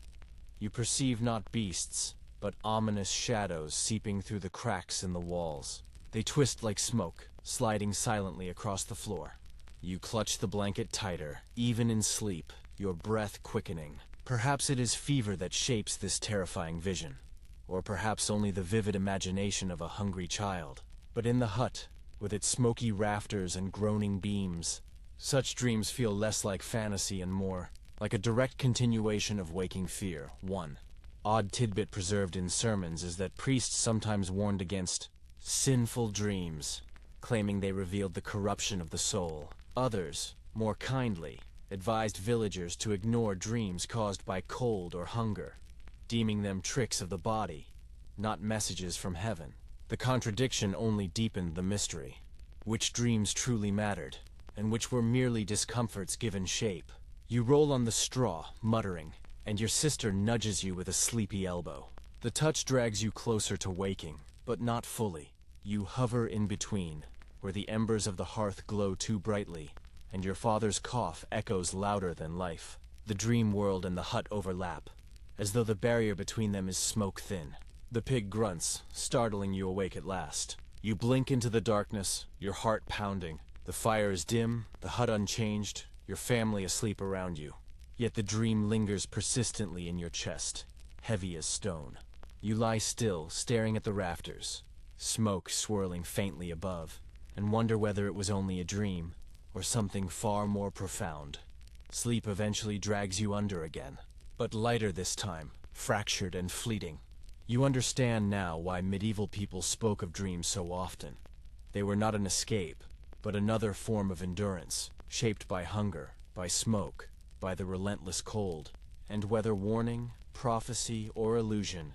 you perceive not beasts, but ominous shadows seeping through the cracks in the walls. They twist like smoke, sliding silently across the floor. You clutch the blanket tighter, even in sleep, your breath quickening. Perhaps it is fever that shapes this terrifying vision, or perhaps only the vivid imagination of a hungry child. But in the hut, with its smoky rafters and groaning beams, such dreams feel less like fantasy and more like a direct continuation of waking fear. One odd tidbit preserved in sermons is that priests sometimes warned against sinful dreams, claiming they revealed the corruption of the soul. Others, more kindly, advised villagers to ignore dreams caused by cold or hunger, deeming them tricks of the body, not messages from heaven. The contradiction only deepened the mystery. Which dreams truly mattered, and which were merely discomforts given shape? You roll on the straw, muttering, and your sister nudges you with a sleepy elbow. The touch drags you closer to waking, but not fully. You hover in between, where the embers of the hearth glow too brightly, and your father's cough echoes louder than life. The dream world and the hut overlap, as though the barrier between them is smoke thin. The pig grunts, startling you awake at last. You blink into the darkness, your heart pounding. The fire is dim, the hut unchanged, your family asleep around you. Yet the dream lingers persistently in your chest, heavy as stone. You lie still, staring at the rafters, smoke swirling faintly above, and wonder whether it was only a dream, or something far more profound. Sleep eventually drags you under again, but lighter this time, fractured and fleeting. You understand now why medieval people spoke of dreams so often. They were not an escape, but another form of endurance, shaped by hunger, by smoke, by the relentless cold. And whether warning, prophecy, or illusion,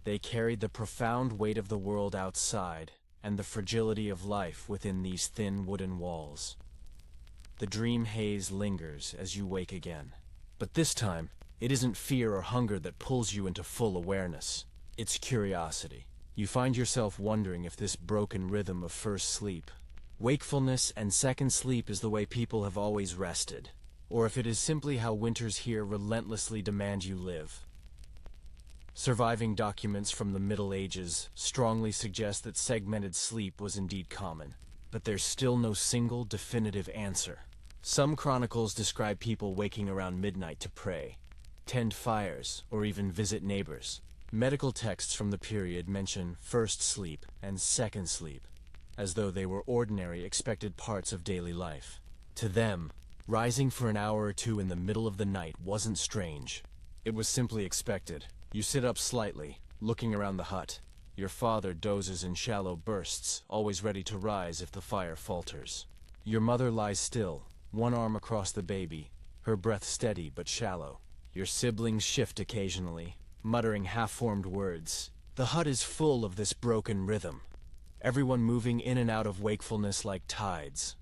they carried the profound weight of the world outside and the fragility of life within these thin wooden walls. The dream haze lingers as you wake again. But this time, it isn't fear or hunger that pulls you into full awareness. It's curiosity. You find yourself wondering if this broken rhythm of first sleep, wakefulness and second sleep, is the way people have always rested, or if it is simply how winters here relentlessly demand you live. Surviving documents from the Middle Ages strongly suggest that segmented sleep was indeed common, but there's still no single definitive answer. Some chronicles describe people waking around midnight to pray, tend fires, or even visit neighbors. Medical texts from the period mention first sleep and second sleep, as though they were ordinary, expected parts of daily life. To them, rising for an hour or two in the middle of the night wasn't strange. It was simply expected. You sit up slightly, looking around the hut. Your father dozes in shallow bursts, always ready to rise if the fire falters. Your mother lies still, one arm across the baby, her breath steady but shallow. Your siblings shift occasionally, muttering half-formed words. The hut is full of this broken rhythm, everyone moving in and out of wakefulness like tides.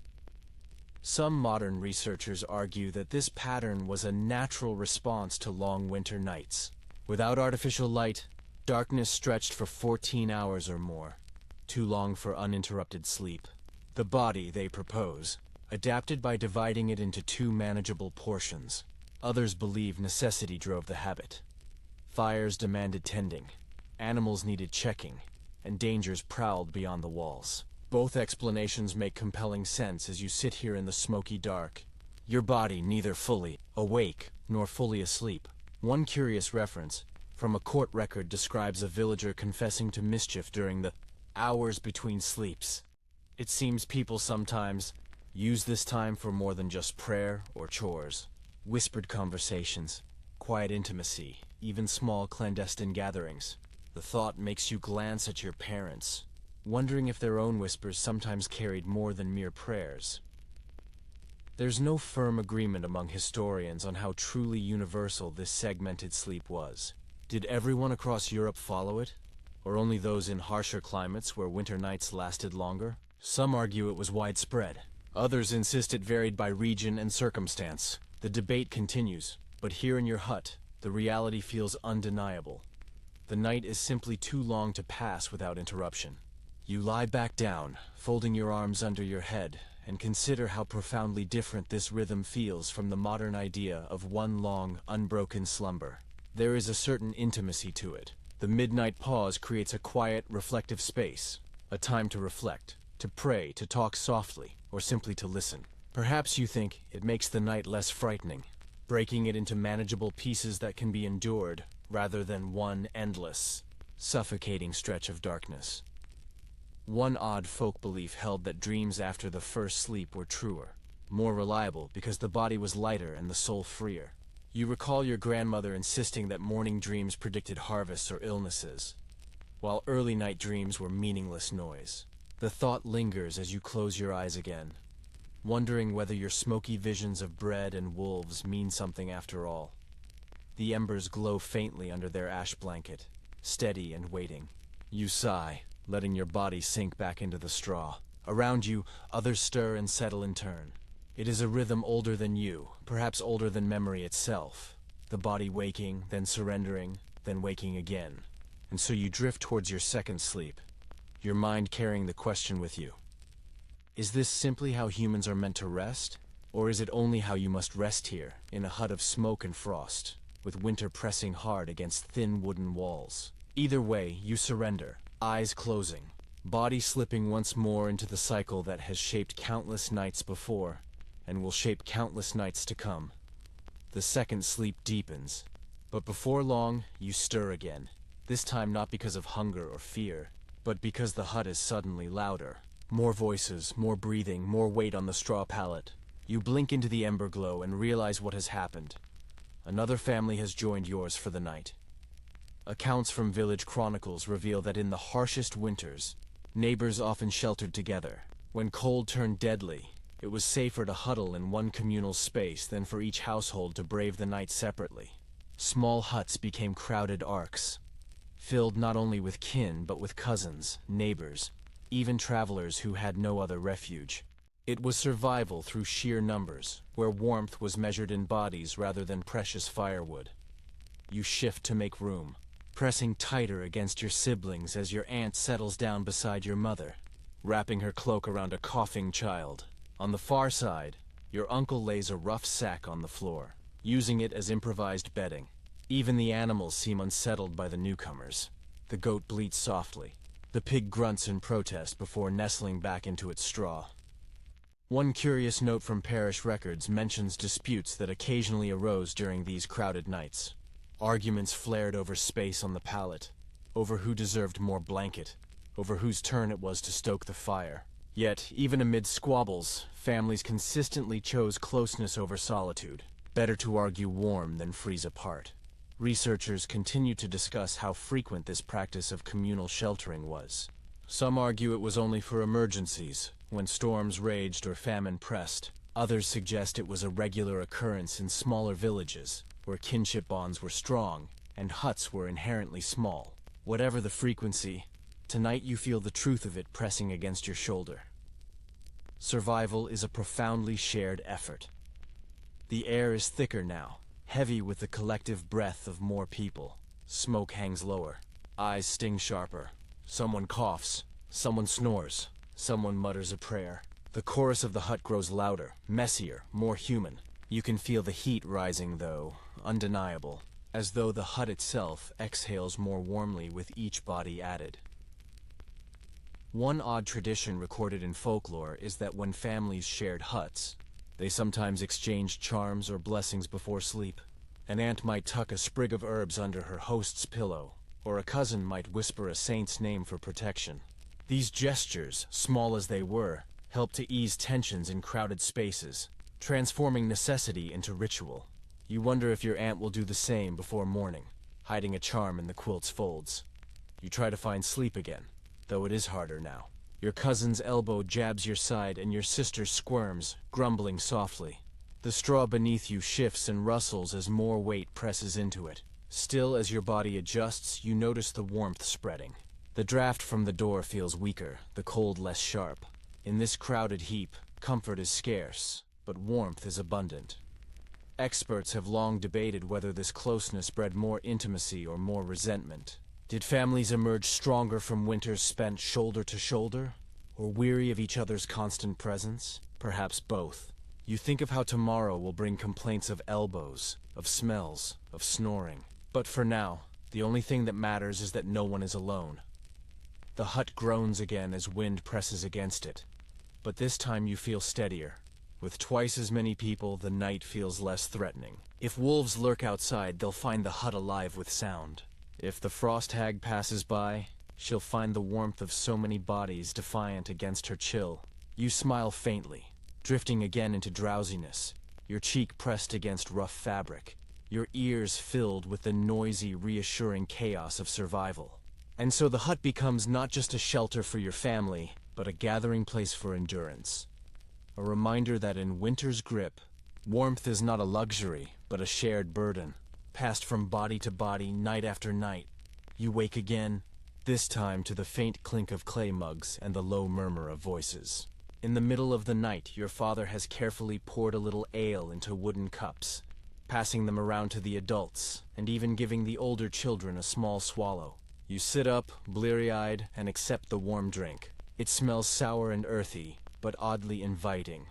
Some modern researchers argue that this pattern was a natural response to long winter nights. Without artificial light, darkness stretched for 14 hours or more, too long for uninterrupted sleep. The body, they propose, adapted by dividing it into two manageable portions. Others believe necessity drove the habit. Fires demanded tending, animals needed checking, and dangers prowled beyond the walls. Both explanations make compelling sense as you sit here in the smoky dark, your body neither fully awake nor fully asleep. One curious reference from a court record describes a villager confessing to mischief during the hours between sleeps. It seems people sometimes use this time for more than just prayer or chores. Whispered conversations, quiet intimacy, even small clandestine gatherings. The thought makes you glance at your parents, wondering if their own whispers sometimes carried more than mere prayers. There's no firm agreement among historians on how truly universal this segmented sleep was. Did everyone across Europe follow it, or only those in harsher climates where winter nights lasted longer? Some argue it was widespread. Others insist it varied by region and circumstance. The debate continues, but here in your hut, the reality feels undeniable. The night is simply too long to pass without interruption. You lie back down, folding your arms under your head, and consider how profoundly different this rhythm feels from the modern idea of one long, unbroken slumber. There is a certain intimacy to it, The midnight pause creates a quiet, reflective space, a time to reflect, to pray, to talk softly, or simply to listen. Perhaps you think it makes the night less frightening, breaking it into manageable pieces that can be endured, rather than one endless, suffocating stretch of darkness. One odd folk belief held that dreams after the first sleep were truer, more reliable because the body was lighter and the soul freer. You recall your grandmother insisting that morning dreams predicted harvests or illnesses, while early night dreams were meaningless noise. The thought lingers as you close your eyes again, wondering whether your smoky visions of bread and wolves mean something after all. The embers glow faintly under their ash blanket, steady and waiting. You sigh, letting your body sink back into the straw. Around you, others stir and settle in turn. It is a rhythm older than you, perhaps older than memory itself. The body waking, then surrendering, then waking again. And so you drift towards your second sleep, your mind carrying the question with you. Is this simply how humans are meant to rest? Or is it only how you must rest here, in a hut of smoke and frost, with winter pressing hard against thin wooden walls? Either way, you surrender, eyes closing, body slipping once more into the cycle that has shaped countless nights before, and will shape countless nights to come. The second sleep deepens, but before long, you stir again, this time not because of hunger or fear, but because the hut is suddenly louder. More voices, more breathing, more weight on the straw pallet. You blink into the ember glow and realize what has happened. Another family has joined yours for the night. Accounts from village chronicles reveal that in the harshest winters, neighbors often sheltered together. When cold turned deadly, it was safer to huddle in one communal space than for each household to brave the night separately. Small huts became crowded arks, filled not only with kin but with cousins, neighbors, even travelers who had no other refuge. It was survival through sheer numbers, where warmth was measured in bodies rather than precious firewood. You shift to make room, pressing tighter against your siblings as your aunt settles down beside your mother, wrapping her cloak around a coughing child. On the far side, your uncle lays a rough sack on the floor, using it as improvised bedding. Even the animals seem unsettled by the newcomers. The goat bleats softly. The pig grunts in protest before nestling back into its straw. One curious note from parish records mentions disputes that occasionally arose during these crowded nights. Arguments flared over space on the pallet, over who deserved more blanket, over whose turn it was to stoke the fire. Yet, even amid squabbles, families consistently chose closeness over solitude. Better to argue warm than freeze apart. Researchers continue to discuss how frequent this practice of communal sheltering was. Some argue it was only for emergencies, when storms raged or famine pressed. Others suggest it was a regular occurrence in smaller villages, where kinship bonds were strong and huts were inherently small. Whatever the frequency, tonight you feel the truth of it pressing against your shoulder. Survival is a profoundly shared effort. The air is thicker now, heavy with the collective breath of more people. Smoke hangs lower, eyes sting sharper. Someone coughs, someone snores, someone mutters a prayer. The chorus of the hut grows louder, messier, more human. You can feel the heat rising, though, undeniable, as though the hut itself exhales more warmly with each body added. One odd tradition recorded in folklore is that when families shared huts, they sometimes exchanged charms or blessings before sleep. An aunt might tuck a sprig of herbs under her host's pillow, or a cousin might whisper a saint's name for protection. These gestures, small as they were, helped to ease tensions in crowded spaces, transforming necessity into ritual. You wonder if your aunt will do the same before morning, hiding a charm in the quilt's folds. You try to find sleep again, though it is harder now. Your cousin's elbow jabs your side and your sister squirms, grumbling softly. The straw beneath you shifts and rustles as more weight presses into it. Still, as your body adjusts, you notice the warmth spreading. The draft from the door feels weaker, the cold less sharp. In this crowded heap, comfort is scarce, but warmth is abundant. Experts have long debated whether this closeness bred more intimacy or more resentment. Did families emerge stronger from winters spent shoulder to shoulder, or weary of each other's constant presence? Perhaps both. You think of how tomorrow will bring complaints of elbows, of smells, of snoring. But for now, The only thing that matters is that no one is alone. The hut groans again as wind presses against it. But this time you feel steadier. With twice as many people, the night feels less threatening. If wolves lurk outside, they'll find the hut alive with sound. If the frost hag passes by, she'll find the warmth of so many bodies defiant against her chill. You smile faintly, drifting again into drowsiness, your cheek pressed against rough fabric, your ears filled with the noisy, reassuring chaos of survival. And so the hut becomes not just a shelter for your family, but a gathering place for endurance. A reminder that in winter's grip, warmth is not a luxury, but a shared burden, passed from body to body, night after night. You wake again, this time to the faint clink of clay mugs and the low murmur of voices. In the middle of the night, your father has carefully poured a little ale into wooden cups, passing them around to the adults, and even giving the older children a small swallow. You sit up, bleary-eyed, and accept the warm drink. It smells sour and earthy, but oddly inviting.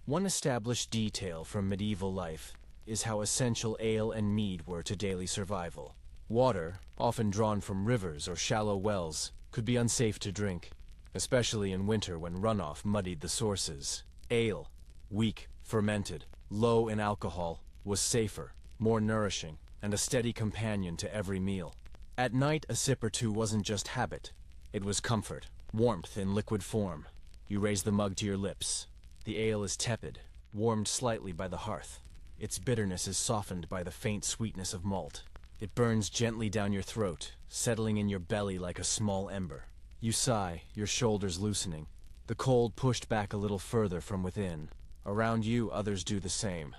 One established detail from medieval life is how essential ale and mead were to daily survival. Water, often drawn from rivers or shallow wells, could be unsafe to drink, especially in winter when runoff muddied the sources. Ale, weak, fermented, low in alcohol, was safer, more nourishing, and a steady companion to every meal. At night, a sip or two wasn't just habit. It was comfort, warmth in liquid form. You raise the mug to your lips. The ale is tepid, warmed slightly by the hearth. Its bitterness is softened by the faint sweetness of malt. It burns gently down your throat, settling in your belly like a small ember. You sigh, your shoulders loosening. The cold pushed back a little further from within. Around you, others do the same,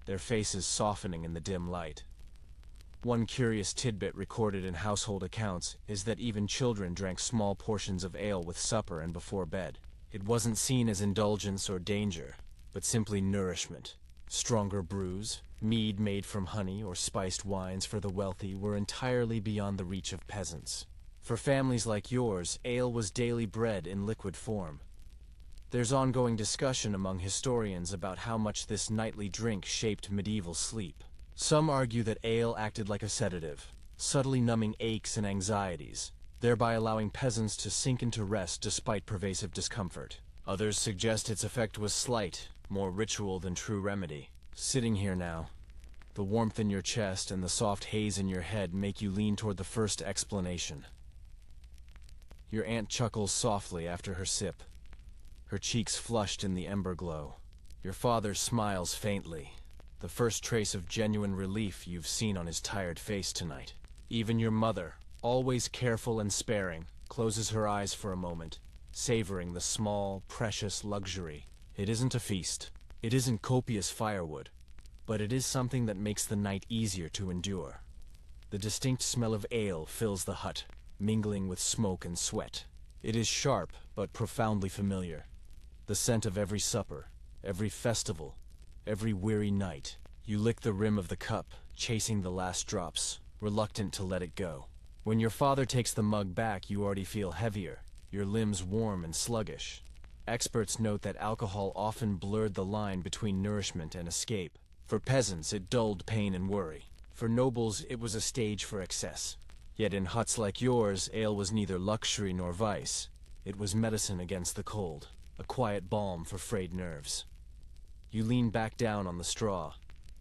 their faces softening in the dim light. One curious tidbit recorded in household accounts is that even children drank small portions of ale with supper and before bed. It wasn't seen as indulgence or danger, but simply nourishment. Stronger brews, mead made from honey or spiced wines for the wealthy were entirely beyond the reach of peasants. For families like yours, ale was daily bread in liquid form. There's ongoing discussion among historians about how much this nightly drink shaped medieval sleep. Some argue that ale acted like a sedative, subtly numbing aches and anxieties, thereby allowing peasants to sink into rest despite pervasive discomfort. Others suggest its effect was slight, more ritual than true remedy. Sitting here now, the warmth in your chest and the soft haze in your head make you lean toward the first explanation. Your aunt chuckles softly after her sip, her cheeks flushed in the ember glow. Your father smiles faintly, the first trace of genuine relief you've seen on his tired face tonight. Even your mother, always careful and sparing, closes her eyes for a moment, savoring the small, precious luxury. It isn't a feast. It isn't copious firewood, but it is something that makes the night easier to endure. The distinct smell of ale fills the hut, mingling with smoke and sweat. It is sharp, but profoundly familiar. The scent of every supper, every festival, every weary night. You lick the rim of the cup, chasing the last drops, reluctant to let it go. When your father takes the mug back, you already feel heavier, your limbs warm and sluggish. Experts note that alcohol often blurred the line between nourishment and escape. For peasants, it dulled pain and worry. For nobles, it was a stage for excess. Yet in huts like yours, ale was neither luxury nor vice. It was medicine against the cold, a quiet balm for frayed nerves. You lean back down on the straw,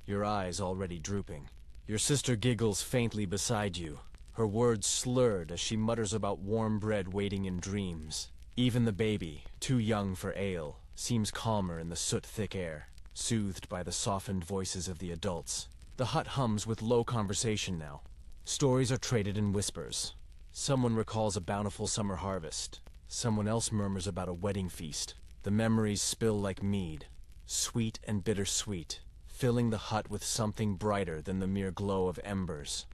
your eyes already drooping. Your sister giggles faintly beside you, her words slurred as she mutters about warm bread waiting in dreams. Even the baby, too young for ale, seems calmer in the soot-thick air, soothed by the softened voices of the adults. The hut hums with low conversation now. Stories are traded in whispers. Someone recalls a bountiful summer harvest. Someone else murmurs about a wedding feast. The memories spill like mead, sweet and bittersweet, filling the hut with something brighter than the mere glow of embers.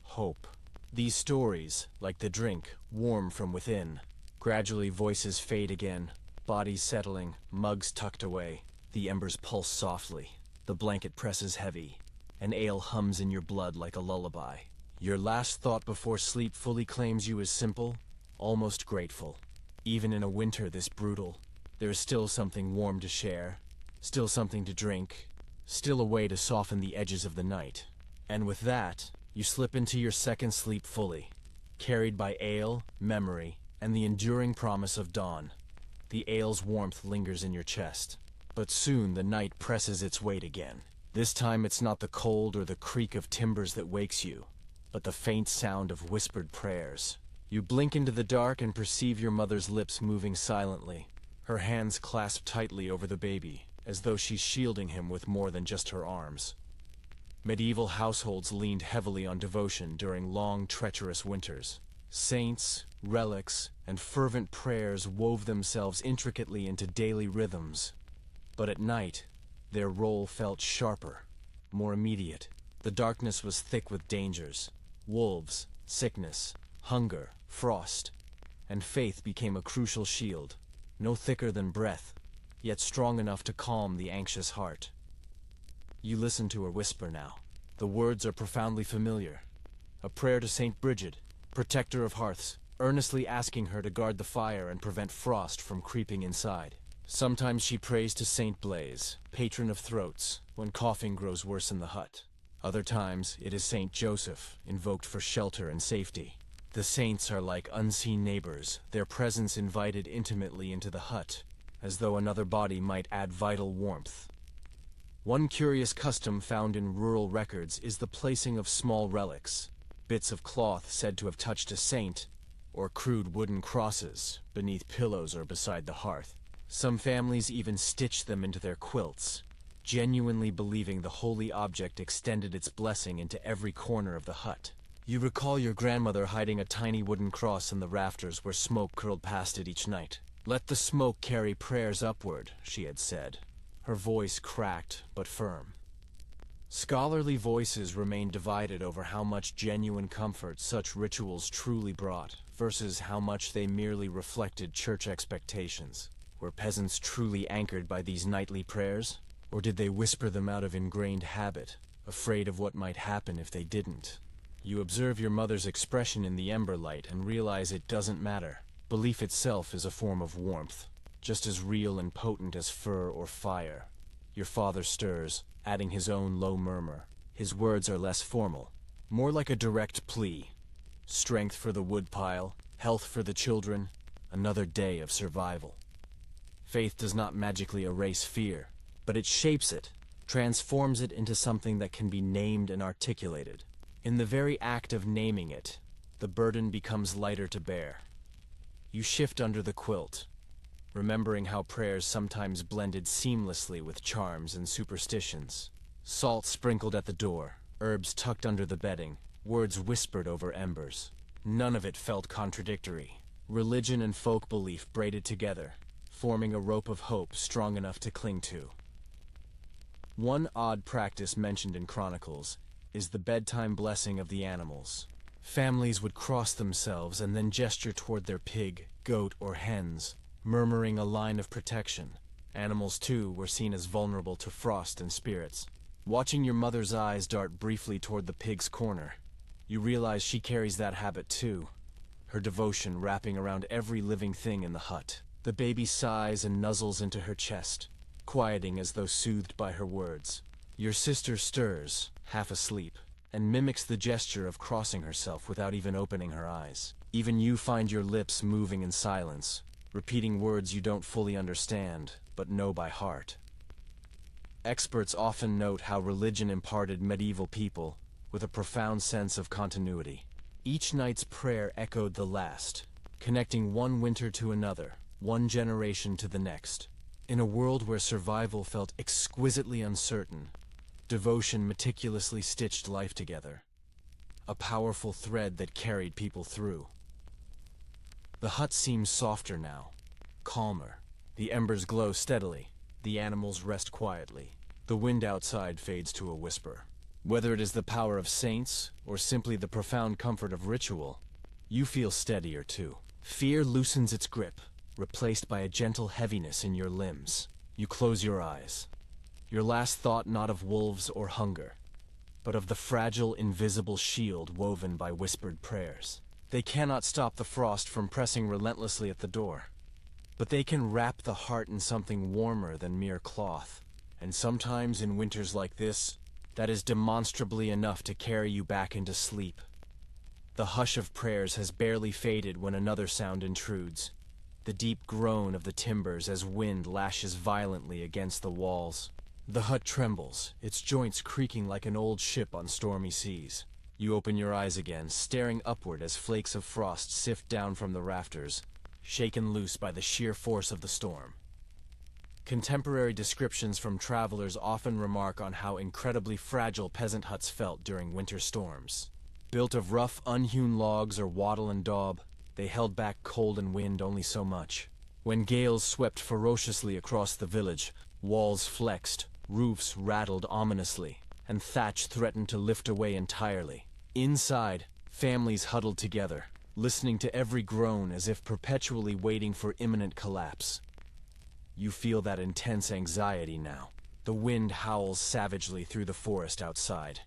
Hope. These stories, like the drink, warm from within. Gradually voices fade again, bodies settling, mugs tucked away. The embers pulse softly, the blanket presses heavy, and ale hums in your blood like a lullaby. Your last thought before sleep fully claims you as simple, almost grateful. Even in a winter this brutal, there is still something warm to share, still something to drink, still a way to soften the edges of the night. And with that, You slip into your second sleep fully, carried by ale, memory, and the enduring promise of dawn. The ale's warmth lingers in your chest, but soon the night presses its weight again. This time it's not the cold or the creak of timbers that wakes you, but the faint sound of whispered prayers. You blink into the dark and perceive your mother's lips moving silently, her hands clasped tightly over the baby, as though she's shielding him with more than just her arms. Medieval households leaned heavily on devotion during long, treacherous winters. Saints, relics, and fervent prayers wove themselves intricately into daily rhythms. But at night, their role felt sharper, more immediate. The darkness was thick with dangers: wolves, sickness, hunger, frost, and faith became a crucial shield, no thicker than breath, yet strong enough to calm the anxious heart. You listen to her whisper now. The words are profoundly familiar. A prayer to Saint Bridget, protector of hearths, earnestly asking her to guard the fire and prevent frost from creeping inside. Sometimes she prays to Saint Blaise, patron of throats, when coughing grows worse in the hut. Other times, it is Saint Joseph, invoked for shelter and safety. The saints are like unseen neighbors, their presence invited intimately into the hut, as though another body might add vital warmth. One curious custom found in rural records is the placing of small relics, bits of cloth said to have touched a saint, or crude wooden crosses, beneath pillows or beside the hearth. Some families even stitched them into their quilts, genuinely believing the holy object extended its blessing into every corner of the hut. You recall your grandmother hiding a tiny wooden cross in the rafters where smoke curled past it each night. "Let the smoke carry prayers upward," she had said, her voice cracked but firm. Scholarly voices remain divided over how much genuine comfort such rituals truly brought, versus how much they merely reflected church expectations. Were peasants truly anchored by these nightly prayers, or did they whisper them out of ingrained habit, afraid of what might happen if they didn't? You observe your mother's expression in the ember light and realize it doesn't matter. Belief itself is a form of warmth, just as real and potent as fur or fire. Your father stirs, adding his own low murmur. His words are less formal, more like a direct plea. Strength for the woodpile, health for the children, another day of survival. Faith does not magically erase fear, but it shapes it, transforms it into something that can be named and articulated. In the very act of naming it, the burden becomes lighter to bear. You shift under the quilt, remembering how prayers sometimes blended seamlessly with charms and superstitions. Salt sprinkled at the door, herbs tucked under the bedding, words whispered over embers. None of it felt contradictory. Religion and folk belief braided together, forming a rope of hope strong enough to cling to. One odd practice mentioned in chronicles is the bedtime blessing of the animals. Families would cross themselves and then gesture toward their pig, goat, or hens, murmuring a line of protection. Animals, too, were seen as vulnerable to frost and spirits. Watching your mother's eyes dart briefly toward the pig's corner, you realize she carries that habit too, her devotion wrapping around every living thing in the hut. The baby sighs and nuzzles into her chest, quieting as though soothed by her words. Your sister stirs, half asleep, and mimics the gesture of crossing herself without even opening her eyes. Even you find your lips moving in silence, repeating words you don't fully understand, but know by heart. Experts often note how religion imparted medieval people with a profound sense of continuity. Each night's prayer echoed the last, connecting one winter to another, one generation to the next. In a world where survival felt exquisitely uncertain, devotion meticulously stitched life together, a powerful thread that carried people through. The hut seems softer now, calmer. The embers glow steadily, the animals rest quietly. The wind outside fades to a whisper. Whether it is the power of saints, or simply the profound comfort of ritual, you feel steadier too. Fear loosens its grip, replaced by a gentle heaviness in your limbs. You close your eyes, your last thought not of wolves or hunger, but of the fragile, invisible shield woven by whispered prayers. They cannot stop the frost from pressing relentlessly at the door, but they can wrap the heart in something warmer than mere cloth. And sometimes in winters like this, that is demonstrably enough to carry you back into sleep. The hush of prayers has barely faded when another sound intrudes, the deep groan of the timbers as wind lashes violently against the walls. The hut trembles, its joints creaking like an old ship on stormy seas. You open your eyes again, staring upward as flakes of frost sift down from the rafters, shaken loose by the sheer force of the storm. Contemporary descriptions from travelers often remark on how incredibly fragile peasant huts felt during winter storms. Built of rough, unhewn logs or wattle and daub, they held back cold and wind only so much. When gales swept ferociously across the village, walls flexed, roofs rattled ominously, and thatch threatened to lift away entirely. Inside, families huddled together, listening to every groan as if perpetually waiting for imminent collapse. You feel that intense anxiety now. The wind howls savagely through the forest outside,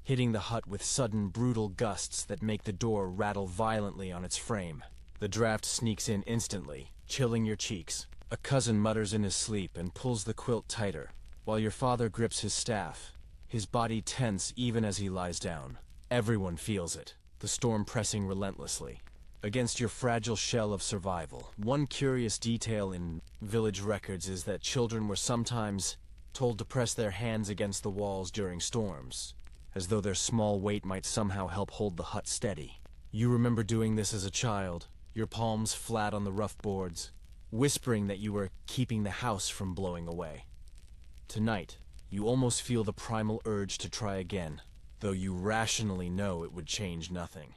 hitting the hut with sudden, brutal gusts that make the door rattle violently on its frame. The draft sneaks in instantly, chilling your cheeks. A cousin mutters in his sleep and pulls the quilt tighter, while your father grips his staff, his body tense even as he lies down. Everyone feels it, the storm pressing relentlessly against your fragile shell of survival. One curious detail in village records is that children were sometimes told to press their hands against the walls during storms, as though their small weight might somehow help hold the hut steady. You remember doing this as a child, your palms flat on the rough boards, whispering that you were keeping the house from blowing away. Tonight, you almost feel the primal urge to try again, though you rationally know it would change nothing.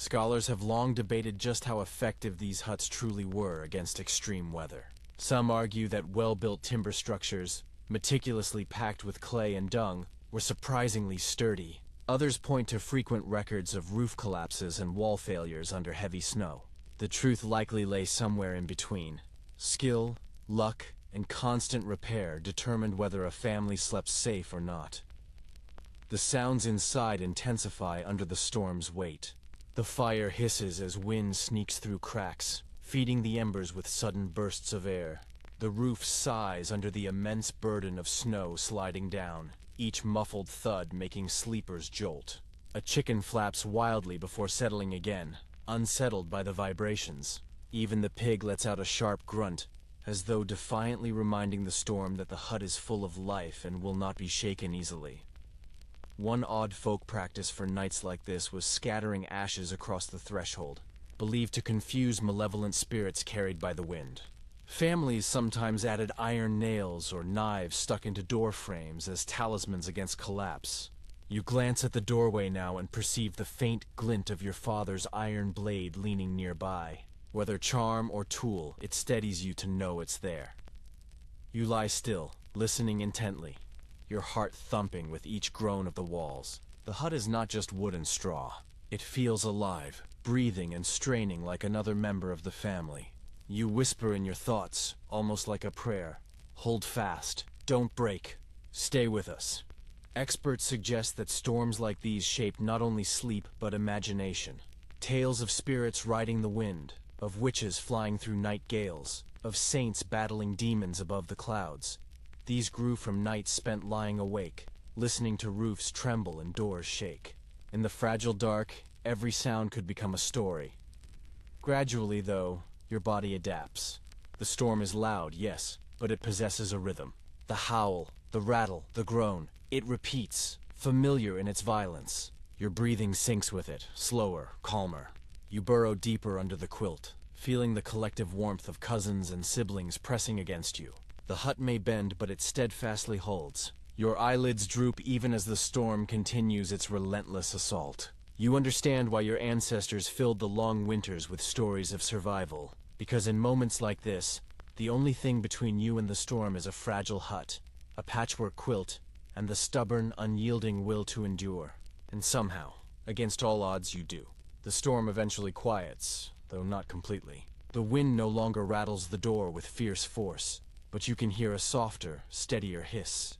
Scholars have long debated just how effective these huts truly were against extreme weather. Some argue that well-built timber structures, meticulously packed with clay and dung, were surprisingly sturdy. Others point to frequent records of roof collapses and wall failures under heavy snow. The truth likely lay somewhere in between. Skill, luck, and constant repair determined whether a family slept safe or not. The sounds inside intensify under the storm's weight. The fire hisses as wind sneaks through cracks, feeding the embers with sudden bursts of air. The roof sighs under the immense burden of snow sliding down, each muffled thud making sleepers jolt. A chicken flaps wildly before settling again, unsettled by the vibrations. Even the pig lets out a sharp grunt, as though defiantly reminding the storm that the hut is full of life and will not be shaken easily. One odd folk practice for nights like this was scattering ashes across the threshold, believed to confuse malevolent spirits carried by the wind. Families sometimes added iron nails or knives stuck into door frames as talismans against collapse. You glance at the doorway now and perceive the faint glint of your father's iron blade leaning nearby. Whether charm or tool, it steadies you to know it's there. You lie still, listening intently, your heart thumping with each groan of the walls. The hut is not just wood and straw. It feels alive, breathing and straining like another member of the family. You whisper in your thoughts, almost like a prayer. Hold fast. Don't break. Stay with us. Experts suggest that storms like these shape not only sleep but imagination. Tales of spirits riding the wind, of witches flying through night gales, of saints battling demons above the clouds. These grew from nights spent lying awake, listening to roofs tremble and doors shake. In the fragile dark, every sound could become a story. Gradually, though, your body adapts. The storm is loud, yes, but it possesses a rhythm. The howl, the rattle, the groan. It repeats, familiar in its violence. Your breathing syncs with it, slower, calmer. You burrow deeper under the quilt, feeling the collective warmth of cousins and siblings pressing against you. The hut may bend, but it steadfastly holds. Your eyelids droop even as the storm continues its relentless assault. You understand why your ancestors filled the long winters with stories of survival. Because in moments like this, the only thing between you and the storm is a fragile hut, a patchwork quilt, and the stubborn, unyielding will to endure. And somehow, against all odds, you do. The storm eventually quiets, though not completely. The wind no longer rattles the door with fierce force, but you can hear a softer, steadier hiss.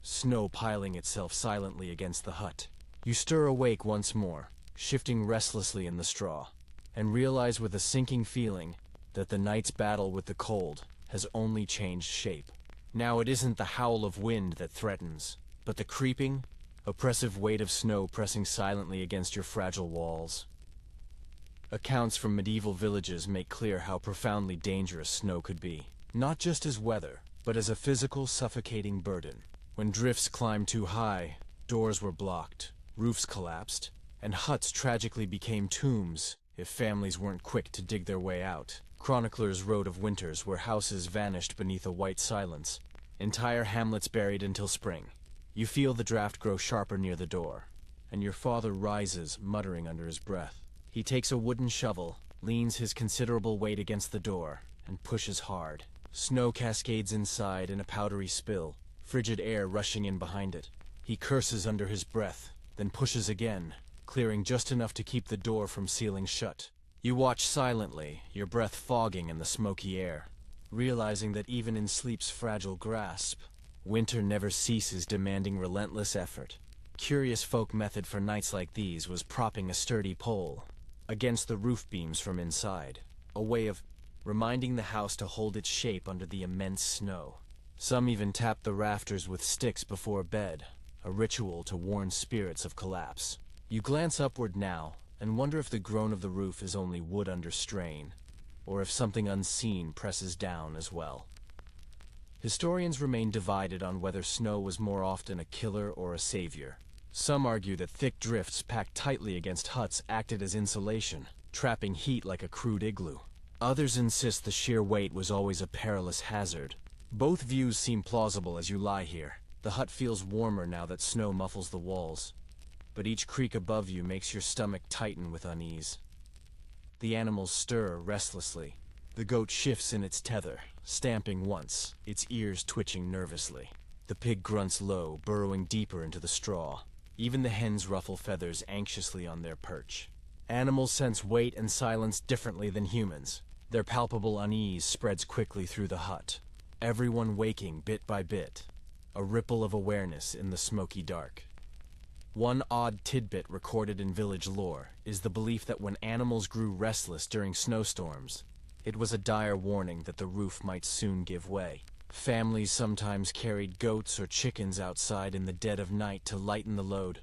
Snow piling itself silently against the hut. You stir awake once more, shifting restlessly in the straw, and realize with a sinking feeling that the night's battle with the cold has only changed shape. Now it isn't the howl of wind that threatens, but the creeping, oppressive weight of snow pressing silently against your fragile walls. Accounts from medieval villages make clear how profoundly dangerous snow could be, not just as weather, but as a physical, suffocating burden. When drifts climbed too high, doors were blocked, roofs collapsed, and huts tragically became tombs if families weren't quick to dig their way out. Chroniclers wrote of winters where houses vanished beneath a white silence, entire hamlets buried until spring. You feel the draft grow sharper near the door, and your father rises, muttering under his breath. He takes a wooden shovel, leans his considerable weight against the door, and pushes hard. Snow cascades inside in a powdery spill, frigid air rushing in behind it. He curses under his breath, then pushes again, clearing just enough to keep the door from sealing shut. You watch silently, your breath fogging in the smoky air, realizing that even in sleep's fragile grasp, winter never ceases demanding relentless effort. Curious folk method for nights like these was propping a sturdy pole against the roof beams from inside, a way of reminding the house to hold its shape under the immense snow. Some even tapped the rafters with sticks before bed, a ritual to warn spirits of collapse. You glance upward now, and wonder if the groan of the roof is only wood under strain, or if something unseen presses down as well. Historians remain divided on whether snow was more often a killer or a savior. Some argue that thick drifts packed tightly against huts acted as insulation, trapping heat like a crude igloo. Others insist the sheer weight was always a perilous hazard. Both views seem plausible as you lie here. The hut feels warmer now that snow muffles the walls, but each creak above you makes your stomach tighten with unease. The animals stir restlessly. The goat shifts in its tether, stamping once, its ears twitching nervously. The pig grunts low, burrowing deeper into the straw. Even the hens ruffle feathers anxiously on their perch. Animals sense weight and silence differently than humans. Their palpable unease spreads quickly through the hut, everyone waking bit by bit, a ripple of awareness in the smoky dark. One odd tidbit recorded in village lore is the belief that when animals grew restless during snowstorms, it was a dire warning that the roof might soon give way. Families sometimes carried goats or chickens outside in the dead of night to lighten the load.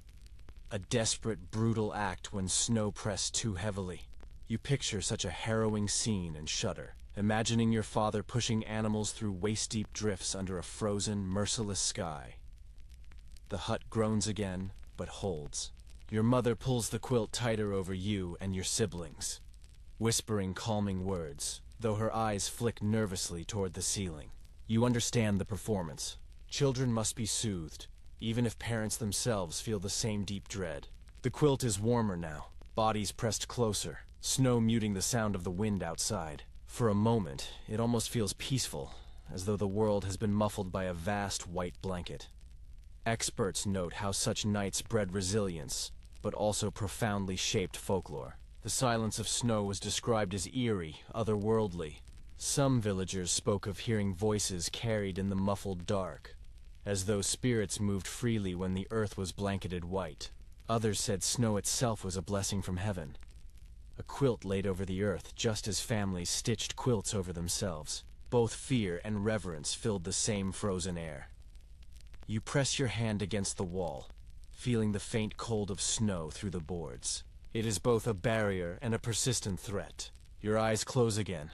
A desperate, brutal act when snow pressed too heavily. You picture such a harrowing scene and shudder, imagining your father pushing animals through waist-deep drifts under a frozen, merciless sky. The hut groans again, but holds. Your mother pulls the quilt tighter over you and your siblings, whispering calming words, though her eyes flick nervously toward the ceiling. You understand the performance. Children must be soothed, even if parents themselves feel the same deep dread. The quilt is warmer now, bodies pressed closer, snow muting the sound of the wind outside. For a moment, it almost feels peaceful, as though the world has been muffled by a vast white blanket. Experts note how such nights bred resilience, but also profoundly shaped folklore. The silence of snow was described as eerie, otherworldly. Some villagers spoke of hearing voices carried in the muffled dark, as though spirits moved freely when the earth was blanketed white. Others said snow itself was a blessing from heaven, a quilt laid over the earth just as families stitched quilts over themselves. Both fear and reverence filled the same frozen air. You press your hand against the wall, feeling the faint cold of snow through the boards. It is both a barrier and a persistent threat. Your eyes close again,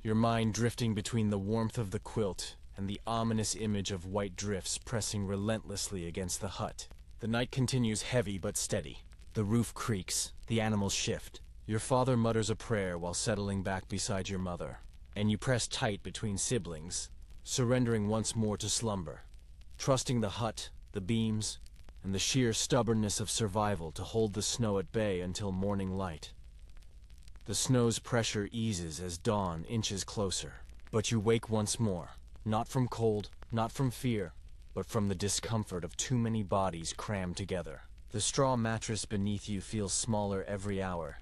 your mind drifting between the warmth of the quilt and the ominous image of white drifts pressing relentlessly against the hut. The night continues heavy but steady. The roof creaks, the animals shift. Your father mutters a prayer while settling back beside your mother, and you press tight between siblings, surrendering once more to slumber, trusting the hut, the beams, and the sheer stubbornness of survival to hold the snow at bay until morning light. The snow's pressure eases as dawn inches closer, but you wake once more, not from cold, not from fear, but from the discomfort of too many bodies crammed together. The straw mattress beneath you feels smaller every hour,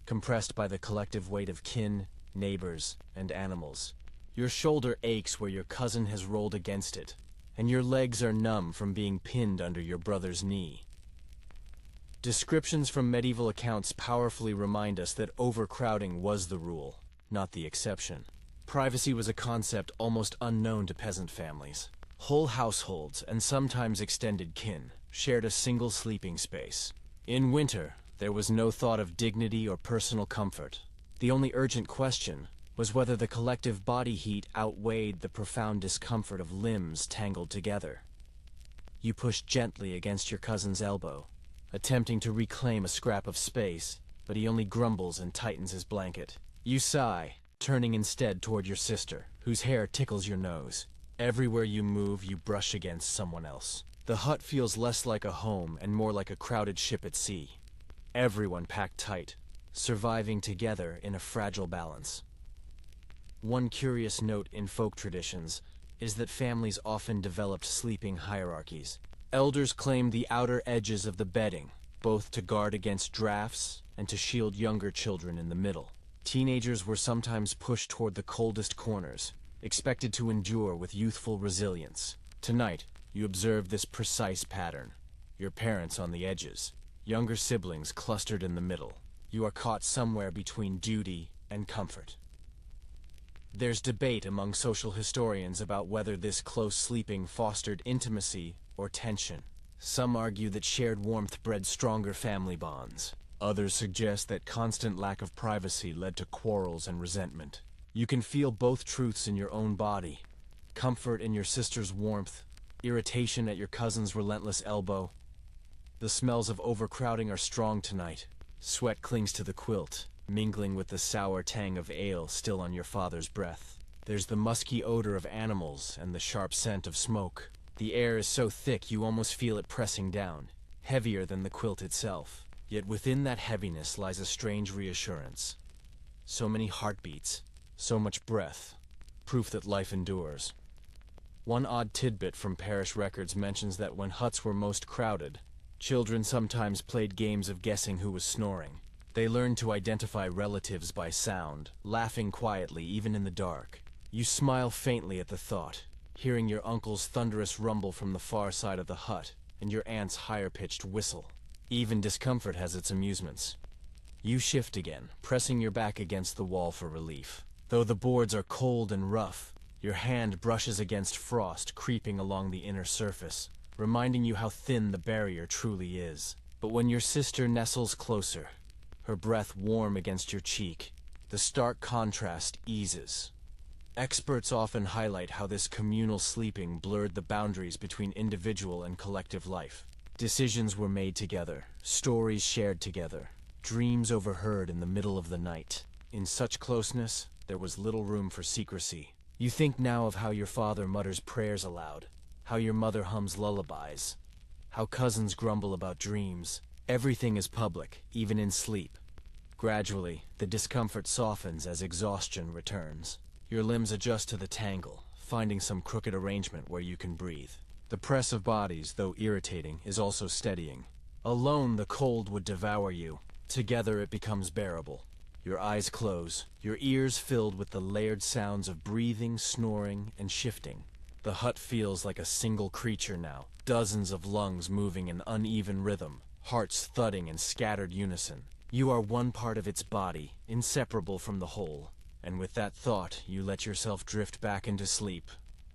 compressed by the collective weight of kin, neighbors, and animals. Your shoulder aches where your cousin has rolled against it, and your legs are numb from being pinned under your brother's knee. Descriptions from medieval accounts powerfully remind us that overcrowding was the rule, not the exception. Privacy was a concept almost unknown to peasant families. Whole households, and sometimes extended kin, shared a single sleeping space. In winter, there was no thought of dignity or personal comfort. The only urgent question was whether the collective body heat outweighed the profound discomfort of limbs tangled together. You push gently against your cousin's elbow, attempting to reclaim a scrap of space, but he only grumbles and tightens his blanket. You sigh, turning instead toward your sister, whose hair tickles your nose. Everywhere you move, you brush against someone else. The hut feels less like a home and more like a crowded ship at sea. Everyone packed tight, surviving together in a fragile balance. One curious note in folk traditions is that families often developed sleeping hierarchies. Elders claimed the outer edges of the bedding, both to guard against drafts and to shield younger children in the middle. Teenagers were sometimes pushed toward the coldest corners, expected to endure with youthful resilience. Tonight, you observe this precise pattern. Your parents on the edges, younger siblings clustered in the middle. You are caught somewhere between duty and comfort. There's debate among social historians about whether this close sleeping fostered intimacy or tension. Some argue that shared warmth bred stronger family bonds. Others suggest that constant lack of privacy led to quarrels and resentment. You can feel both truths in your own body. Comfort in your sister's warmth, irritation at your cousin's relentless elbow. The smells of overcrowding are strong tonight. Sweat clings to the quilt, mingling with the sour tang of ale still on your father's breath. There's the musky odor of animals and the sharp scent of smoke. The air is so thick you almost feel it pressing down, heavier than the quilt itself. Yet within that heaviness lies a strange reassurance. So many heartbeats, so much breath, proof that life endures. One odd tidbit from parish records mentions that when huts were most crowded, children sometimes played games of guessing who was snoring. They learned to identify relatives by sound, laughing quietly even in the dark. You smile faintly at the thought, hearing your uncle's thunderous rumble from the far side of the hut and your aunt's higher-pitched whistle. Even discomfort has its amusements. You shift again, pressing your back against the wall for relief. Though the boards are cold and rough, your hand brushes against frost creeping along the inner surface, reminding you how thin the barrier truly is. But when your sister nestles closer, her breath warm against your cheek, the stark contrast eases. Experts often highlight how this communal sleeping blurred the boundaries between individual and collective life. Decisions were made together, stories shared together, dreams overheard in the middle of the night. In such closeness, there was little room for secrecy. You think now of how your father mutters prayers aloud, how your mother hums lullabies, how cousins grumble about dreams. Everything is public, even in sleep. Gradually, the discomfort softens as exhaustion returns. Your limbs adjust to the tangle, finding some crooked arrangement where you can breathe. The press of bodies, though irritating, is also steadying. Alone, the cold would devour you. Together, it becomes bearable. Your eyes close, your ears filled with the layered sounds of breathing, snoring, and shifting. The hut feels like a single creature now, dozens of lungs moving in uneven rhythm, hearts thudding in scattered unison. You are one part of its body, inseparable from the whole. And with that thought, you let yourself drift back into sleep,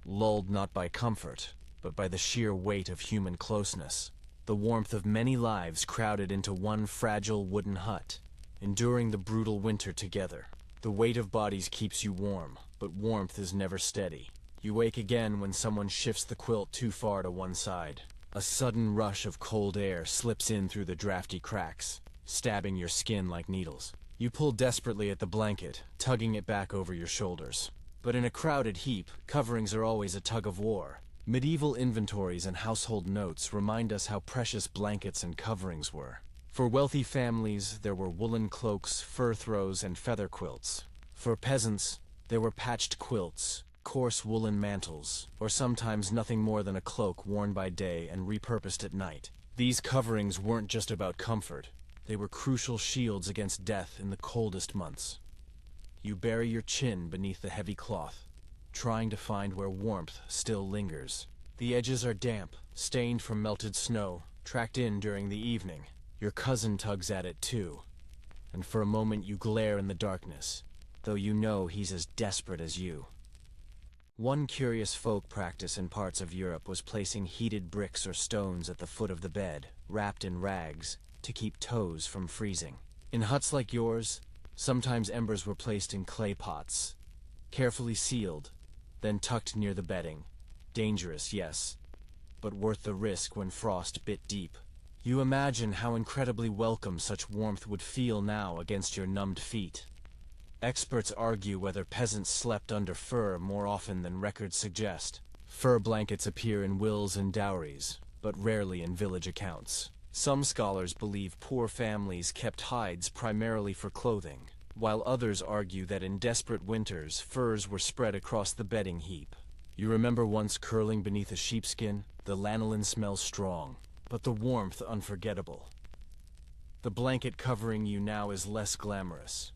lulled not by comfort, but by the sheer weight of human closeness. The warmth of many lives crowded into one fragile wooden hut, enduring the brutal winter together. The weight of bodies keeps you warm, but warmth is never steady. You wake again when someone shifts the quilt too far to one side. A sudden rush of cold air slips in through the drafty cracks, stabbing your skin like needles. You pull desperately at the blanket, tugging it back over your shoulders. But in a crowded heap, coverings are always a tug of war. Medieval inventories and household notes remind us how precious blankets and coverings were. For wealthy families, there were woolen cloaks, fur throws, and feather quilts. For peasants, there were patched quilts, coarse woolen mantles, or sometimes nothing more than a cloak worn by day and repurposed at night. These coverings weren't just about comfort. They were crucial shields against death in the coldest months. You bury your chin beneath the heavy cloth, trying to find where warmth still lingers. The edges are damp, stained from melted snow, tracked in during the evening. Your cousin tugs at it too, and for a moment you glare in the darkness, though you know he's as desperate as you. One curious folk practice in parts of Europe was placing heated bricks or stones at the foot of the bed, wrapped in rags, to keep toes from freezing. In huts like yours, sometimes embers were placed in clay pots, carefully sealed, then tucked near the bedding. Dangerous, yes, but worth the risk when frost bit deep. You imagine how incredibly welcome such warmth would feel now against your numbed feet. Experts argue whether peasants slept under fur more often than records suggest. Fur blankets appear in wills and dowries, but rarely in village accounts. Some scholars believe poor families kept hides primarily for clothing, while others argue that in desperate winters, furs were spread across the bedding heap. You remember once curling beneath a sheepskin? The lanolin smells strong, but the warmth unforgettable. The blanket covering you now is less glamorous.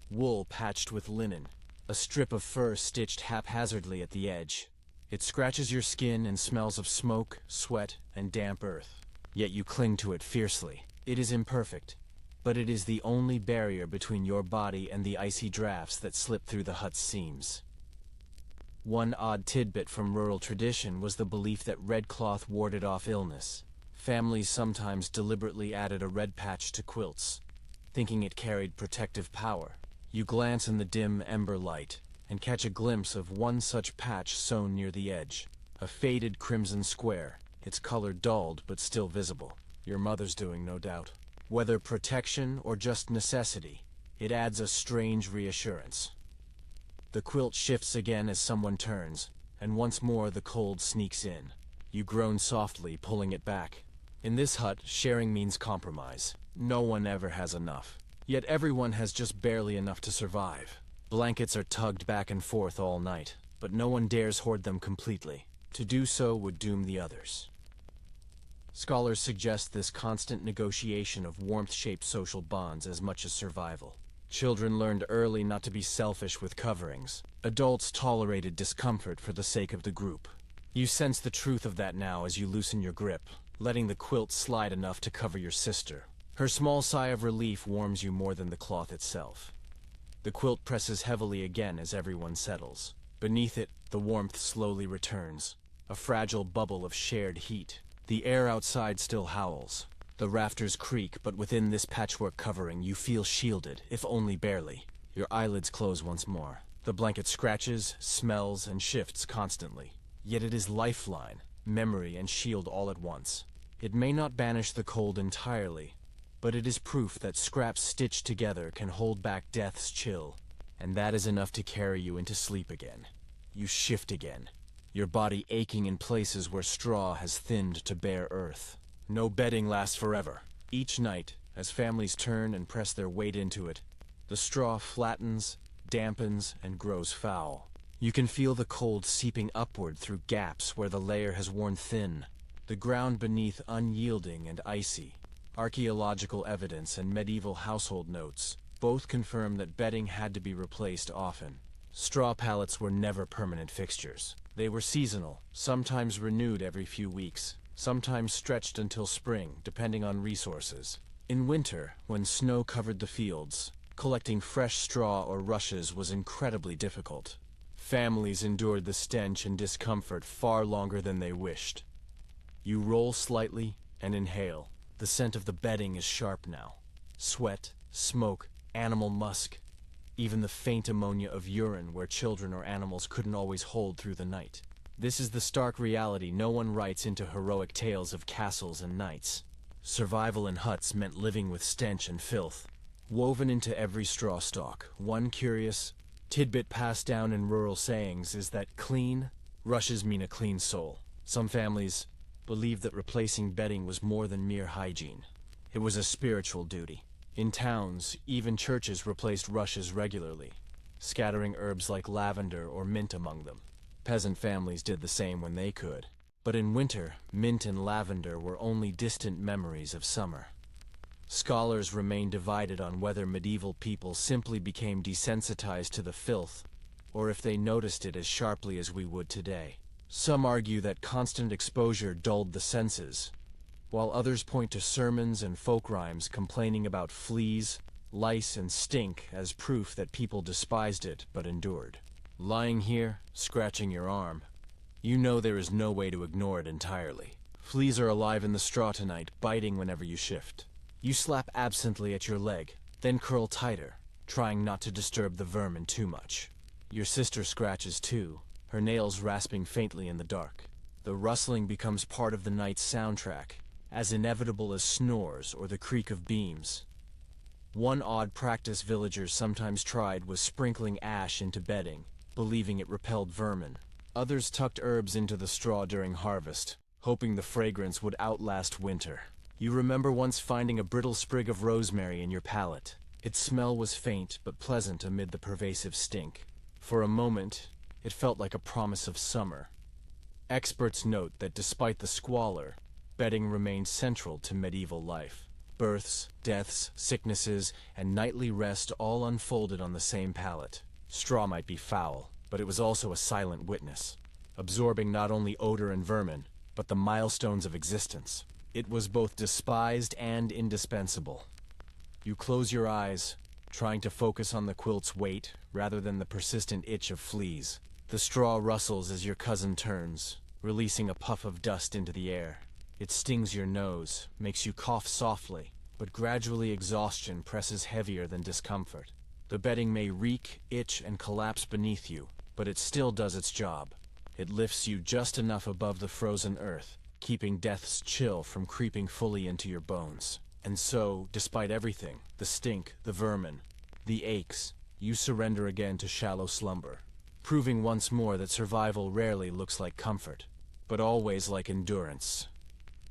Wool patched with linen, a strip of fur stitched haphazardly at the edge. It scratches your skin and smells of smoke, sweat, and damp earth. Yet you cling to it fiercely. It is imperfect, but it is the only barrier between your body and the icy drafts that slip through the hut's seams. One odd tidbit from rural tradition was the belief that red cloth warded off illness. Families sometimes deliberately added a red patch to quilts, thinking it carried protective power. You glance in the dim ember light and catch a glimpse of one such patch sewn near the edge. A faded crimson square, its color dulled but still visible. Your mother's doing, no doubt. Whether protection or just necessity, it adds a strange reassurance. The quilt shifts again as someone turns, and once more the cold sneaks in. You groan softly, pulling it back. In this hut, sharing means compromise. No one ever has enough. Yet everyone has just barely enough to survive. Blankets are tugged back and forth all night, but no one dares hoard them completely. To do so would doom the others. Scholars suggest this constant negotiation of warmth-shaped social bonds as much as survival. Children learned early not to be selfish with coverings. Adults tolerated discomfort for the sake of the group. You sense the truth of that now as you loosen your grip, letting the quilt slide enough to cover your sister. Her small sigh of relief warms you more than the cloth itself. The quilt presses heavily again as everyone settles. Beneath it, the warmth slowly returns, a fragile bubble of shared heat. The air outside still howls. The rafters creak, but within this patchwork covering you feel shielded, if only barely. Your eyelids close once more. The blanket scratches, smells, and shifts constantly. Yet it is lifeline, memory, and shield all at once. It may not banish the cold entirely, but it is proof that scraps stitched together can hold back death's chill, and that is enough to carry you into sleep again. You shift again, your body aching in places where straw has thinned to bare earth. No bedding lasts forever. Each night, as families turn and press their weight into it, the straw flattens, dampens, and grows foul. You can feel the cold seeping upward through gaps where the layer has worn thin, the ground beneath unyielding and icy. Archaeological evidence and medieval household notes both confirm that bedding had to be replaced often. Straw pallets were never permanent fixtures. They were seasonal, sometimes renewed every few weeks, sometimes stretched until spring, depending on resources. In winter, when snow covered the fields, collecting fresh straw or rushes was incredibly difficult. Families endured the stench and discomfort far longer than they wished. You roll slightly and inhale. The scent of the bedding is sharp now. Sweat, smoke, animal musk, even the faint ammonia of urine where children or animals couldn't always hold through the night. This is the stark reality no one writes into heroic tales of castles and knights. Survival in huts meant living with stench and filth, woven into every straw stalk. One curious tidbit passed down in rural sayings is that clean rushes mean a clean soul. Some families believed that replacing bedding was more than mere hygiene. It was a spiritual duty. In towns, even churches replaced rushes regularly, scattering herbs like lavender or mint among them. Peasant families did the same when they could. But in winter, mint and lavender were only distant memories of summer. Scholars remain divided on whether medieval people simply became desensitized to the filth, or if they noticed it as sharply as we would today. Some argue that constant exposure dulled the senses, while others point to sermons and folk rhymes complaining about fleas, lice, and stink as proof that people despised it but endured. Lying here, scratching your arm, you know there is no way to ignore it entirely. Fleas are alive in the straw tonight, biting whenever you shift. You slap absently at your leg, then curl tighter, trying not to disturb the vermin too much. Your sister scratches too, her nails rasping faintly in the dark. The rustling becomes part of the night's soundtrack, as inevitable as snores or the creak of beams. One odd practice villagers sometimes tried was sprinkling ash into bedding, believing it repelled vermin. Others tucked herbs into the straw during harvest, hoping the fragrance would outlast winter. You remember once finding a brittle sprig of rosemary in your palate. Its smell was faint but pleasant amid the pervasive stink. For a moment, it felt like a promise of summer. Experts note that despite the squalor, bedding remained central to medieval life. Births, deaths, sicknesses, and nightly rest all unfolded on the same pallet. Straw might be foul, but it was also a silent witness, absorbing not only odor and vermin, but the milestones of existence. It was both despised and indispensable. You close your eyes, trying to focus on the quilt's weight rather than the persistent itch of fleas. The straw rustles as your cousin turns, releasing a puff of dust into the air. It stings your nose, makes you cough softly, but gradually exhaustion presses heavier than discomfort. The bedding may reek, itch, and collapse beneath you, but it still does its job. It lifts you just enough above the frozen earth, keeping death's chill from creeping fully into your bones. And so, despite everything, the stink, the vermin, the aches, you surrender again to shallow slumber, proving once more that survival rarely looks like comfort, but always like endurance.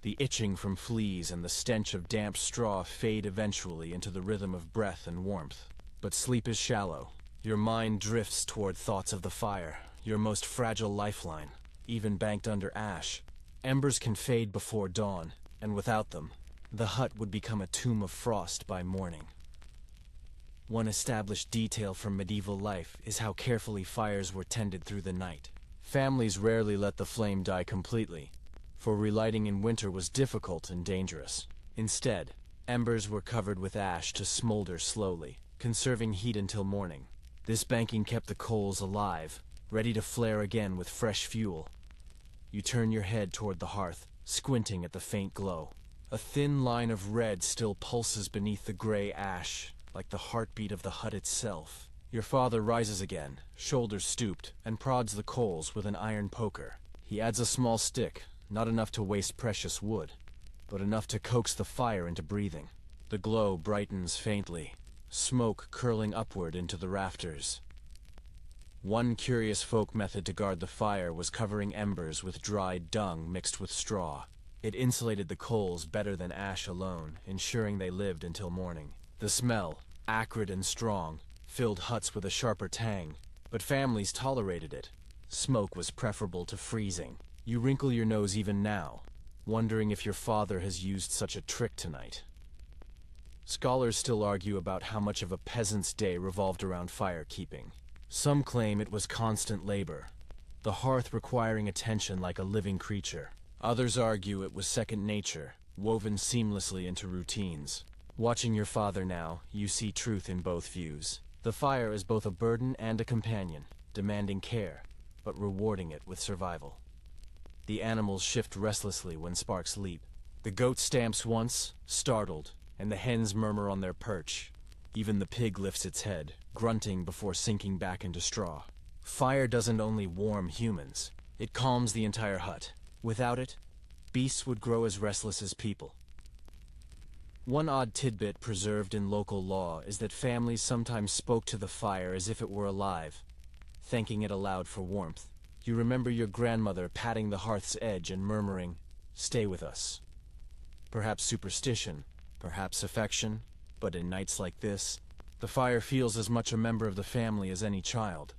The itching from fleas and the stench of damp straw fade eventually into the rhythm of breath and warmth. But sleep is shallow. Your mind drifts toward thoughts of the fire, your most fragile lifeline, even banked under ash. Embers can fade before dawn, and without them, the hut would become a tomb of frost by morning. One established detail from medieval life is how carefully fires were tended through the night. Families rarely let the flame die completely, for relighting in winter was difficult and dangerous. Instead, embers were covered with ash to smolder slowly, conserving heat until morning. This banking kept the coals alive, ready to flare again with fresh fuel. You turn your head toward the hearth, squinting at the faint glow. A thin line of red still pulses beneath the gray ash, like the heartbeat of the hut itself. Your father rises again, shoulders stooped, and prods the coals with an iron poker. He adds a small stick, not enough to waste precious wood, but enough to coax the fire into breathing. The glow brightens faintly, smoke curling upward into the rafters. One curious folk method to guard the fire was covering embers with dried dung mixed with straw. It insulated the coals better than ash alone, ensuring they lived until morning. The smell, acrid and strong, filled huts with a sharper tang, but families tolerated it. Smoke was preferable to freezing. You wrinkle your nose even now, wondering if your father has used such a trick tonight. Scholars still argue about how much of a peasant's day revolved around fire-keeping. Some claim it was constant labor, the hearth requiring attention like a living creature. Others argue it was second nature, woven seamlessly into routines. Watching your father now, you see truth in both views. The fire is both a burden and a companion, demanding care, but rewarding it with survival. The animals shift restlessly when sparks leap. The goat stamps once, startled, and the hens murmur on their perch. Even the pig lifts its head, grunting before sinking back into straw. Fire doesn't only warm humans, it calms the entire hut. Without it, beasts would grow as restless as people. One odd tidbit preserved in local law is that families sometimes spoke to the fire as if it were alive, thanking it aloud for warmth. You remember your grandmother patting the hearth's edge and murmuring, "Stay with us." Perhaps superstition, perhaps affection, but in nights like this, the fire feels as much a member of the family as any child.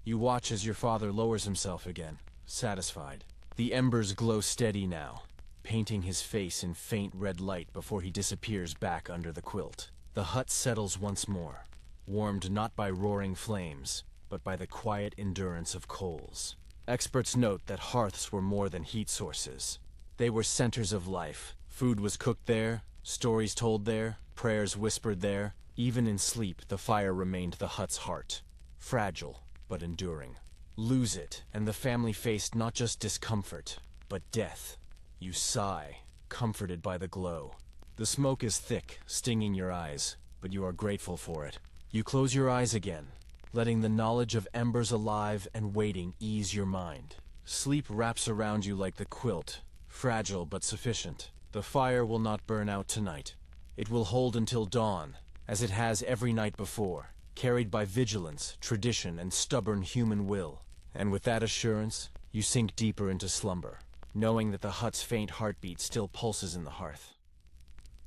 You watch as your father lowers himself again, satisfied. The embers glow steady now, painting his face in faint red light before he disappears back under the quilt. The hut settles once more, warmed not by roaring flames, but by the quiet endurance of coals. Experts note that hearths were more than heat sources. They were centers of life. Food was cooked there, stories told there, prayers whispered there. Even in sleep, the fire remained the hut's heart. Fragile, but enduring. Lose it, and the family faced not just discomfort, but death. You sigh, comforted by the glow. The smoke is thick, stinging your eyes, but you are grateful for it. You close your eyes again, letting the knowledge of embers alive and waiting ease your mind. Sleep wraps around you like the quilt, fragile but sufficient. The fire will not burn out tonight. It will hold until dawn, as it has every night before, carried by vigilance, tradition, and stubborn human will. And with that assurance, you sink deeper into slumber, knowing that the hut's faint heartbeat still pulses in the hearth.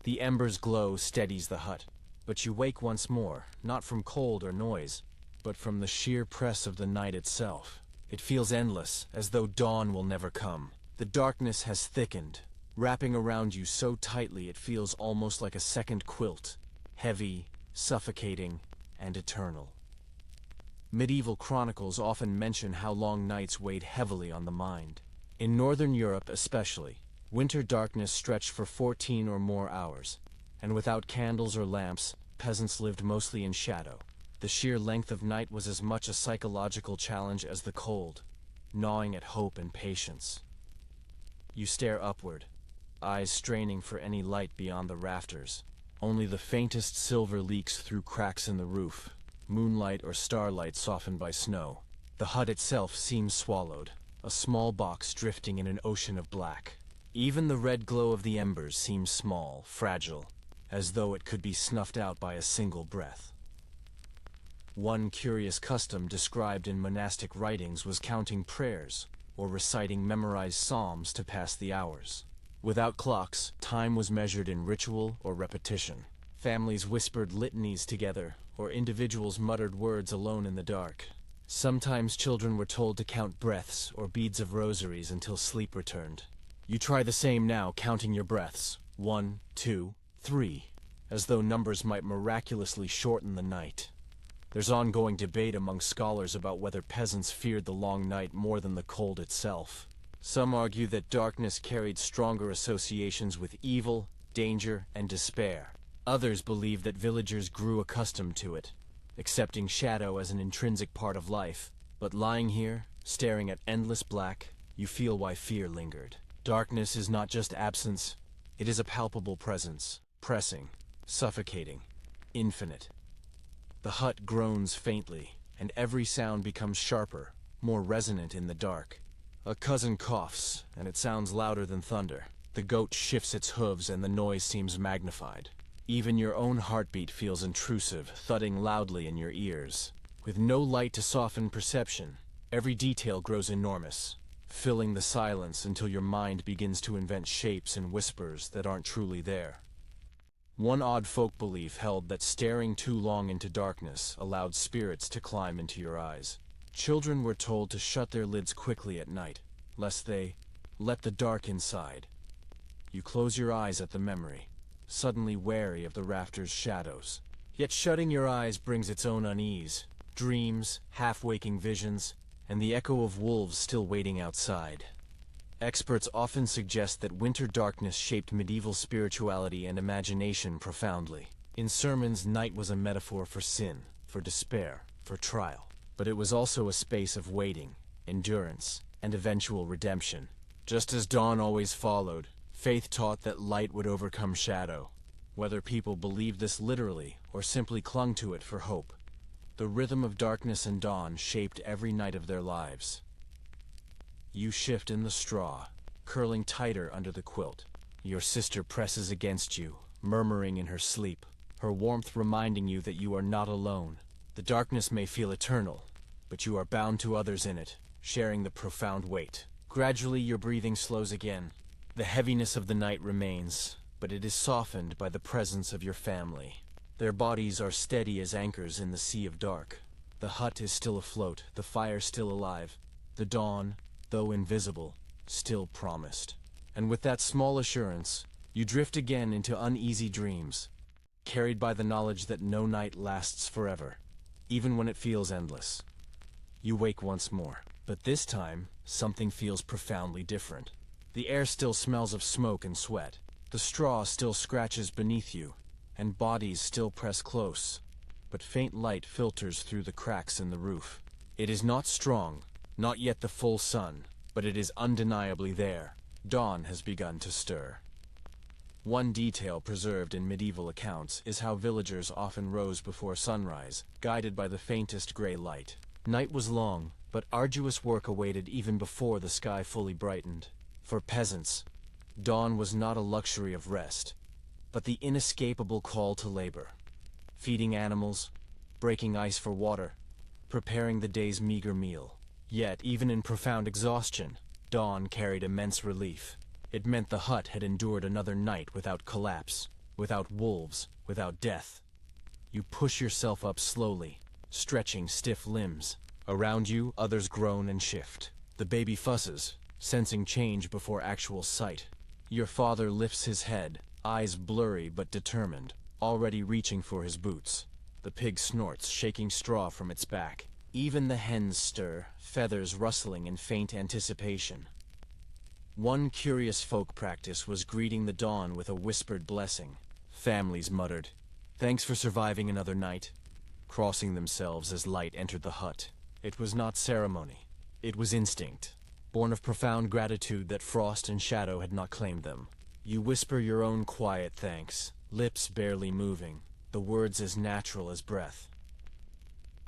The ember's glow steadies the hut, but you wake once more, not from cold or noise, but from the sheer press of the night itself. It feels endless, as though dawn will never come. The darkness has thickened, wrapping around you so tightly it feels almost like a second quilt, heavy, suffocating, and eternal. Medieval chronicles often mention how long nights weighed heavily on the mind. In Northern Europe especially, winter darkness stretched for 14 or more hours, and without candles or lamps, peasants lived mostly in shadow. The sheer length of night was as much a psychological challenge as the cold, gnawing at hope and patience. You stare upward, eyes straining for any light beyond the rafters. Only the faintest silver leaks through cracks in the roof, moonlight or starlight softened by snow. The hut itself seems swallowed, a small box drifting in an ocean of black. Even the red glow of the embers seems small, fragile, as though it could be snuffed out by a single breath. One curious custom described in monastic writings was counting prayers, or reciting memorized psalms to pass the hours. Without clocks, time was measured in ritual or repetition. Families whispered litanies together, or individuals muttered words alone in the dark. Sometimes children were told to count breaths or beads of rosaries until sleep returned. You try the same now, counting your breaths. 1, 2, 3, as though numbers might miraculously shorten the night. There's ongoing debate among scholars about whether peasants feared the long night more than the cold itself. Some argue that darkness carried stronger associations with evil, danger, and despair. Others believe that villagers grew accustomed to it, accepting shadow as an intrinsic part of life. But lying here, staring at endless black, you feel why fear lingered. Darkness is not just absence, it is a palpable presence, pressing, suffocating, infinite. The hut groans faintly, and every sound becomes sharper, more resonant in the dark. A cousin coughs, and it sounds louder than thunder. The goat shifts its hooves, and the noise seems magnified. Even your own heartbeat feels intrusive, thudding loudly in your ears. With no light to soften perception, every detail grows enormous, filling the silence until your mind begins to invent shapes and whispers that aren't truly there. One odd folk belief held that staring too long into darkness allowed spirits to climb into your eyes. Children were told to shut their lids quickly at night, lest they let the dark inside. You close your eyes at the memory, suddenly wary of the rafters' shadows. Yet shutting your eyes brings its own unease, dreams, half-waking visions, and the echo of wolves still waiting outside. Experts often suggest that winter darkness shaped medieval spirituality and imagination profoundly. In sermons, night was a metaphor for sin, for despair, for trial. But it was also a space of waiting, endurance, and eventual redemption. Just as dawn always followed, faith taught that light would overcome shadow. Whether people believed this literally or simply clung to it for hope, the rhythm of darkness and dawn shaped every night of their lives. You shift in the straw, curling tighter under the quilt. Your sister presses against you, murmuring in her sleep, her warmth reminding you that you are not alone. The darkness may feel eternal, but you are bound to others in it, sharing the profound weight. Gradually your breathing slows again. The heaviness of the night remains, but it is softened by the presence of your family. Their bodies are steady as anchors in the sea of dark. The hut is still afloat, the fire still alive, the dawn, though invisible, still promised. And with that small assurance, you drift again into uneasy dreams, carried by the knowledge that no night lasts forever, even when it feels endless. You wake once more, but this time, something feels profoundly different. The air still smells of smoke and sweat. The straw still scratches beneath you, and bodies still press close, but faint light filters through the cracks in the roof. It is not strong, not yet the full sun, but it is undeniably there. Dawn has begun to stir. One detail preserved in medieval accounts is how villagers often rose before sunrise, guided by the faintest gray light. Night was long, but arduous work awaited even before the sky fully brightened. For peasants, dawn was not a luxury of rest, but the inescapable call to labor. Feeding animals, breaking ice for water, preparing the day's meager meal. Yet, even in profound exhaustion, dawn carried immense relief. It meant the hut had endured another night without collapse, without wolves, without death. You push yourself up slowly, stretching stiff limbs. Around you, others groan and shift. The baby fusses, sensing change before actual sight. Your father lifts his head, eyes blurry but determined, already reaching for his boots. The pig snorts, shaking straw from its back. Even the hens stir, feathers rustling in faint anticipation. One curious folk practice was greeting the dawn with a whispered blessing. Families muttered, "Thanks for surviving another night," crossing themselves as light entered the hut. It was not ceremony. It was instinct, born of profound gratitude that frost and shadow had not claimed them. You whisper your own quiet thanks, lips barely moving, the words as natural as breath.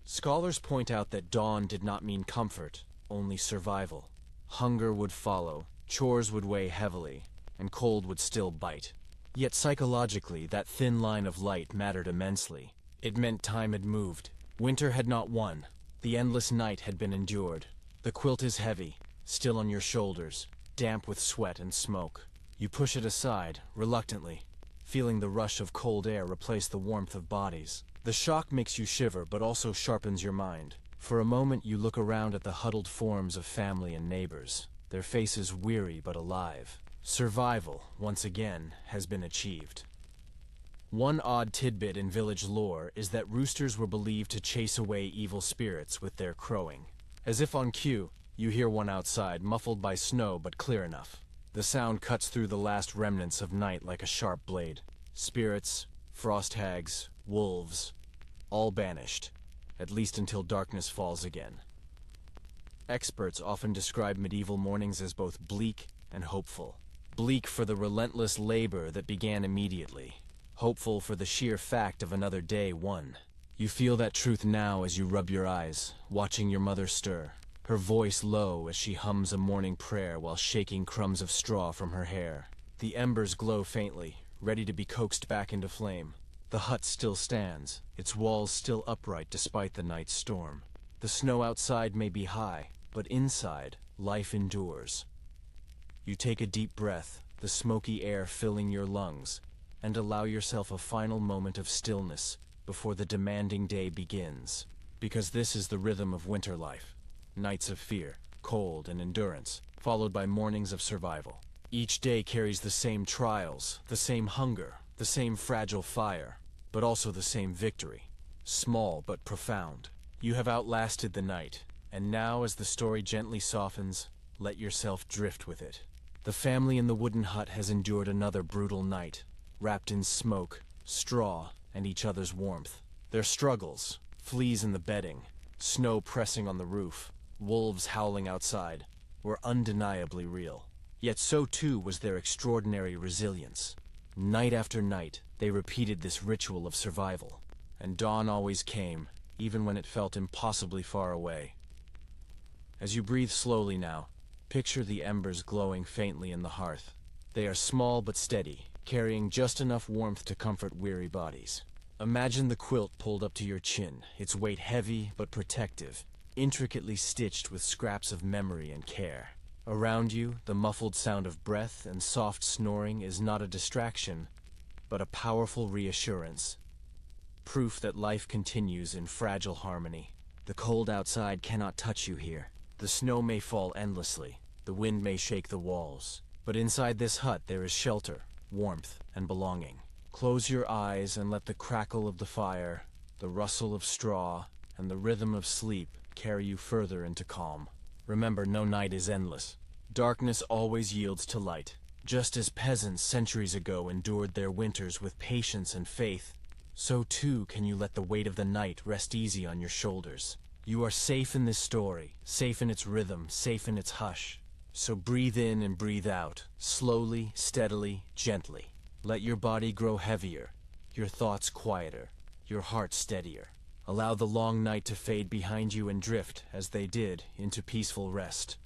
Scholars point out that dawn did not mean comfort, only survival. Hunger would follow, chores would weigh heavily, and cold would still bite. Yet psychologically, that thin line of light mattered immensely. It meant time had moved. Winter had not won. The endless night had been endured. The quilt is heavy, still on your shoulders, damp with sweat and smoke. You push it aside, reluctantly, feeling the rush of cold air replace the warmth of bodies. The shock makes you shiver, but also sharpens your mind. For a moment you look around at the huddled forms of family and neighbors, their faces weary but alive. Survival, once again, has been achieved. One odd tidbit in village lore is that roosters were believed to chase away evil spirits with their crowing. As if on cue, you hear one outside, muffled by snow but clear enough. The sound cuts through the last remnants of night like a sharp blade. Spirits, frost hags, wolves, all banished, at least until darkness falls again. Experts often describe medieval mornings as both bleak and hopeful. Bleak for the relentless labor that began immediately. Hopeful for the sheer fact of another day won. You feel that truth now as you rub your eyes, watching your mother stir, her voice low as she hums a morning prayer while shaking crumbs of straw from her hair. The embers glow faintly, ready to be coaxed back into flame. The hut still stands, its walls still upright despite the night's storm. The snow outside may be high, but inside, life endures. You take a deep breath, the smoky air filling your lungs, and allow yourself a final moment of stillness before the demanding day begins. Because this is the rhythm of winter life. Nights of fear, cold, and endurance, followed by mornings of survival. Each day carries the same trials, the same hunger, the same fragile fire, but also the same victory. Small but profound. You have outlasted the night, and now as the story gently softens, let yourself drift with it. The family in the wooden hut has endured another brutal night, wrapped in smoke, straw, and each other's warmth. Their struggles, fleas in the bedding, snow pressing on the roof, wolves howling outside, were undeniably real. Yet so too was their extraordinary resilience. Night after night, they repeated this ritual of survival, and dawn always came, even when it felt impossibly far away. As you breathe slowly now, picture the embers glowing faintly in the hearth. They are small but steady, carrying just enough warmth to comfort weary bodies. Imagine the quilt pulled up to your chin, its weight heavy but protective, intricately stitched with scraps of memory and care. Around you, the muffled sound of breath and soft snoring is not a distraction, but a powerful reassurance. Proof that life continues in fragile harmony. The cold outside cannot touch you here. The snow may fall endlessly, the wind may shake the walls, but inside this hut there is shelter, warmth, and belonging. Close your eyes and let the crackle of the fire, the rustle of straw, and the rhythm of sleep carry you further into calm. Remember, no night is endless. Darkness always yields to light. Just as peasants centuries ago endured their winters with patience and faith, so too can you let the weight of the night rest easy on your shoulders. You are safe in this story, safe in its rhythm, safe in its hush. So breathe in and breathe out, slowly, steadily, gently. Let your body grow heavier, your thoughts quieter, your heart steadier. Allow the long night to fade behind you and drift, as they did, into peaceful rest.